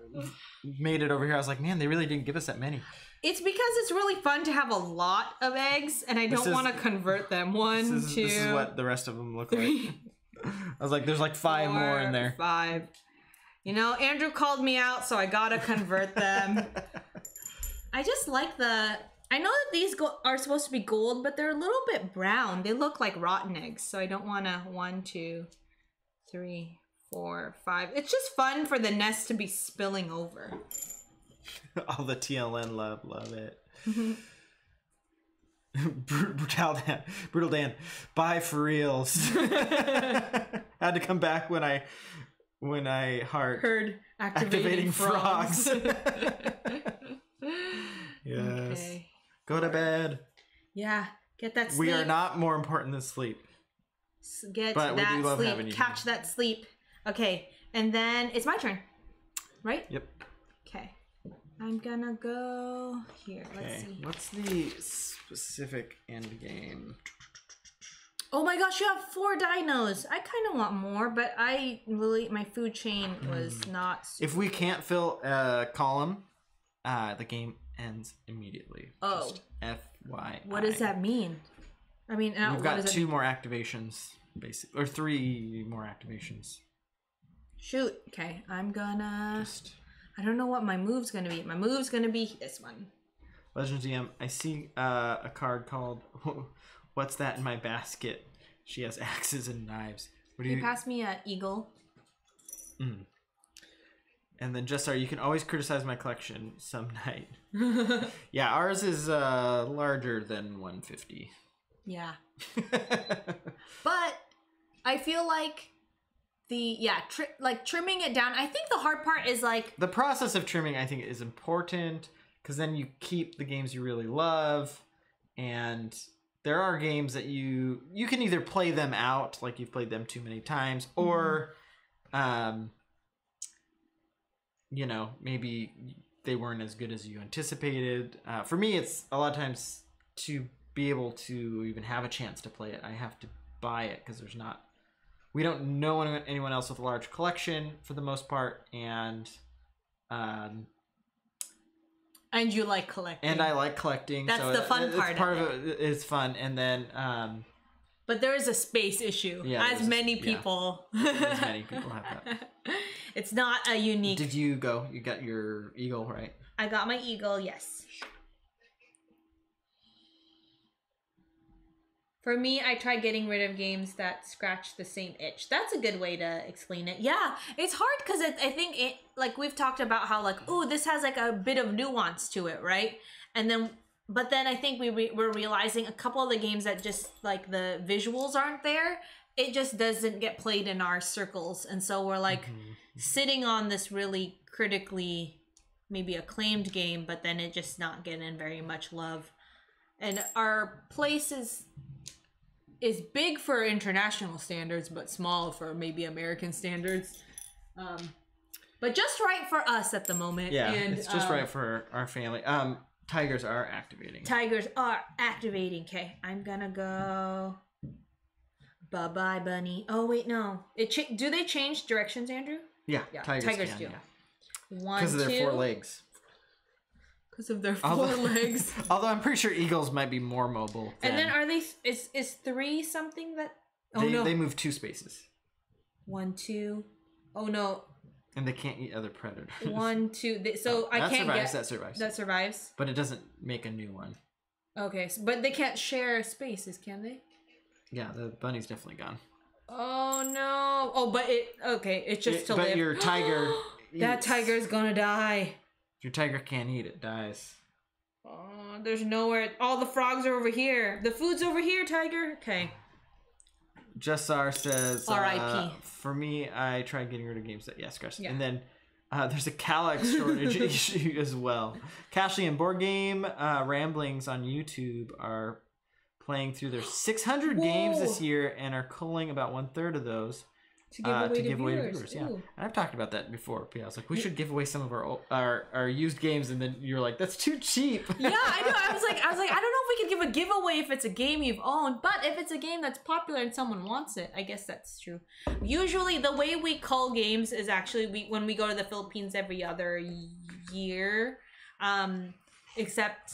made it over here. I was like, man, they really didn't give us that many. It's because it's really fun to have a lot of eggs, and I don't want to convert them. 1, 2. This is what the rest of them look like. I was like, there's like 5 more in there. 5. You know, Andrew called me out, so I gotta convert them. I just like the. I know that these are supposed to be gold, but they're a little bit brown. They look like rotten eggs, so I don't want to 1, 2, 3, 4, 5. It's just fun for the nest to be spilling over. All the TLN love it. Brutal Dan, bye for reals. Had to come back when I heard activating frogs. Yes. Okay. Go to bed. Yeah, get that sleep. We are not more important than sleep. Get that sleep. Catch that sleep. Okay, and then it's my turn, right? Yep. Okay. I'm gonna go here. Let's see. What's the specific end game? Oh my gosh, you have 4 dinos. I kind of want more, but my food chain was not super. If we can't fill a column, the game ends immediately. Oh. Just FYI. What does that mean? I mean, we've got 2 more activations, basically, or 3 more activations. Shoot. Okay, I'm gonna. I don't know what my move's gonna be. My move's gonna be this one. Legends DM. I see a card called "What's That in My Basket?" She has axes and knives. Can you pass me an eagle? And then you can always criticize my collection some night. Yeah, ours is larger than 150. Yeah. But I feel like trimming it down. I think the hard part is like the process of trimming. I think is important because then you keep the games you really love, and there are games that you can either play them out, like you've played them too many times, or you know, maybe they weren't as good as you anticipated. For me, it's a lot of times to be able to even have a chance to play it, I have to buy it because we don't know anyone else with a large collection for the most part, and you like collecting. And I like collecting. That's so the fun part. Part of it is fun, and then. But there is a space issue, as many people. As many people have that. It's not a unique. Did you go? You got your eagle, right? I got my eagle. Yes. For me, I try getting rid of games that scratch the same itch. That's a good way to explain it. Yeah, it's hard because I think it, like we've talked about how like, oh, this has like a bit of nuance to it, right? And then, but then I think we're realizing a couple of the games that just like the visuals aren't there. It just doesn't get played in our circles. And so we're like sitting on this really critically maybe acclaimed game, but then it just not getting very much love. And our place is big for international standards, but small for maybe American standards. But just right for us at the moment. Yeah, and, it's just right for our family. Tigers are activating. Tigers are activating. Okay, I'm gonna go. Bye-bye, bunny. Oh, wait, no. Do they change directions, Andrew? Yeah, Tigers do. Yeah. 1, 2. Because of their 4 legs. Because of their 4 legs. Although I'm pretty sure eagles might be more mobile. And then are they... Is 3 something that... Oh, no. They move 2 spaces. 1, 2. Oh, no. And they can't eat other predators. 1, 2. So I can't get... That survives. That survives. But it doesn't make a new one. Okay, but they can't share spaces, can they? Yeah, the bunny's definitely gone. Oh, no. Oh, but it's just to live. But your tiger... That tiger's gonna die. If your tiger can't eat, it dies. Oh, there's nowhere... All the frogs are over here. The food's over here, tiger. Okay. Jessar says... R.I.P. For me, I tried getting rid of games that... Yeah, scratch. Yeah. And then... there's a Calyx shortage issue as well. Cashley and Board Game Ramblings on YouTube are playing through their 600 games this year and are culling about 1/3 of those to give away to viewers. Yeah, and I've talked about that before. I was like, we should give away some of our used games, and then you're like, that's too cheap. Yeah, I know. I was like, I don't know if we could give a giveaway if it's a game you've owned, but if it's a game that's popular and someone wants it, I guess that's true. Usually, the way we cull games is actually when we go to the Philippines every other year, except.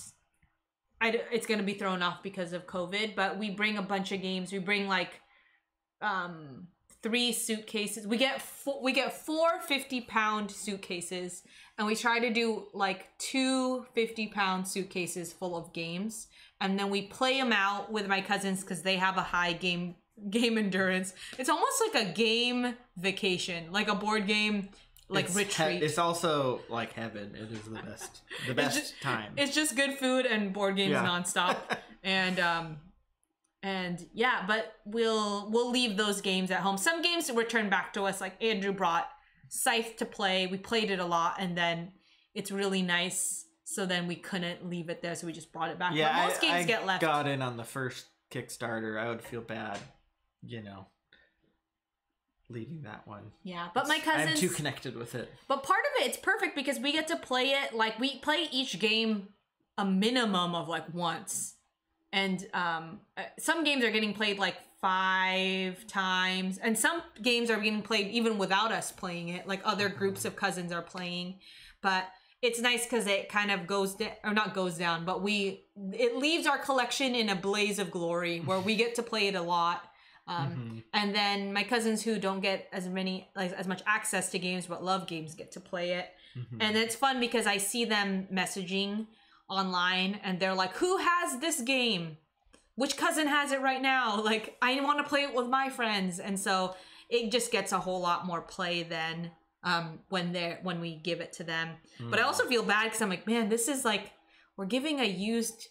It's going to be thrown off because of COVID, but we bring a bunch of games. We bring like 3 suitcases. We get 4 50-pound suitcases, and we try to do like 2 50-pound suitcases full of games, and then we play them out with my cousins because they have a high game endurance. It's almost like a game vacation, like a board game retreat. It's also like heaven. It is the best time. It's just good food and board games nonstop. And yeah, but we'll leave those games at home. Some games return back to us. Like Andrew brought Scythe to play. We played it a lot, and then it's really nice. So then we couldn't leave it there, so we just brought it back. Yeah, but most games get left. I got in on the first Kickstarter. I would feel bad, leaving that one. Yeah, but my cousins... I'm too connected with it. But part of it's perfect because we get to play it, like, we play each game a minimum of, like, once. And some games are getting played, like, 5 times. And some games are getting played even without us playing it. Like, other groups of cousins are playing. But it's nice because it kind of goes down, or not goes down, but it leaves our collection in a blaze of glory where we get to play it a lot. And then my cousins who don't get as much access to games but love games get to play it. And it's fun because I see them messaging online and they're like, who has this game? Which cousin has it right now? Like, I want to play it with my friends. And so it just gets a whole lot more play than when we give it to them. But I also feel bad because I'm like, man, this is like, we're giving a used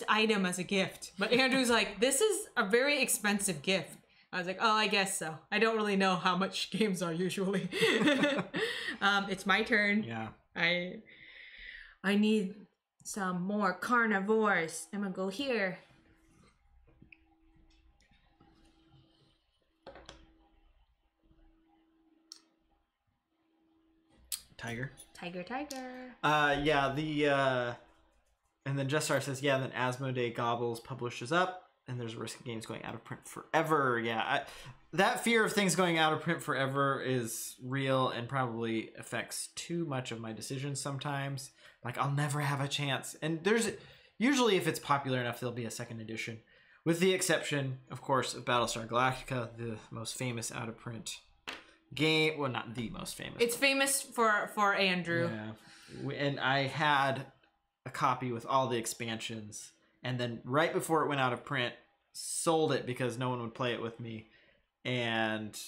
item as a gift. But Andrew's like, this is a very expensive gift. I was like, oh, I guess so. I don't really know how much games are usually. It's my turn. Yeah. I need some more carnivores. I'm gonna go here. Tiger. Tiger. Yeah, the and then Justar says, yeah, then Asmodee Gobbles publishes up, and there's a risk of games going out of print forever. Yeah, that fear of things going out of print forever is real and probably affects too much of my decisions sometimes. Like, I'll never have a chance. And there's usually, if it's popular enough, there'll be a second edition. With the exception, of course, of Battlestar Galactica, the most famous out of print game. Well, not the most famous. It's famous for Andrew. Yeah. And I had a copy with all the expansions. And then right before it went out of print, sold it because no one would play it with me. And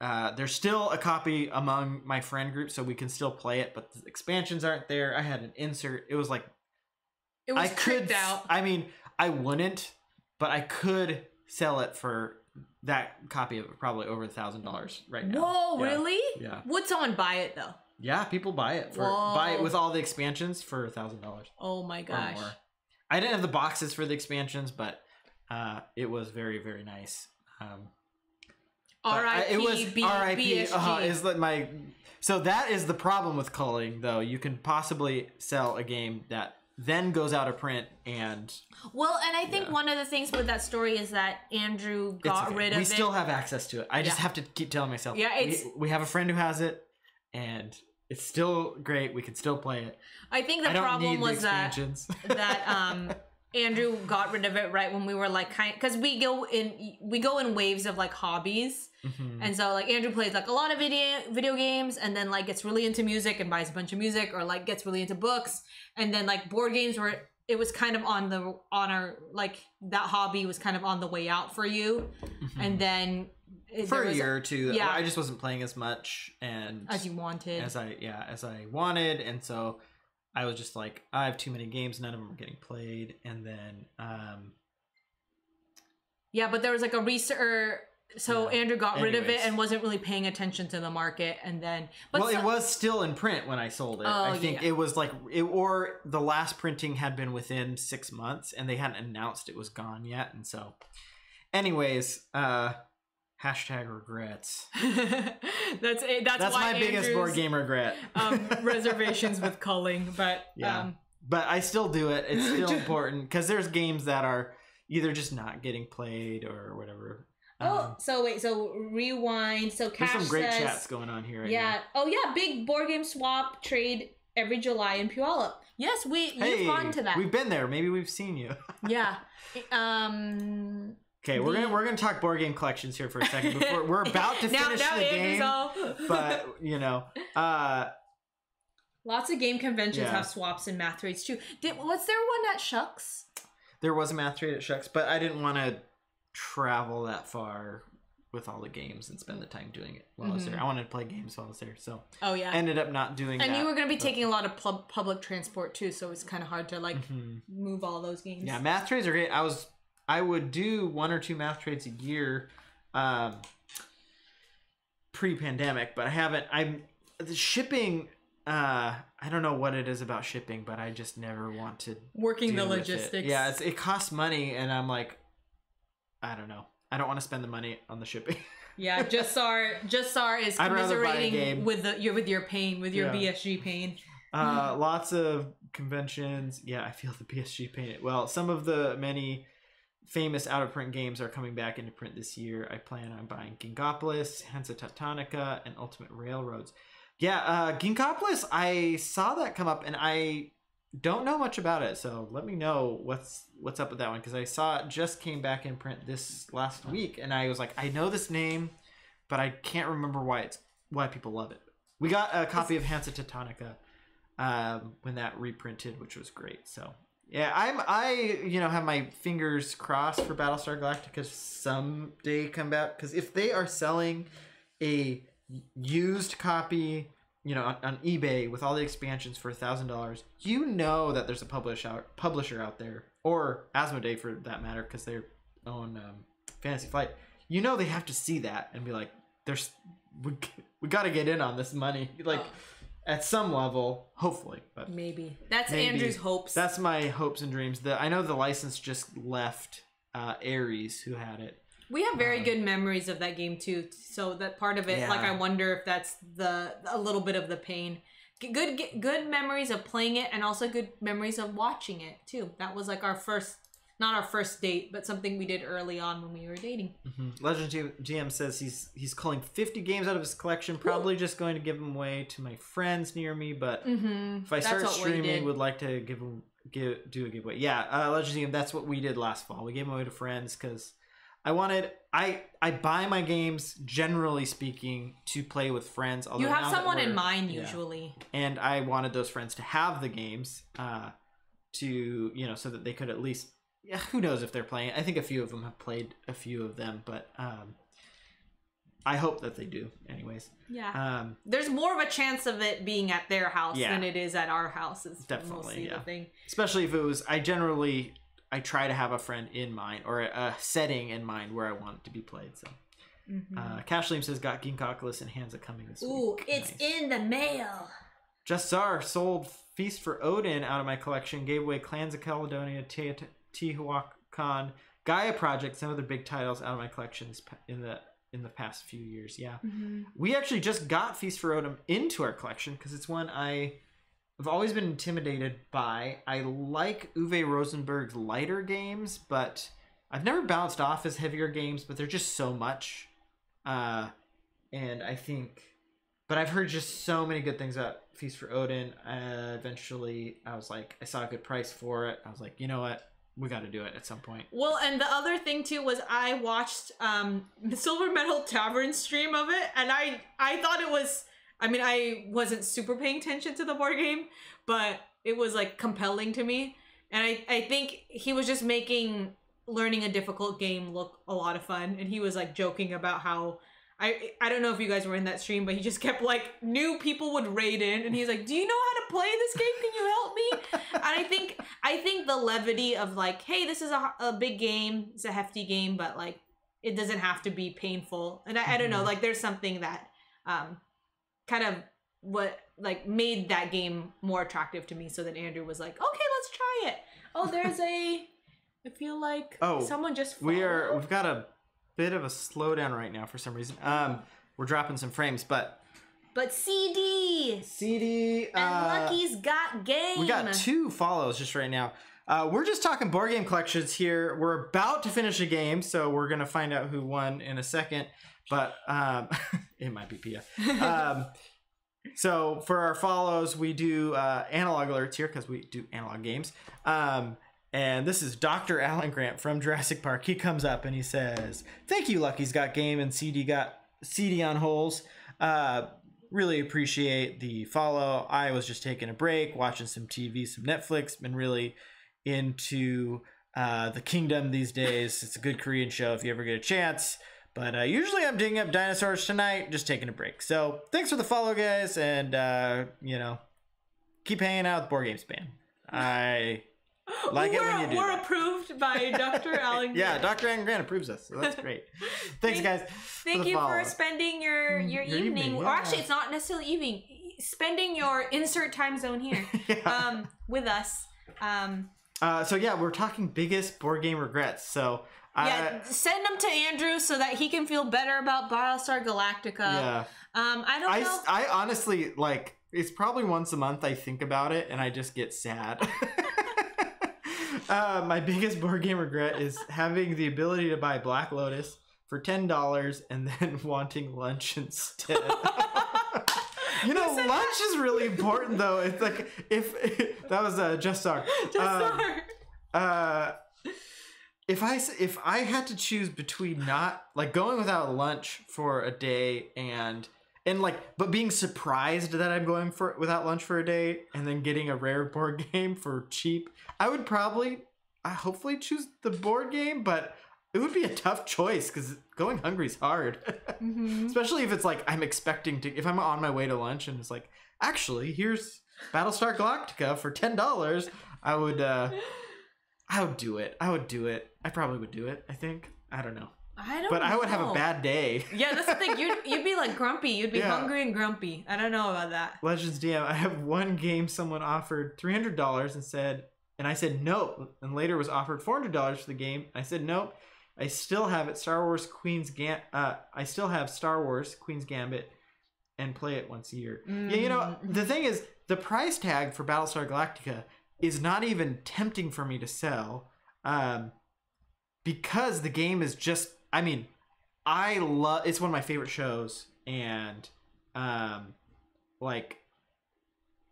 there's still a copy among my friend group, so we can still play it, but the expansions aren't there. I had an insert. It was like... It was tricked out. I mean, I wouldn't, but I could sell it for that copy of it, probably over $1,000 right now. Whoa, yeah. really? Yeah. Would someone buy it, though? Yeah, people buy it. Buy it with all the expansions for $1,000. Oh my gosh. Or more. I didn't have the boxes for the expansions, but it was very, very nice. R.I.P. It was R.I.P. BSG. So that is the problem with culling, though. You can possibly sell a game that then goes out of print and... Well, and I think one of the things with that story is that Andrew got rid of it. We still have access to it. I just have to keep telling myself, we have a friend who has it, and it's still great. We can still play it. I think the problem was that Andrew got rid of it right when we were like because we go in waves of like hobbies. Mm-hmm. And so like Andrew plays like a lot of video games, and then like gets really into music and buys a bunch of music, or like gets really into books, and then like board games where it was kind of on our like that hobby was kind of on the way out for you. Mm-hmm. And then for a year or two, I just wasn't playing as much and as you wanted, as I wanted, and so I was just like, I have too many games, none of them are getting played. And then but there was like a research. So Andrew got rid of it and wasn't really paying attention to the market, and then it was still in print when I sold it. I think it was like or the last printing had been within 6 months, and they hadn't announced it was gone yet. And so, anyways, hashtag regrets. That's why my biggest board game regret. Reservations with culling, but but I still do it. It's still important because there's games that are either just not getting played or whatever. So rewind. So Cash there's some great says, chats going on here right now. Oh yeah, big board game swap trade every July in Puyallup. Yes, you've gone to that. We've been there. Maybe we've seen you. Yeah. Okay, we're gonna talk board game collections here for a second before we're about to finish the game. But lots of game conventions have swaps and math trades too. Was there one at Shucks? There was a math trade at Shucks, but I didn't want to travel that far with all the games and spend the time doing it while I was there. I wanted to play games while I was there, so ended up not doing that. And you were going to be taking a lot of public transport too, so it's kind of hard to like move all those games. Yeah, math trades are great. I would do 1 or 2 math trades a year pre-pandemic, but I haven't. The shipping. I don't know what it is about shipping, but I just never want to working the logistics. Yeah, it costs money, and I'm like, I don't know. I don't want to spend the money on the shipping. Yeah, Justar is commiserating with your pain, with your BSG pain. Lots of conventions. Yeah, I feel the BSG pain. Well, some of the many famous out-of-print games are coming back into print this year. I plan on buying Gingopolis, Hansa Teutonica, and Ultimate Railroads. Yeah, Gingopolis, I saw that come up, and I don't know much about it, so let me know what's up with that one, because I saw it just came back in print this last week, and I was like, I know this name, but I can't remember why people love it. We got a copy of Hansa Teutonica when that reprinted, which was great. So yeah, I have my fingers crossed for Battlestar Galactica someday come back, because if they are selling a used copy on eBay with all the expansions for $1,000, that there's a publisher out there, or Asmodee for that matter, because they own Fantasy Flight. They have to see that and be like, we got to get in on this money, at some level, hopefully. But maybe that's Andrew's hopes. That's my hopes and dreams. I know the license just left Ares, who had it. We have very good memories of that game too. So that part of it, like, I wonder if that's a little bit of the pain. Good memories of playing it, and also good memories of watching it too. That was like our first, not our first date, but something we did early on when we were dating. Legend GM says he's culling 50 games out of his collection. Probably just going to give them away to my friends near me. But if I start streaming, would like to do a giveaway. Yeah, Legend GM. That's what we did last fall. We gave them away to friends because I buy my games, generally speaking, to play with friends. You have someone in mind usually. And I wanted those friends to have the games to, so that they could at least, who knows if they're playing. I think a few of them have played a few of them, but I hope that they do anyways. Yeah. There's more of a chance of it being at their house than it is at our house. Is definitely the thing. Especially if it was, I try to have a friend in mind or a setting in mind where I want it to be played. So, Cashleem says got Ginkoculus and Hansa coming this week. Ooh, it's in the mail. Jassar sold Feast for Odin out of my collection. Gave away Clans of Caledonia, Teotihuacan, Gaia Project, some other big titles out of my collections in the past few years. Yeah, we actually just got Feast for Odin into our collection because it's one I've always been intimidated by. I like Uwe Rosenberg's lighter games, but I've never bounced off his heavier games, but they're just so much. And I think, but I've heard just so many good things about Feast for Odin. Eventually, I saw a good price for it. I was like, you know what? We got to do it at some point. Well, and the other thing too was I watched Silver Metal Tavern stream of it, and I thought it was, I wasn't super paying attention to the board game, but it was like compelling to me. And I think he was just making learning a difficult game look a lot of fun. And he was like joking about how, I don't know if you guys were in that stream, but he just kept like, new people would raid in and he's like, do you know how to play this game? Can you help me? And I think the levity of like, hey, this is a big game. It's a hefty game, but like, it doesn't have to be painful. And I don't know, like there's something that, kind of what like made that game more attractive to me, so that Andrew was like, okay, let's try it. Oh, there's I feel like someone just followed. We've got a bit of a slowdown right now for some reason. We're dropping some frames, but CD and Lucky's got game. We got 2 follows just right now. We're just talking board game collections here. We're about to finish a game, so we're gonna find out who won in a second. But it might be Pia. So for our follows, we do analog alerts here because we do analog games. And this is Dr. Alan Grant from Jurassic Park. He comes up and he says, thank you, Lucky's got game and CD got CD on holes. Really appreciate the follow. I was just taking a break, watching some TV, some Netflix. Been really into The Kingdom these days. It's a good Korean show if you ever get a chance. But usually I'm digging up dinosaurs tonight, just taking a break. So thanks for the follow, guys. And, keep hanging out with BoardgameSPAM. I like it when you do We're that. Approved by Dr. Alan Grant. Yeah, Dr. Alan Grant approves us. So that's great. Thanks, guys. Thank you for spending your evening. Or actually, it's not necessarily evening. Spending your insert time zone here with us. So, yeah, we're talking biggest board game regrets. So... send them to Andrew so that he can feel better about Battlestar Galactica. Yeah. I don't know. I honestly, like, it's probably once a month I think about it and I just get sad. My biggest board game regret is having the ability to buy Black Lotus for $10 and then wanting lunch instead. Lunch is really important, though. It's like, if that was Jassar. If I had to choose between not like going without lunch for a day and but being surprised that I'm going without lunch for a day and then getting a rare board game for cheap, I would probably hopefully choose the board game, but it would be a tough choice because going hungry is hard. Especially if it's like if I'm on my way to lunch and it's like, actually, here's Battlestar Galactica for $10, I would do it. I probably would do it, I think. I don't know. But I would have a bad day. Yeah, that's the thing. You'd be like grumpy. You'd be hungry and grumpy. I don't know about that. Legends DM, I have one game someone offered $300 and I said no. And later was offered $400 for the game. I said nope. I still have it. I still have Star Wars Queen's Gambit and play it once a year. Yeah, you know, the thing is, the price tag for Battlestar Galactica is not even tempting for me to sell, because the game is just, I mean, it's one of my favorite shows, and like,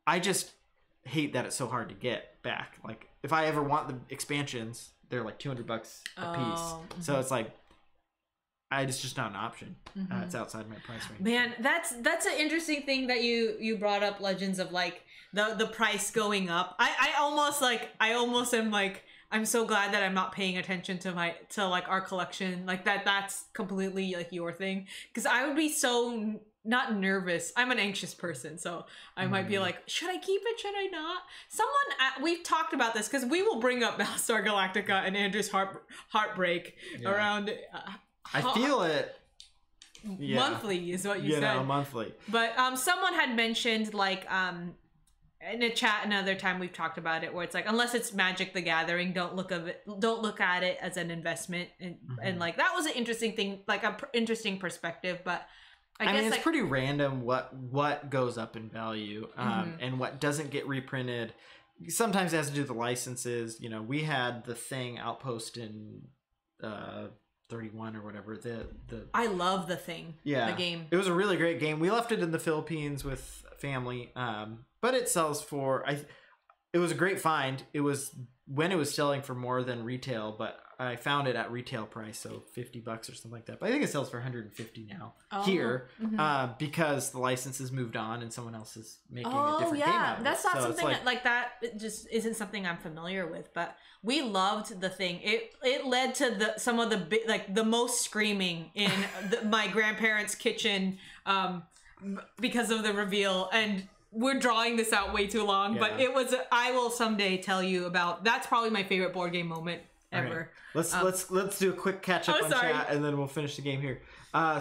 I just hate that it's so hard to get back. Like, if I ever want the expansions, they're like $200 a piece. So it's like, it's just not an option. It's outside my price range. Man, that's an interesting thing that you brought up, Legends, of like the price going up. I almost am like, I'm so glad that I'm not paying attention to like our collection, like that's completely like your thing, because I would be so not nervous. I'm an anxious person, so I might be like, should I keep it? Should I not? We've talked about this, because we will bring up Battlestar Galactica and Andrew's heartbreak around. I feel it. Yeah. Monthly is what you said. Yeah, monthly. But someone had mentioned, like, in a chat another time we've talked about it, where it's like, unless it's Magic the Gathering, don't look at it as an investment, and like, that was an interesting thing, like a interesting perspective. But I guess, mean, it's like, pretty random what goes up in value, and what doesn't get reprinted. Sometimes it has to do with the licenses. You know, we had the Thing Outpost in 31 or whatever. I love the Thing. Yeah, the game. It was a really great game. We left it in the Philippines with family, but it sells for. It was a great find. It was when it was selling for more than retail, but I found it at retail price, so $50 or something like that. But I think it sells for $150 now here, because the license has moved on and someone else is making a different game out of it. That's not something like that. It just isn't something I'm familiar with. But we loved the Thing. It led to some of the most screaming in my grandparents' kitchen, because of the reveal. And we're drawing this out way too long, but it was. I will someday tell you about. That's probably my favorite board game moment ever. Right. Let's do a quick catch up on chat, and then we'll finish the game here.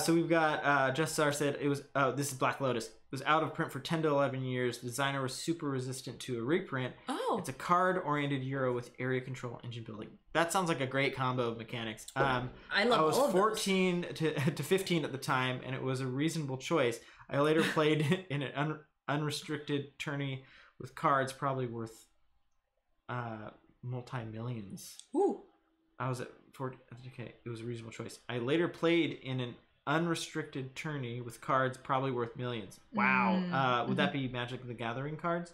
So we've got Justar said it was. Oh, this is Black Lotus. It was out of print for 10 to 11 years. The designer was super resistant to a reprint. Oh, it's a card-oriented Euro with area control, engine building. That sounds like a great combo of mechanics. I was 14 to 15 at the time, and it was a reasonable choice. I later played in an unrestricted tourney with cards probably worth multi-millions. Ooh. I was at 40. Okay, it was a reasonable choice. I later played in an unrestricted tourney with cards probably worth millions. Wow. Would that be Magic the Gathering cards?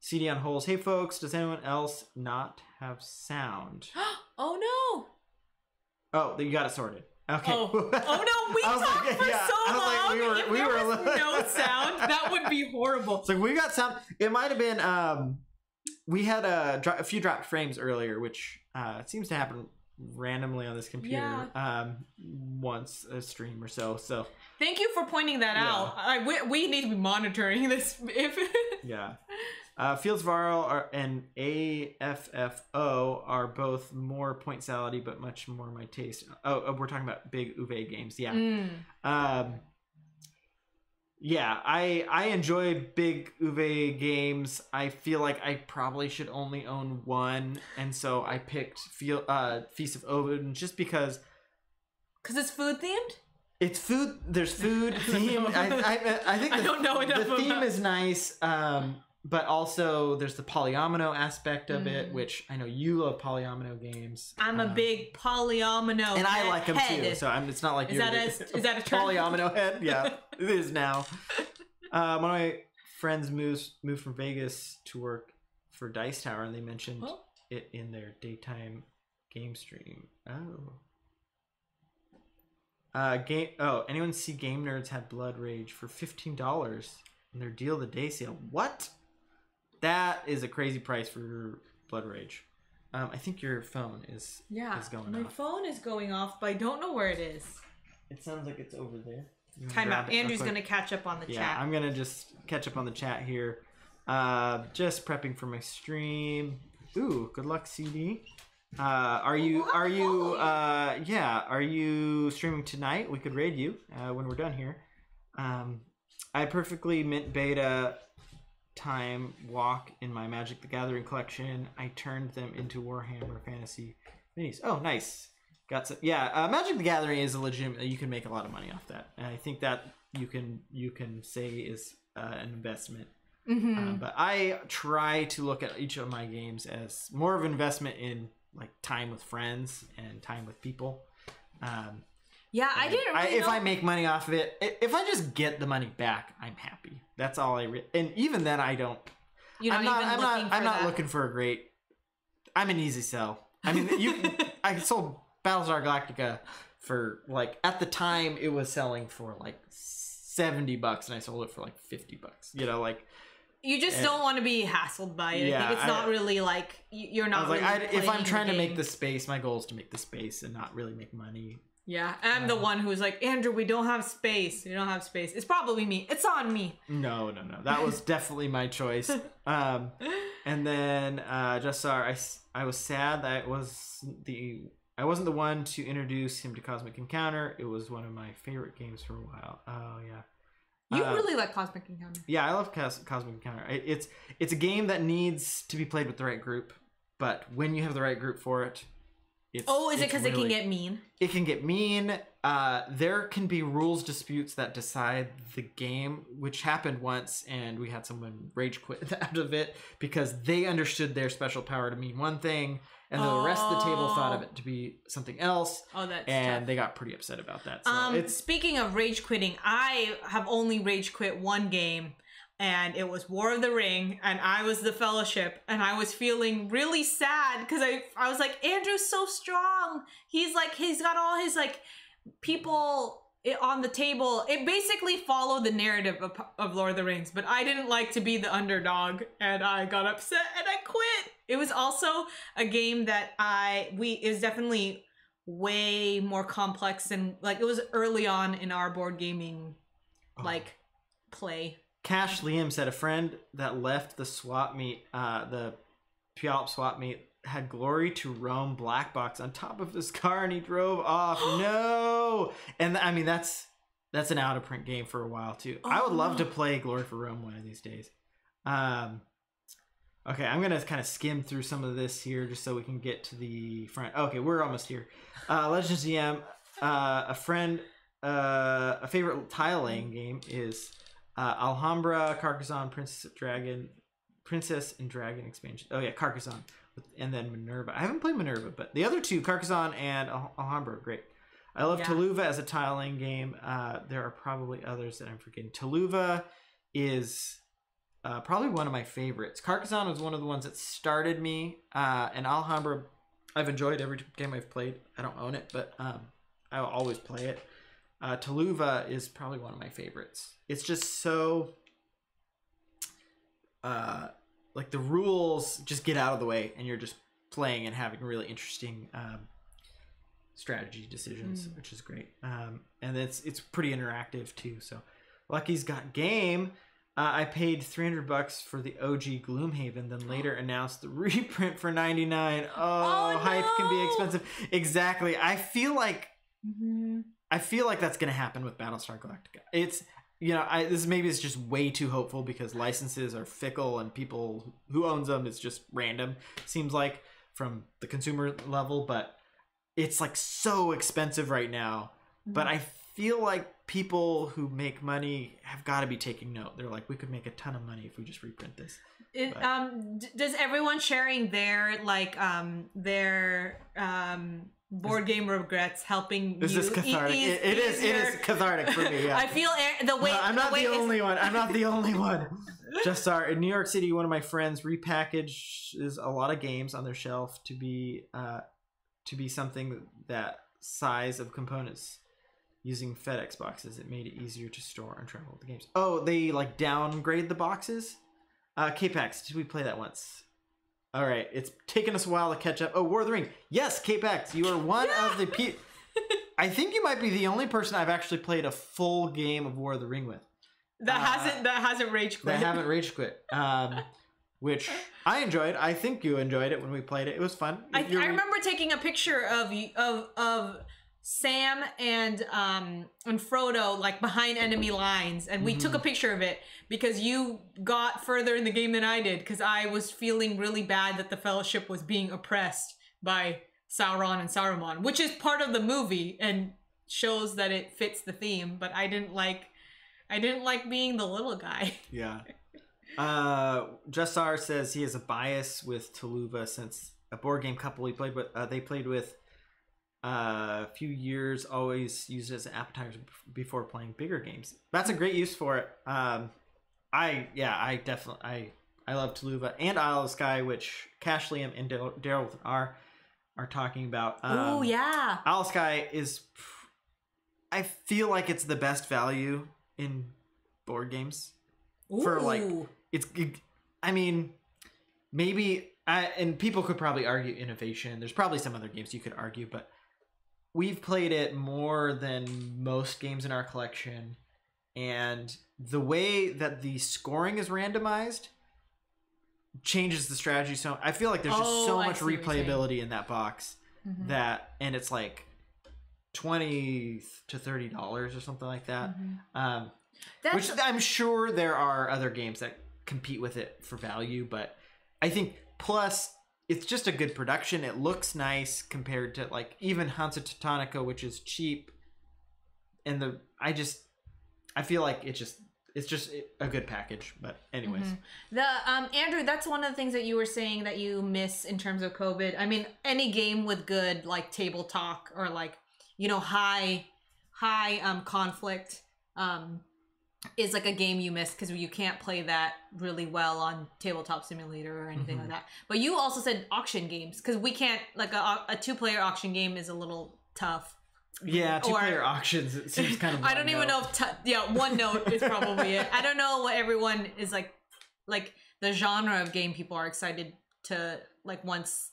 CD on holes. Hey folks, does anyone else not have sound? Oh no. Oh, you got it sorted. Okay. Oh no, we talked for so long. If there was no sound, that would be horrible. So we got sound. It might have been. We had a few dropped frames earlier, which seems to happen randomly on this computer. Once a stream or so. So thank you for pointing that out. We need to be monitoring this. Yeah. Fields Varl and AFFO are both more point salady, but much more my taste. Oh, we're talking about big EVOE games. Yeah. Yeah, I enjoy big EVOE games. I feel like I probably should only own one, and so I picked Feast of Odin just because. Because it's food themed? It's food. There's food theme. I think I don't know enough the theme is nice. But also there's the polyomino aspect of it, which I know you love polyomino games. I'm a big polyomino and I like them too. So it's not like is that a term? Polyomino head? Yeah, it is now. One of my friends moved from Vegas to work for Dice Tower, and they mentioned it in their daytime game stream. Anyone see Game Nerds had Blood Rage for $15 in their deal of the day sale? What? That is a crazy price for Blood Rage. I think your phone is going off. My phone is going off, but I don't know where it is. It sounds like it's over there. Time out. Andrew's going to catch up on the chat. Yeah, I'm going to just catch up on the chat here. Just prepping for my stream. Ooh, good luck, CD. Are you streaming tonight? We could raid you when we're done here. I perfectly mint beta time walk in my Magic the Gathering collection. I turned them into Warhammer Fantasy Minis. Oh, nice. Got some. Yeah, Magic the Gathering is a legitimate. You can make a lot of money off that, and I think that you can say is an investment. But I try to look at each of my games as more of an investment in like time with friends and time with people. Yeah, I didn't really if I make money off of it, if I just get the money back, I'm happy. That's all and even then I don't. I'm not looking for a great. I'm an easy sell. I mean, I sold Battlestar Galactica for like at the time it was selling for like $70 and I sold it for like $50. You know, like you just don't want to be hassled by it. Yeah, it's not really like you're not. I was like, if I'm trying to make the space, my goal is to make the space and not really make money. Yeah, I'm the one who's like, Andrew, we don't have space. We don't have space. It's probably me. It's on me. No. That was definitely my choice. And then just sorry, I was sad that I wasn't the one to introduce him to Cosmic Encounter. It was one of my favorite games for a while. Oh yeah. You really like Cosmic Encounter. Yeah, I love Cosmic Encounter. It's a game that needs to be played with the right group, but when you have the right group for it, is it because it can get mean? It can get mean. There can be rules disputes that decide the game, which happened once, and we had someone rage quit out of it because they understood their special power to mean one thing, and the rest of the table thought of it to be something else. Oh, that's tough. They got pretty upset about that. So speaking of rage quitting, I have only rage quit one game, and it was War of the Ring, and I was the Fellowship, and I was feeling really sad because I was like, Andrew's so strong. He's got all his like people on the table. It basically followed the narrative of Lord of the Rings, but I didn't like to be the underdog, and I got upset and I quit. It was also a game that is definitely way more complex, and like it was early on in our board gaming like play. Cash Liam said a friend that left the swap meet, the Puyallup swap meet, had Glory to Rome black box on top of his car and he drove off. No! And I mean, that's an out of print game for a while too. I would love to play Glory for Rome one of these days. Okay, I'm going to kind of skim through some of this here just so we can get to the front. Okay, we're almost here. Legends GM, a favorite tile laying game is Alhambra, Carcassonne, Princess and Dragon expansion. Oh yeah, Carcassonne, and then Minerva. I haven't played Minerva, but the other two, Carcassonne and Alhambra, are great. I love Tuluva as a tile-laying game. There are probably others that I'm forgetting. Tuluva is probably one of my favorites. Carcassonne was one of the ones that started me, and Alhambra, I've enjoyed every game I've played. I don't own it, but I'll always play it. Tuluva is probably one of my favorites. It's just so like the rules just get out of the way and you're just playing and having really interesting strategy decisions, which is great. And it's pretty interactive too. So Lucky's got game. I paid $300 for the OG Gloomhaven, then later announced the reprint for $99. Oh, hype can be expensive. Exactly. I feel like that's gonna happen with Battlestar Galactica. It's this maybe is just way too hopeful because licenses are fickle and people who owns them is just random. Seems like from the consumer level, but it's like so expensive right now. But I feel like people who make money have got to be taking note. They're like, we could make a ton of money if we just reprint this. Does everyone sharing their board game regrets helping this is cathartic. It is cathartic for me. Yeah. I feel the way. I'm not the only one. I'm not the only one. Just sorry. In New York City, one of my friends repackages a lot of games on their shelf to be something that size of components using FedEx boxes. It made it easier to store and travel the games. Oh, they like downgrade the boxes. K-Pax. Did we play that once? All right, it's taken us a while to catch up. Oh, War of the Ring. Yes, K-Pax, you are one of the I think you might be the only person I've actually played a full game of War of the Ring with. That hasn't rage quit. That haven't rage quit. Which I enjoyed. I think you enjoyed it when we played it. It was fun. I remember taking a picture of Sam and Frodo like behind enemy lines, and we took a picture of it because you got further in the game than I did because I was feeling really bad that the Fellowship was being oppressed by Sauron and Saruman, which is part of the movie and shows that it fits the theme. But I didn't like being the little guy. Yeah. Justar says he has a bias with Tuluva since a board game couple he played with. They played with a few years, always used it as an appetizer before playing bigger games. That's a great use for it. I love Tuluva and Isle of Skye, which Cash Liam and Daryl are talking about. Oh yeah, Isle of Skye is. I feel like it's the best value in board games. Ooh. For like I mean, maybe and people could probably argue innovation. There's probably some other games you could argue, but we've played it more than most games in our collection, and the way that the scoring is randomized changes the strategy. So I feel like there's just so much replayability in that box that, and it's like $20 to $30 or something like that. Which I'm sure there are other games that compete with it for value, but I think plus it's just a good production. It looks nice compared to like even Hansa Teutonica, which is cheap, and I feel like it's just a good package. But anyways, Andrew, that's one of the things that you were saying that you miss in terms of COVID. I mean, any game with good like table talk or like, you know, high conflict is like a game you miss because you can't play that really well on Tabletop Simulator or anything like that. But you also said auction games, because we can't, like a two-player auction game is a little tough. Yeah, two-player auctions, it seems kind of I don't even know if one note is probably it. I don't know what everyone is like the genre of game people are excited to like once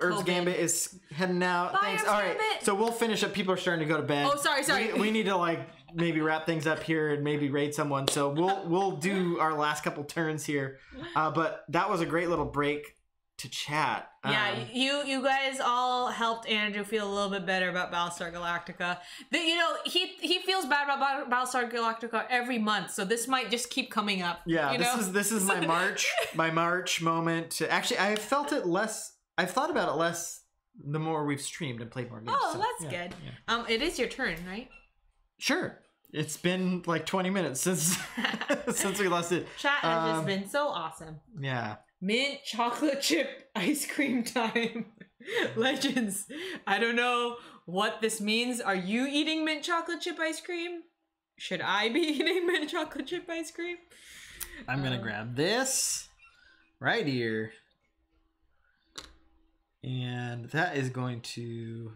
Herb's Gambit is heading out. Bye, Thanks. Herb's All right. Gambit. So we'll finish up. People are starting to go to bed. Oh, sorry. We need to like maybe wrap things up here and maybe raid someone. So we'll do our last couple turns here. But that was a great little break to chat. Yeah, you guys all helped Andrew feel a little bit better about Battlestar Galactica. You know, he feels bad about Battlestar Galactica every month, so this might just keep coming up. Yeah, this is my March moment. Actually, I felt it less. I've thought about it less the more we've streamed and played more games. Oh, so, that's good. Yeah. It is your turn, right? Sure. It's been like 20 minutes since we last did. Chat has just been so awesome. Yeah. Mint chocolate chip ice cream time. Legends. I don't know what this means. Are you eating mint chocolate chip ice cream? Should I be eating mint chocolate chip ice cream? I'm going to grab this right here. And that is going to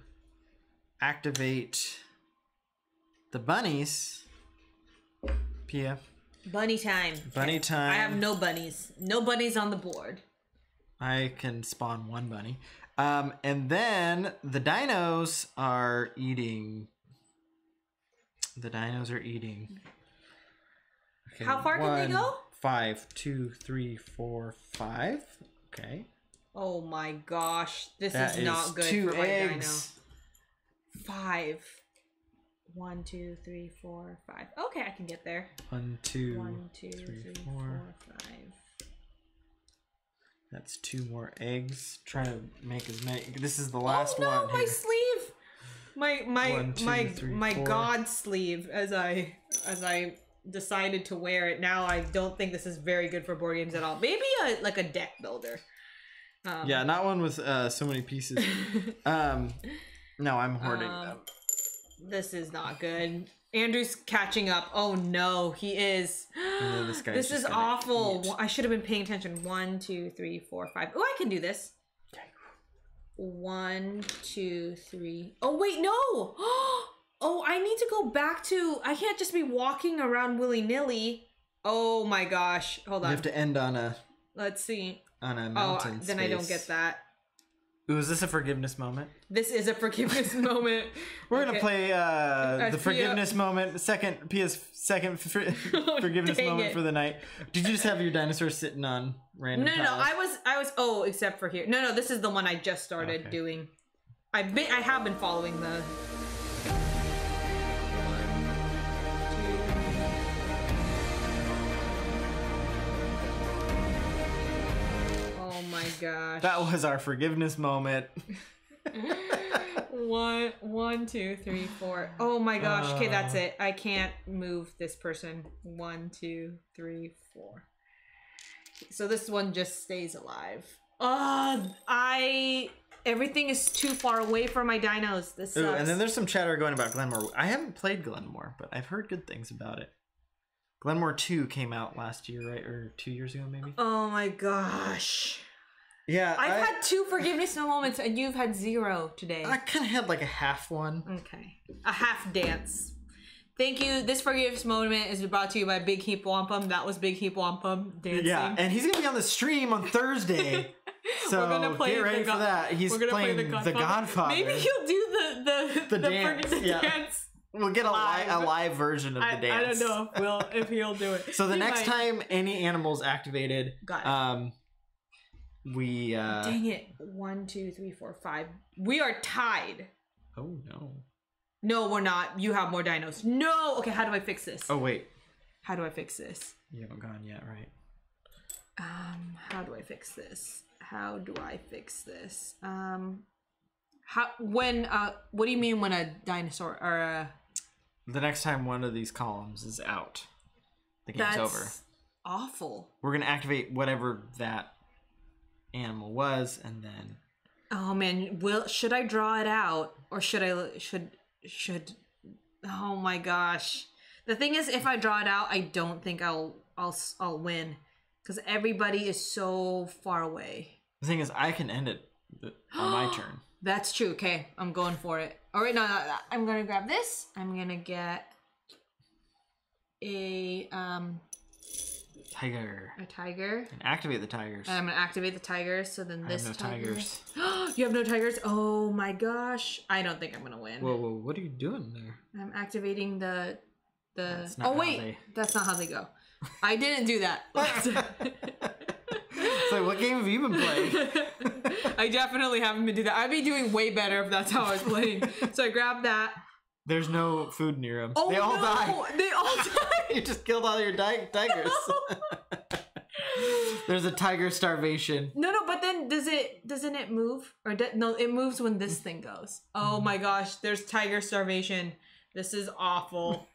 activate the bunnies. Pia. Bunny time. Bunny time. I have no bunnies. No bunnies on the board. I can spawn one bunny. And then the dinos are eating. The dinos are eating. Okay, how far can they go? 5, 2, 3, 4, 5. Okay. Oh my gosh. This is not good 2 for my eggs. dino. 5. 1, 2, 3, 4, 5. Okay, I can get there. 1, 2, 3, 4. 4, 5. That's 2 more eggs. Trying to make as many. This is the last one. Oh no, my here. sleeve. My 1, 2, 3, my 4. god sleeve as I decided to wear it. Now I don't think this is very good for board games at all. Maybe like a deck builder. Yeah, not one with so many pieces. No, I'm hoarding them. This is not good. Andrew's catching up. Oh no, he is. This is awful. Eat. I should have been paying attention. 1, 2, 3, 4, 5. Oh, I can do this. Okay. 1, 2, 3. Oh wait, no. Oh, I need to go back to. I can't just be walking around willy nilly. Oh my gosh. Hold on. You have to end on a. Let's see. On a mountain. Oh, then I don't get that. Ooh, is this a forgiveness moment? This is a forgiveness moment. We're gonna play the forgiveness moment. Pia's second forgiveness moment for the night. Did you just have your dinosaur sitting on random? No, I was. Oh, except for here. No, this is the one I just started doing. I have been following the. my gosh. That was our forgiveness moment. 1, 2, 3, 4. Oh my gosh. Okay, that's it. I can't move this person. 1, 2, 3, 4. So this one just stays alive. Everything is too far away from my dinos. This sucks. Ooh, and then there's some chatter going about Glenmore. I haven't played Glenmore, but I've heard good things about it. Glenmore 2 came out last year, right? Or 2 years ago, maybe? Oh my gosh. Yeah. I've had 2 forgiveness moments and you've had 0 today. I kind of had like a half one. Okay. A half dance. Thank you. This forgiveness moment is brought to you by Big Heap Wampum. That was Big Heap Wampum dancing. Yeah, and he's going to be on the stream on Thursday. So we're gonna play get ready for that. He's playing the Godfather. Maybe he'll do the dance. Dance. We'll get a live version of the dance. I don't know if he'll do it. So the next time any animal's activated, we dang it. 1, 2, 3, 4, 5. We are tied. Oh no. No, we're not. You have more dinos. No. Okay, how do I fix this? Oh wait. How do I fix this? You haven't gone yet, right? How do I fix this? How do I fix this? What do you mean when a dinosaur or the next time one of these columns is out, the game's over. Awful. We're gonna activate whatever that animal was, and then. Oh man, should I draw it out or should I should? Oh my gosh. The thing is, if I draw it out, I don't think I'll win because everybody is so far away. The thing is, I can end it on my turn. That's true. Okay, I'm going for it. All right, no, I'm gonna grab this. I'm gonna get a tiger. A tiger. And activate the tigers. And I'm gonna activate the tigers. So then this. I have no tigers. You have no tigers. Oh my gosh! I don't think I'm gonna win. Whoa! What are you doing there? I'm activating the. Oh wait, that's not how they go. I didn't do that. So what game have you been playing? I definitely haven't been doing that. I'd be doing way better if that's how I was playing. So I grabbed that. There's no food near them. Oh, they all die. They all die. You just killed all your tigers. No. There's a tiger starvation. No, but then doesn't it move? Or no, it moves when this thing goes. Oh my gosh, there's tiger starvation. This is awful.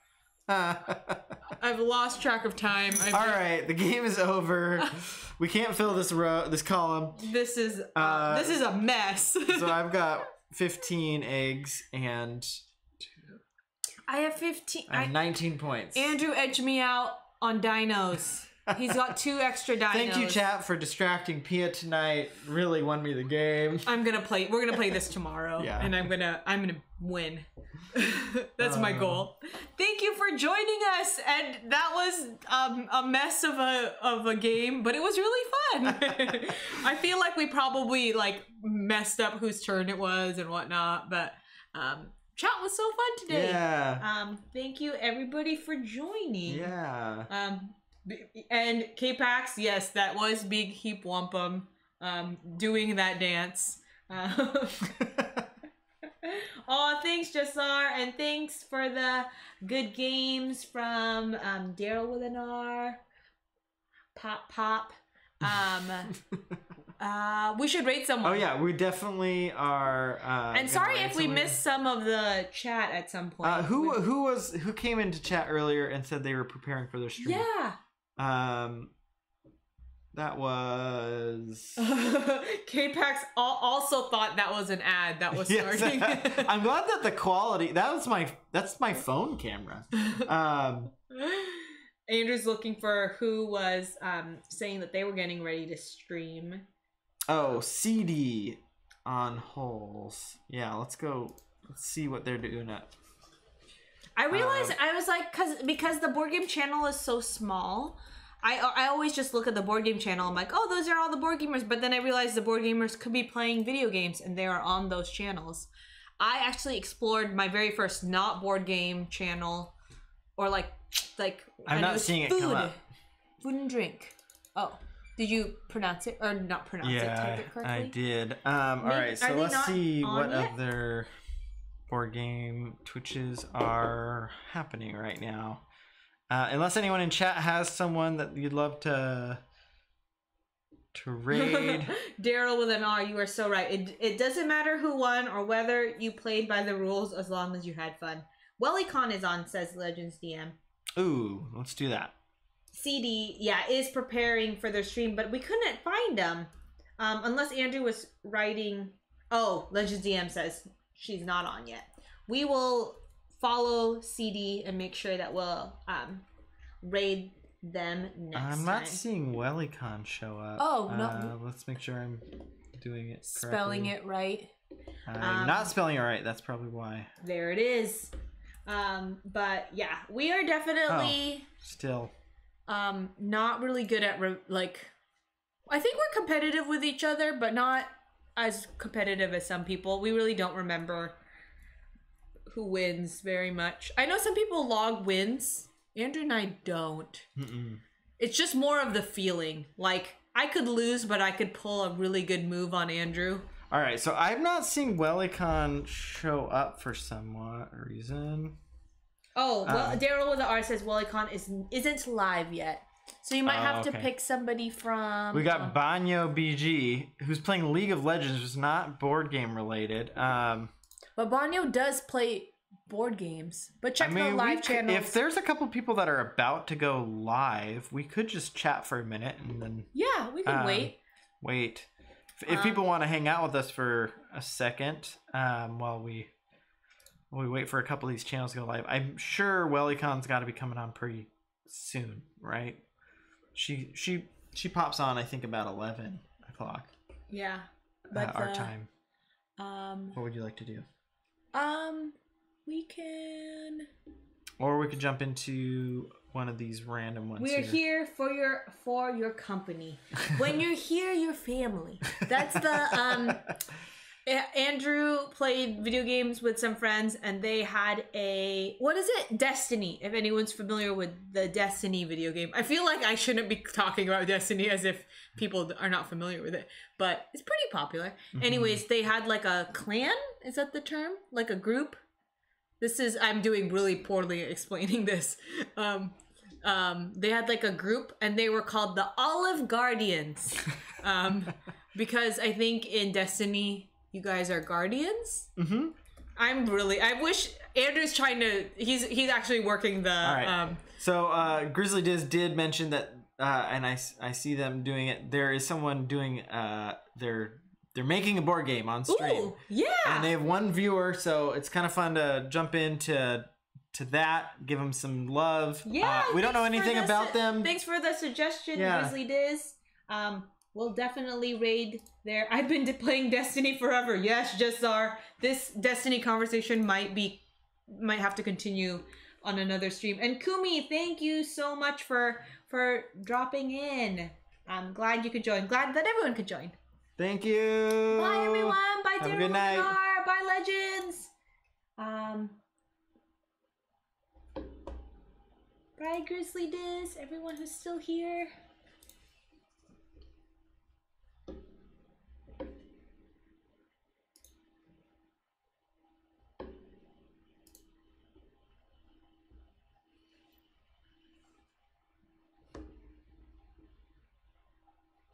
I've lost track of time. All right, the game is over. We can't fill this column. This is a mess. So I've got 15 eggs and I have 15. I have 19 points. Andrew edged me out on dinos. He's got 2 extra dinos. Thank you, chat, for distracting Pia tonight. Really won me the game. We're gonna play this tomorrow. Yeah. And I'm gonna win. That's my goal. Thank you for joining us. And that was a mess of a game, but it was really fun. I feel like we probably messed up whose turn it was and whatnot, but chat was so fun today. Yeah. Thank you everybody for joining. Yeah. And K-Pax, yes, that was Big Heap Wampum doing that dance. Oh, thanks, Jassar, and thanks for the good games from Daryl with an R, Pop. We should rate someone. Oh yeah, we definitely are. And sorry if we missed some of the chat at some point. Who came into chat earlier and said they were preparing for their stream? Yeah. That was K-Pax also thought that was an ad that was starting. Yes. I'm glad that the quality that's my phone camera. Andrew's looking for who was saying that they were getting ready to stream. Oh, CD on holes. Yeah, let's go. Let's see what they're doing at. I realized I was like, because the board game channel is so small. I always just look at the board game channel. I'm like, oh, those are all the board gamers. But then I realized the board gamers could be playing video games and they are on those channels. I actually explored my very first not board game channel, or like I'm not seeing it come up. Food and drink. Oh, did you pronounce it or not pronounce it? Type it correctly? I did. All right, so let's see what other board game Twitches are happening right now. Unless anyone in chat has someone that you'd love to to raid. Daryl with an R, you are so right. It doesn't matter who won or whether you played by the rules as long as you had fun. WellyCon is on, says Legends DM. Ooh, let's do that. CD, is preparing for their stream, but we couldn't find them. Unless Andrew was writing... Oh, Legends DM says she's not on yet. We will follow CD and make sure that we'll raid them next time. I'm not seeing WellyCon show up. Oh, no. Let's make sure I'm doing it correctly. Spelling it right. I'm not spelling it right. That's probably why. There it is. But yeah, we are definitely... still... not really good at I think we're competitive with each other, but not as competitive as some people. We really don't remember who wins very much. I know some people log wins. Andrew and I don't. It's just more of the feeling. Like, I could lose, but I could pull a really good move on Andrew. All right, so I'm not seeing WellyCon show up for some reason. Oh, well, Daryl with the R says WellyCon isn't live yet. So you might have to pick somebody from... We got Banyo BG, who's playing League of Legends, which is not board game related. But Banyo does play board games. But check the live channels. If there's a couple people that are about to go live, we could just chat for a minute and then... Yeah, we can wait. If people want to hang out with us for a second while we wait for a couple of these channels to go live. I'm sure WellyCon's got to be coming on pretty soon, right? She pops on, I think, about 11 o'clock. Yeah. But our time. What would you like to do? We can... Or we could jump into one of these random ones. We're here for your company. When you're here, your family. That's the... Andrew played video games with some friends, and they had what is it? Destiny. If anyone's familiar with the Destiny video game. I feel like I shouldn't be talking about Destiny as if people are not familiar with it, but it's pretty popular. Anyways, they had like a clan. Is that the term? Like a group? I'm doing really poorly explaining this. They had like a group, and they were called the Olive Guardians. Because I think in Destiny... You guys are guardians? I wish Andrew's trying to... He's actually working the... All right. So Grizzly Diz did mention that, and I see them doing it. There is someone doing... They're making a board game on stream. Ooh, yeah! And they have one viewer, so it's kind of fun to jump into that, give them some love. Yeah, we don't know anything about them. Thanks for the suggestion, Grizzly Diz. We'll definitely raid there. I've been playing Destiny forever. Yes, Jessar. This Destiny conversation might have to continue on another stream. And Kumi, thank you so much for dropping in. I'm glad you could join. Glad that everyone could join. Thank you. Bye everyone. Bye Have a good night. Bye Legends. Bye Grizzly Diz. Everyone who's still here.